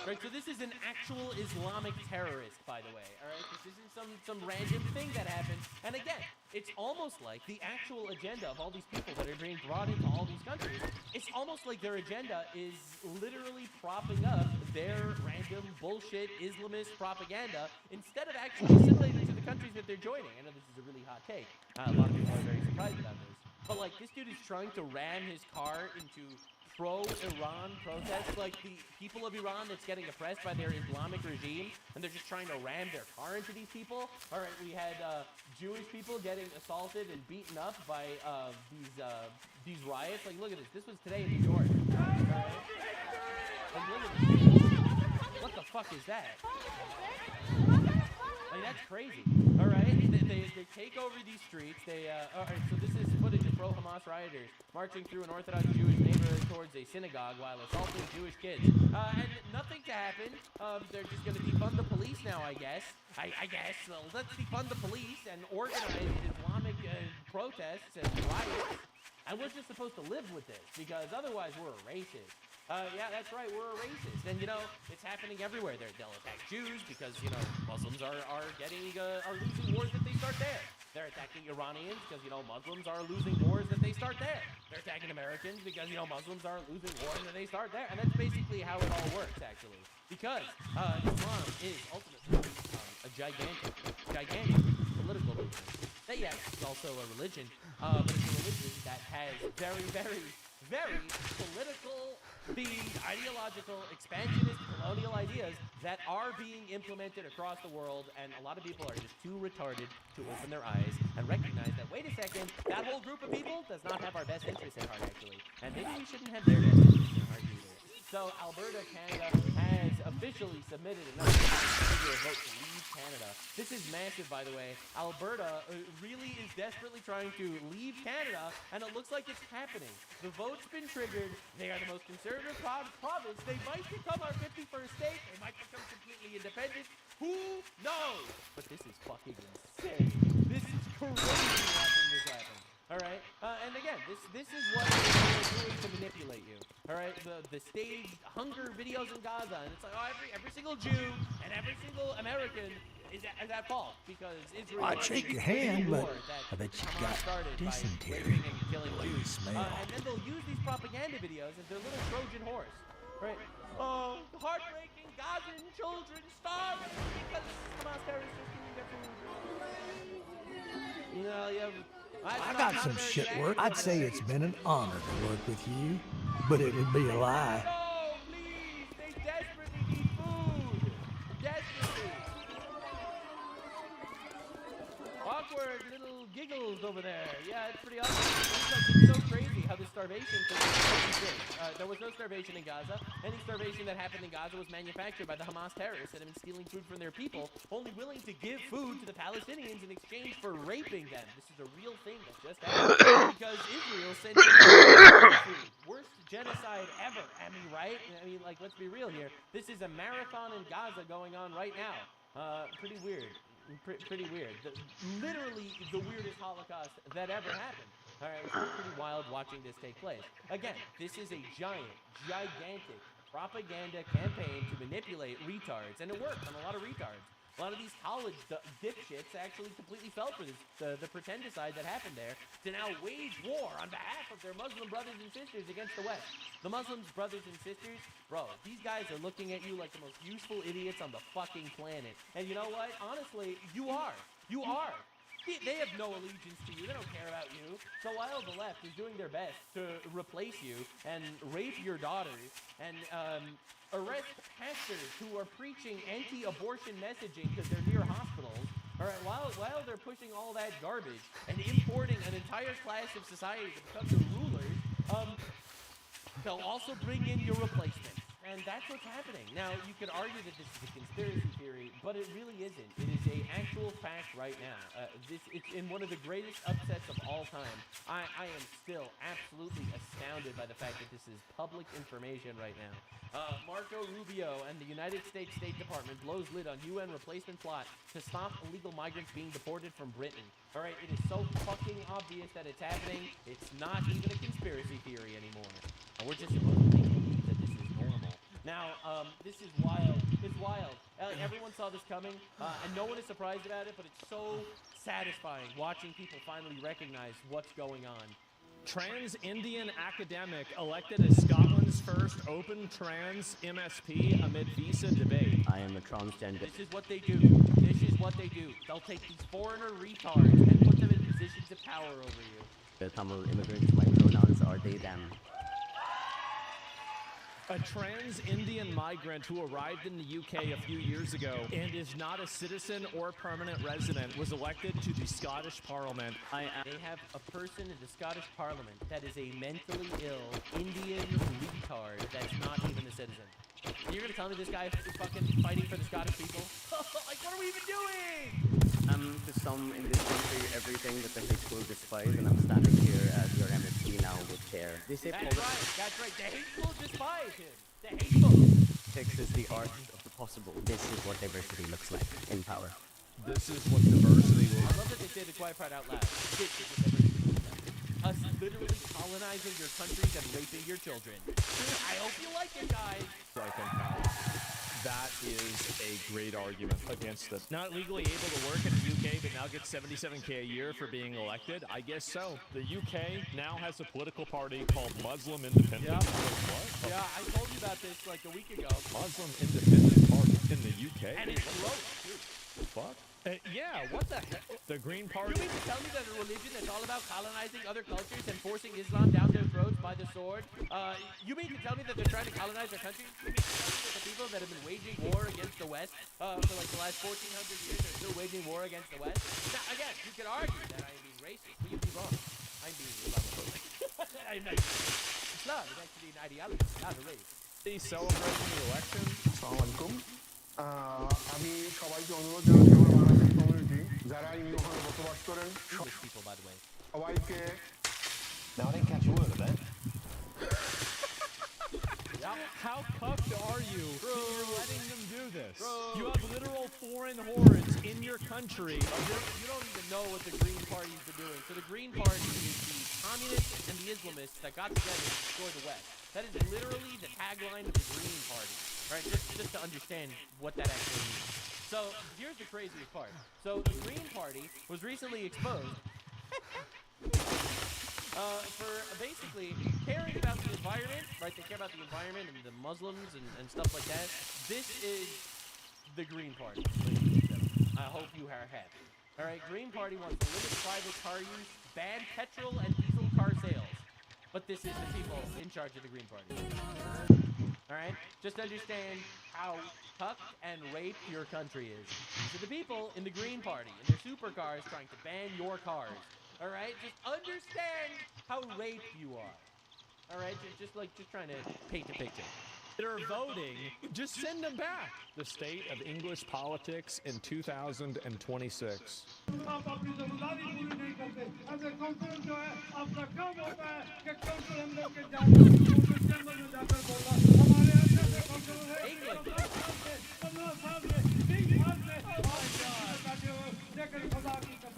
Right, so this is an actual Islamic terrorist, by the way, all right? This isn't some random thing that happened. And again, it's almost like the actual agenda of all these people that are being brought into all these countries, it's almost like their agenda is literally propping up their random bullshit Islamist propaganda instead of actually assimilating to the countries that they're joining. I know this is a really hot take. A lot of people are very surprised about this. But, this dude is trying to ram his car into pro-Iran protests, like the people of Iran that's getting oppressed by their Islamic regime, and they're just trying to ram their car into these people. All right, we had Jewish people getting assaulted and beaten up by these riots. Look at this. This was today in New York. All right? Look at this. What the fuck is that? That's crazy. All right, they take over these streets. All right, so this is footage of pro-Hamas rioters marching through an Orthodox Jewish neighborhood towards a synagogue while assaulting Jewish kids. And nothing to happen. They're just going to defund the police now, I guess. I guess. Well, let's defund the police and organize Islamic protests and riots. And we're just supposed to live with this because otherwise we're a racist. Yeah, that's right, we're a racist. And, you know, it's happening everywhere. They'll attack Jews because, you know, Muslims are losing wars if they start there. They're attacking Iranians because, you know, Muslims are losing wars if they start there. They're attacking Americans because, you know, Muslims are losing wars if they start there. And that's basically how it all works, actually. Because Islam is ultimately a gigantic political movement. That, yes, it's also a religion, but it's a religion that has very, very, very political, themed, ideological, expansionist, colonial ideas that are being implemented across the world, and a lot of people are just too retarded to open their eyes and recognize that, wait a second, that whole group of people does not have our best interests at heart, actually. And maybe we shouldn't have their best interests at heart either. So Alberta, Canada, has officially submitted enough to vote to leave Canada. This is massive, by the way. Alberta really is desperately trying to leave Canada, and it looks like it's happening. The vote's been triggered. They are the most conservative province. They might become our 51st state. They might become completely independent. Who knows? But this is fucking insane. This is crazy watching this happen. All right, and again, this is what they're doing to manipulate you. All right, the staged hunger videos in Gaza, and it's like, oh, every single Jew and every single American is at fault because Israel. I'd shake your hand, but I bet you got dysentery. And killing Jews. Smell. And then they'll use these propaganda videos as their little Trojan horse. Right? Oh, heartbreaking Gazan children starving because Hamas terrorists are stealing their food. You know, you have. I got some shit work. I'd say it's been an honor to work with you, but it would be a lie. No, please! They desperately need food! Desperately! Awkward little giggles over there. Yeah, it's pretty awesome. It's so crazy how the starvation thing exists. There was no starvation in Gaza. Any starvation that happened in Gaza was manufactured by the Hamas terrorists that have been stealing food from their people, only willing to give food to the Palestinians in exchange for raping them. This is a real thing that just happened because Israel sent food. Worst genocide ever. I mean, right? I mean, like, let's be real here. This is a marathon in Gaza going on right now. Pretty weird. Pretty weird. Literally the weirdest Holocaust that ever happened. All right, it's pretty wild watching this take place. Again, this is a gigantic propaganda campaign to manipulate retards, and it worked on a lot of retards. A lot of these college dipshits actually completely fell for this, the pretendicide that happened there to now wage war on behalf of their Muslim brothers and sisters against the West. The Muslims, brothers and sisters, bro, these guys are looking at you like the most useful idiots on the fucking planet. And you know what? Honestly, you are. You are. They have no allegiance to you. They don't care about you. So while the left is doing their best to replace you and rape your daughters and arrest pastors who are preaching anti-abortion messaging because they're near hospitals, all right, while they're pushing all that garbage and importing an entire class of society to become your rulers, they'll also bring in your replacements. And that's what's happening. Now, you could argue that this is a conspiracy theory, but it really isn't. It is an actual fact right now. It's in one of the greatest upsets of all time. I am still absolutely astounded by the fact that this is public information right now. Marco Rubio and the United States State Department blows lid on UN replacement plot to stop illegal migrants being deported from Britain. All right, it is so fucking obvious that it's happening. It's not even a conspiracy theory anymore. And we're just supposed to believe that this is normal. Now, this is wild. It's wild. Everyone saw this coming, and no one is surprised about it, but it's so satisfying watching people finally recognize what's going on. Trans Indian academic elected as Scotland's first open trans MSP amid visa debate. I am a transgender. This is what they do. This is what they do. They'll take these foreigner retards and put them in positions of power over you. The Tamil immigrants, my pronouns are they, them. A trans Indian migrant who arrived in the UK a few years ago and is not a citizen or permanent resident was elected to the Scottish Parliament. They have a person in the Scottish Parliament that is a mentally ill Indian retard that's not even a citizen. You're gonna tell me this guy is fucking fighting for the Scottish people? Like, what are we even doing? To some in this country, everything that the hateful despise, and I'm standing here as your MSP now with care. They say that's right. The hateful despise him. The hateful. Politics is the art of the possible. This is what diversity looks like in power. This is what diversity looks like. I love that they say the quiet part out loud. This is what diversity looks like. Us literally colonizing your countries and raping your children. I hope you like it, guys. I think that is a great argument against this. Not legally able to work in the UK, but now gets $77K a year for being elected? I guess so. The UK now has a political party called Muslim Independent. Yeah. What? Yeah, I told you about this like a week ago. Muslim Independent Party in the UK? And it's growing, too. The fuck? Yeah, what the heck? The Green Party? You mean to tell me that a religion that's all about colonizing other cultures and forcing Islam down their throats by the sword? You mean to tell me that they're trying to colonize our country? You mean to tell me that the people that have been waging war against the West for like the last 1,400 years are still waging war against the West? Now, again, you could argue that I'm being racist, but you'd be wrong. I'm being Islamophobic. I'm not. Islam is actually an ideology, not a race. They celebrating the election? আসসালামু আমি সবাইকে অনুরোধ জানাচ্ছি আমার Bangladesh community যারা এই ওখানে বসবাস করেন people, by the way. সবাইকে Now I didn't catch a word of that. How cuffed are you? You're letting them do this. You have literal foreign hordes in your country. You don't even know what the Green Party's been doing. So the Green Party is the communists and the Islamists that got together to destroy the West. That is literally the tagline of the Green Party. Right? Just to understand what that actually means. So here's the craziest part. So the Green Party was recently exposed for basically caring about the environment, right? They care about the environment and the Muslims and stuff like that. This is the Green Party, ladies and gentlemen. I hope you are happy. All right, Green Party wants to limit private car use, ban petrol and diesel car sales. But this is the people in charge of the Green Party. All right? Just understand how tucked and raped your country is. These are the people in the Green Party in their supercars trying to ban your cars. All right? Just understand how raped you are. All right? Just trying to paint a picture. They're voting. Just send them back. The state of English politics in 2026.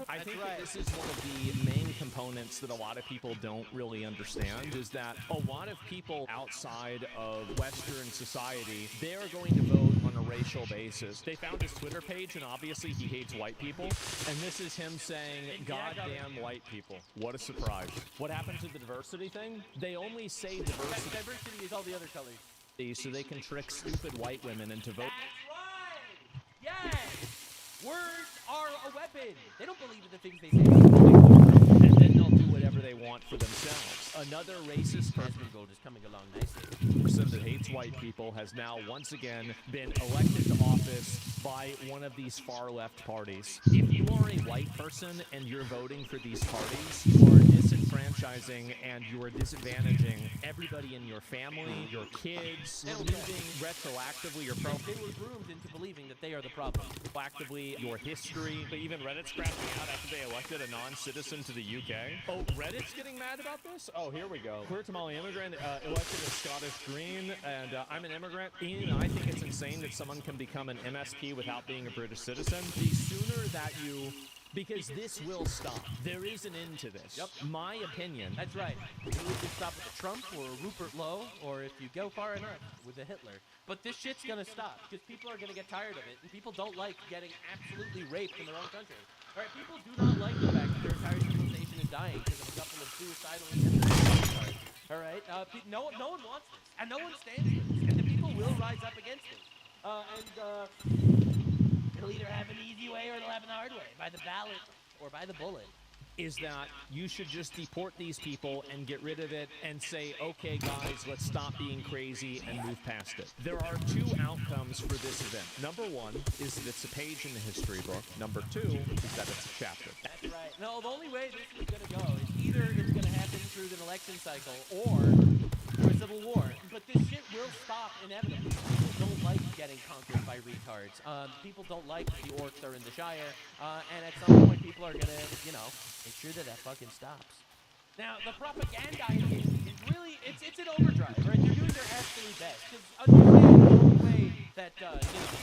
I think that this is one of the main components that a lot of people don't really understand, is that a lot of people outside of Western society, they are going to vote on a racial basis. They found his Twitter page, and obviously he hates white people, and this is him saying, "Goddamn white people." What a surprise. What happened to the diversity thing? They only say diversity. Diversity is all the other colors. So they can trick stupid white women into voting. That's right! Yes! Words are a weapon. They don't believe in the things they say. And then they'll do whatever they want for themselves. Another racist Gold is coming along nicely. person that hates white people has now once again been elected to office by one of these far left parties. If you are a white person and you're voting for these parties, you are disenfranchising and you are disadvantaging everybody in your family, your kids, removing retroactively your They were groomed into believing that they are the problem. proactively your history. But even Reddit's crashing out after they elected a non-citizen to the UK. Oh, Reddit's getting mad about this? Oh, here we go. Queer Tamale immigrant elected as Scottish Green, and I'm an immigrant. Ian, I think it's insane that someone can become an MSP without being a British citizen. The sooner that you... Because this will stop. There is an end to this. Yep. My opinion. That's right. You can stop with a Trump or a Rupert Lowe, or if you go far enough, with a Hitler. But this shit's gonna stop, because people are gonna get tired of it, and people don't like getting absolutely raped in their own country. All right, people do not like the fact that their entire civilization is dying because of a couple of suicidal attempts. All right, no one wants this, and no one stands for this, and the people will rise up against it. They'll either have an easy way or they'll have an hard way, by the ballot or by the bullet. Is that you should just deport these people and get rid of it and say, okay, guys, let's stop being crazy and move past it. There are two outcomes for this event. Number one is that it's a page in the history book. Number two is that it's a chapter. That's right. No, the only way this is going to go is either it's going to happen through an election cycle or through a civil war. But this shit will stop inevitably. People don't like getting conquered by retards. People don't like the orcs are in the Shire. And at some point, people are going to, make sure that fucking stops. Now, the propaganda is really, it's an overdrive, right? They're doing their absolute best. Because understand the only way that,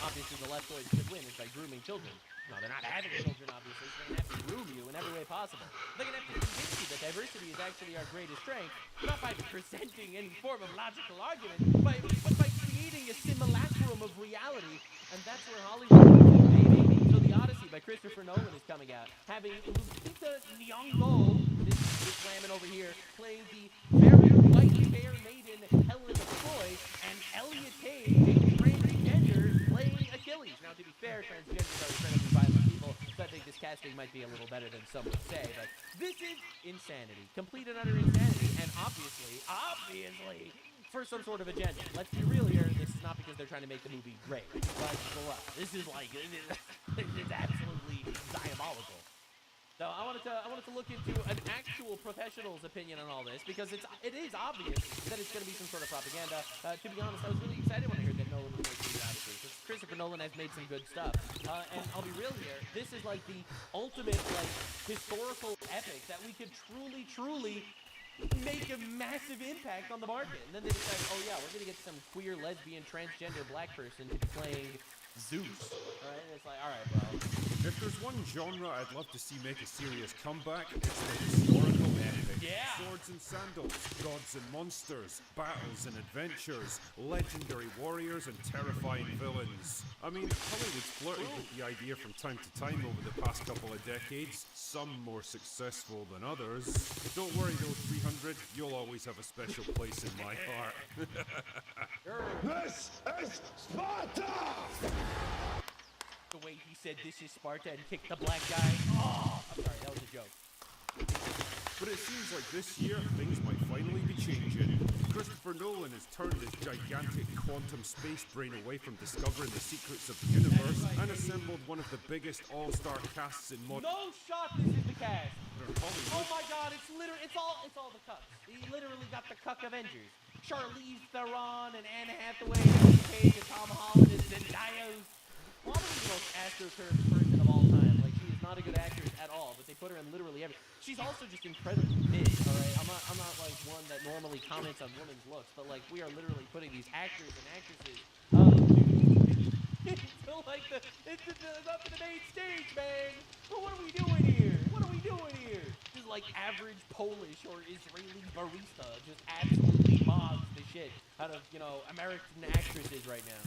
obviously the left always could win is by grooming children. No, they're not having children, obviously. So they're going to have to groom you in every way possible. They're going to have to convince you that diversity is actually our greatest strength, not by presenting any form of logical argument, but by creating a simulacrum of reality. And that's where Hollywood comes in, baby. So The Odyssey by Christopher Nolan is coming out, having Lupita Nyong'o, this woman over here, playing the very white fair maiden Helen of Troy, and Elliot Page, a transgender, playing Achilles. Now, to be fair, transgenders are incredibly violent people, so I think this casting might be a little better than some would say, but this is insanity. Complete and utter insanity, and obviously, for some sort of agenda. Let's be real here, this is not because they're trying to make the movie great. Like, this is like, it's absolutely diabolical. So I wanted to look into an actual professional's opinion on all this, because it is obvious that it's going to be some sort of propaganda. To be honest, I was really excited when I heard that Nolan was making The Odyssey, because Christopher Nolan has made some good stuff. And I'll be real here, this is like the ultimate like historical epic that we could truly make a massive impact on the market. And then they decide, oh yeah, we're going to get some queer, lesbian, transgender black person to be playing Zeus. Right? And it's like, all right, bro. If there's one genre I'd love to see make a serious comeback, it's the historical epic. Yeah. Swords and sandals, gods and monsters, battles and adventures, legendary warriors and terrifying villains. I mean, Hollywood's flirted with the idea from time to time over the past couple of decades, some more successful than others. Don't worry though, 300, you'll always have a special place in my heart. This is Sparta! The way he said this is Sparta and kicked the black guy. Oh, I'm sorry, that was a joke. But it seems like this year, things might finally be changing. Christopher Nolan has turned his gigantic quantum space brain away from discovering the secrets of the universe and assembled one of the biggest all-star casts in modern... No shot, this is the cast. Oh my god, it's all the cucks. He literally got the cuck Avengers. Charlize Theron and Anne Hathaway, Elliot Page, and Tom Holland, and Zendaya. Probably the most astroturfed person of all time. Like, she is not a good actress at all, but they put her in literally every... She's also just incredibly mid, alright? I'm not like one that normally comments on women's looks, but like, we are literally putting these actors and actresses up to the main stage, man! But what are we doing here? Just like average Polish or Israeli barista just absolutely mobs the shit out of, American actresses right now.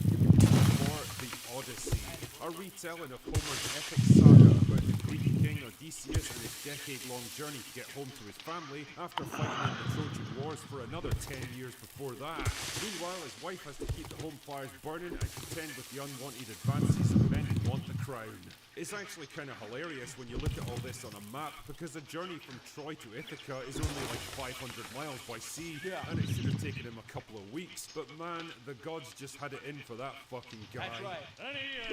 Or the Odyssey, a retelling of Homer's epic saga about the Greek king Odysseus and his decade-long journey to get home to his family after fighting in the Trojan Wars for another 10 years before that. Meanwhile, his wife has to keep the home fires burning and contend with the unwanted advances of men who want the crown. It's actually kind of hilarious when you look at all this on a map, because the journey from Troy to Ithaca is only like 500 miles by sea, and it should have taken him a couple of weeks. But man, the gods just had it in for that fucking guy. That's right.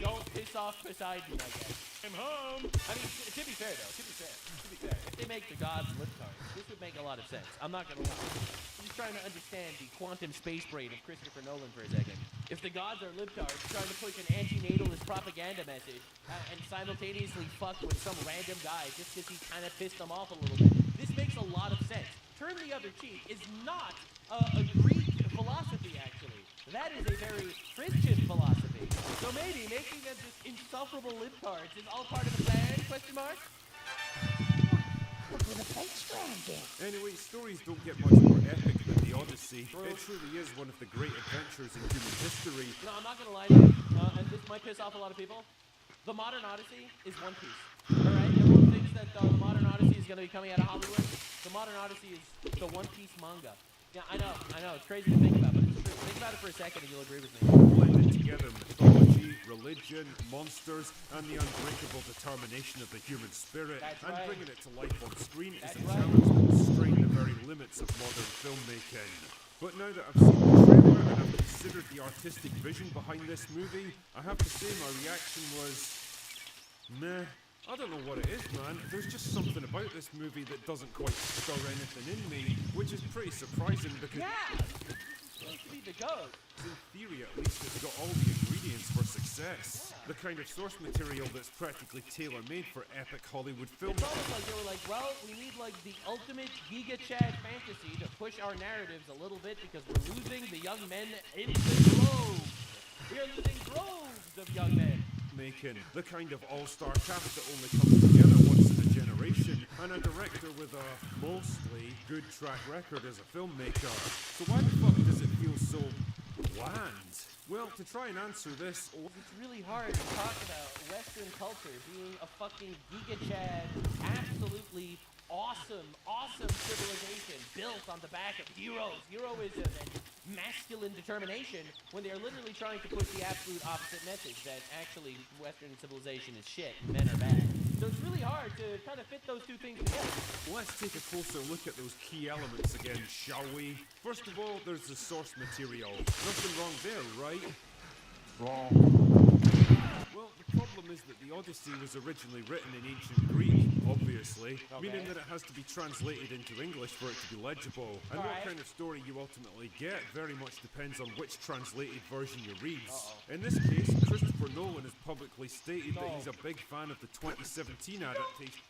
Don't piss off Poseidon, I guess. I'm home. I mean, to be fair, though, if they make the gods libtards, this would make a lot of sense. I'm not gonna lie. I'm just trying to understand the quantum space brain of Christopher Nolan for a second. If the gods are libtards trying to push an anti-natalist propaganda message and simultaneously fuck with some random guy just because he's kind of pissed them off a little bit, this makes a lot of sense. Turn the other cheek is not a Greek philosophy, actually. That is a very Christian philosophy. So maybe making them just insufferable libtards is all part of the plan, question mark? Anyway, stories don't get much more epic than the Odyssey. It truly is one of the great adventures in human history. No, I'm not gonna lie to you, and this might piss off a lot of people. The modern Odyssey is One Piece. Alright, everyone thinks that the modern Odyssey is gonna be coming out of Hollywood. The modern Odyssey is the One Piece manga. Yeah, I know, it's crazy to think about, but it's true. Think about it for a second and you'll agree with me. Blending together mythology, religion, monsters, and the unbreakable determination of the human spirit, and bringing it to life on screen is a challenge that will strain the very limits of modern filmmaking. But now that I've seen the trailer and I've considered the artistic vision behind this movie, I have to say my reaction was... meh. I don't know what it is, man. There's just something about this movie that doesn't quite stir anything in me, which is pretty surprising because... Yeah! It's supposed to be the goat. In theory, at least, it's got all the ingredients for success. The kind of source material that's practically tailor-made for epic Hollywood films. It's almost like they were like, well, we need like the ultimate Giga Chad fantasy to push our narratives a little bit because we're losing the young men in the grove. We are losing groves of young men. filmmaking, the kind of all-star cast that only comes together once in a generation, and a director with a mostly good track record as a filmmaker. So why the fuck does it feel so bland? Well, to try and answer this, it's really hard to talk about Western culture being a fucking Giga Chad, absolutely awesome civilization built on the back of heroism and masculine determination, when they are literally trying to push the absolute opposite message, that actually Western civilization is shit and men are bad. So it's really hard to kind of fit those two things together. Let's take a closer look at those key elements again, shall we? First of all, there's the source material. Nothing wrong there, right? Wrong. Well, the problem is that the Odyssey was originally written in ancient Greek, obviously, meaning that it has to be translated into English for it to be legible. And what kind of story you ultimately get very much depends on which translated version you read. In this case, Christopher Nolan has publicly stated that he's a big fan of the 2017 adaptation.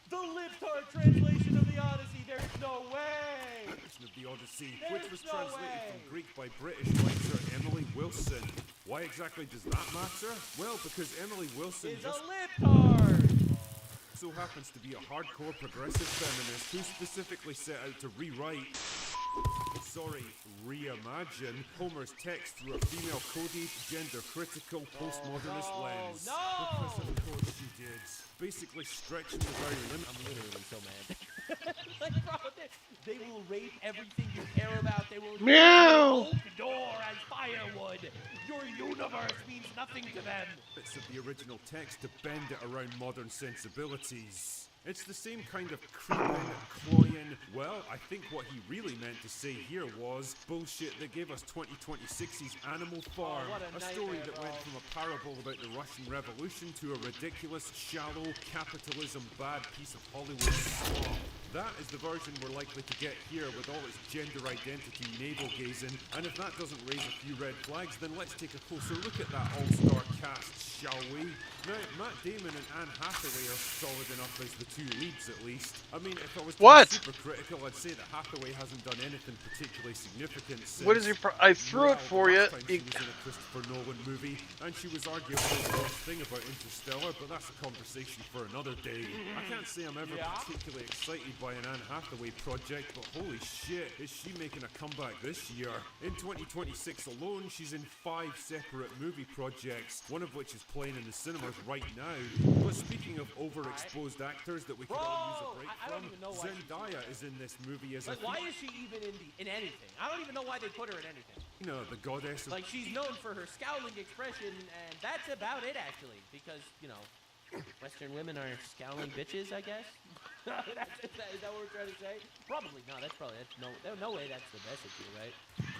The libtard translation of the Odyssey, there's no way! Of the Odyssey, which was translated from Greek by British writer Emily Wilson. Why exactly does that matter? Well, because Emily Wilson is a libtard! So happens to be a hardcore progressive feminist who specifically set out to reimagine Homer's text through a female-coded, gender-critical, postmodernist lens. Because of course she did. Basically stretching the very limit. I'm literally so mad. Like, bro, they will rape everything you care about. They will use your oak door as firewood. Your universe means nothing to them. Bits of the original text to bend it around modern sensibilities. It's the same kind of creeping, cloying, well, I think what he really meant to say here was bullshit that gave us 2026's Animal Farm, a story that went from a parable about the Russian Revolution to a ridiculous, shallow, capitalism bad piece of Hollywood slop. That is the version we're likely to get here with all its gender identity navel-gazing, and if that doesn't raise a few red flags, then let's take a closer look at that all-star cast, shall we? Now, Matt Damon and Anne Hathaway are solid enough as the two leads, at least. I mean, if I was to be super critical, I'd say that Hathaway hasn't done anything particularly significant since... What is your I threw it for you. She was in a Christopher Nolan movie, and she was arguably the worst thing about Interstellar, but that's a conversation for another day. I can't say I'm ever particularly excited by an Anne Hathaway project, but holy shit, is she making a comeback this year. In 2026 alone, she's in 5 separate movie projects, one of which is playing in the cinemas right now. But speaking of overexposed actors that we could all use a break from, Zendaya is in this movie as like, why is she even in anything? I don't even know why they put her in anything. You know, the goddess of... Like, she's known for her scowling expression, and that's about it, actually. Because, you know, Western women are scowling bitches, I guess? Is that what we're trying to say? Probably. No, that's probably... no way that's the message here, right?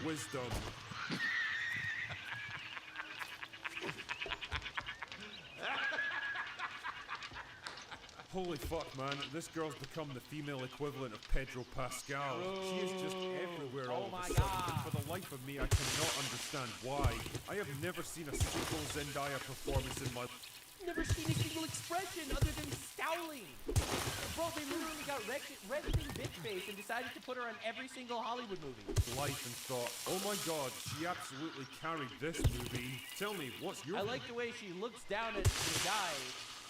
Wisdom. Holy fuck, man. This girl's become the female equivalent of Pedro Pascal. She is just everywhere all of a sudden, and for the life of me, I cannot understand why. I have never seen a single Zendaya performance in my... Never seen a single expression other than scowling. Bro, they literally got resting bitch face and decided to put her on every single Hollywood movie. Life and thought, oh my god, she absolutely carried this movie. Tell me, what's your... I like the way she looks down at the guy.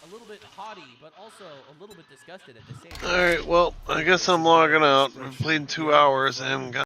A little bit haughty, but also a little bit disgusted at the same time. Alright, well, I guess I'm logging out. I've played 2 hours and got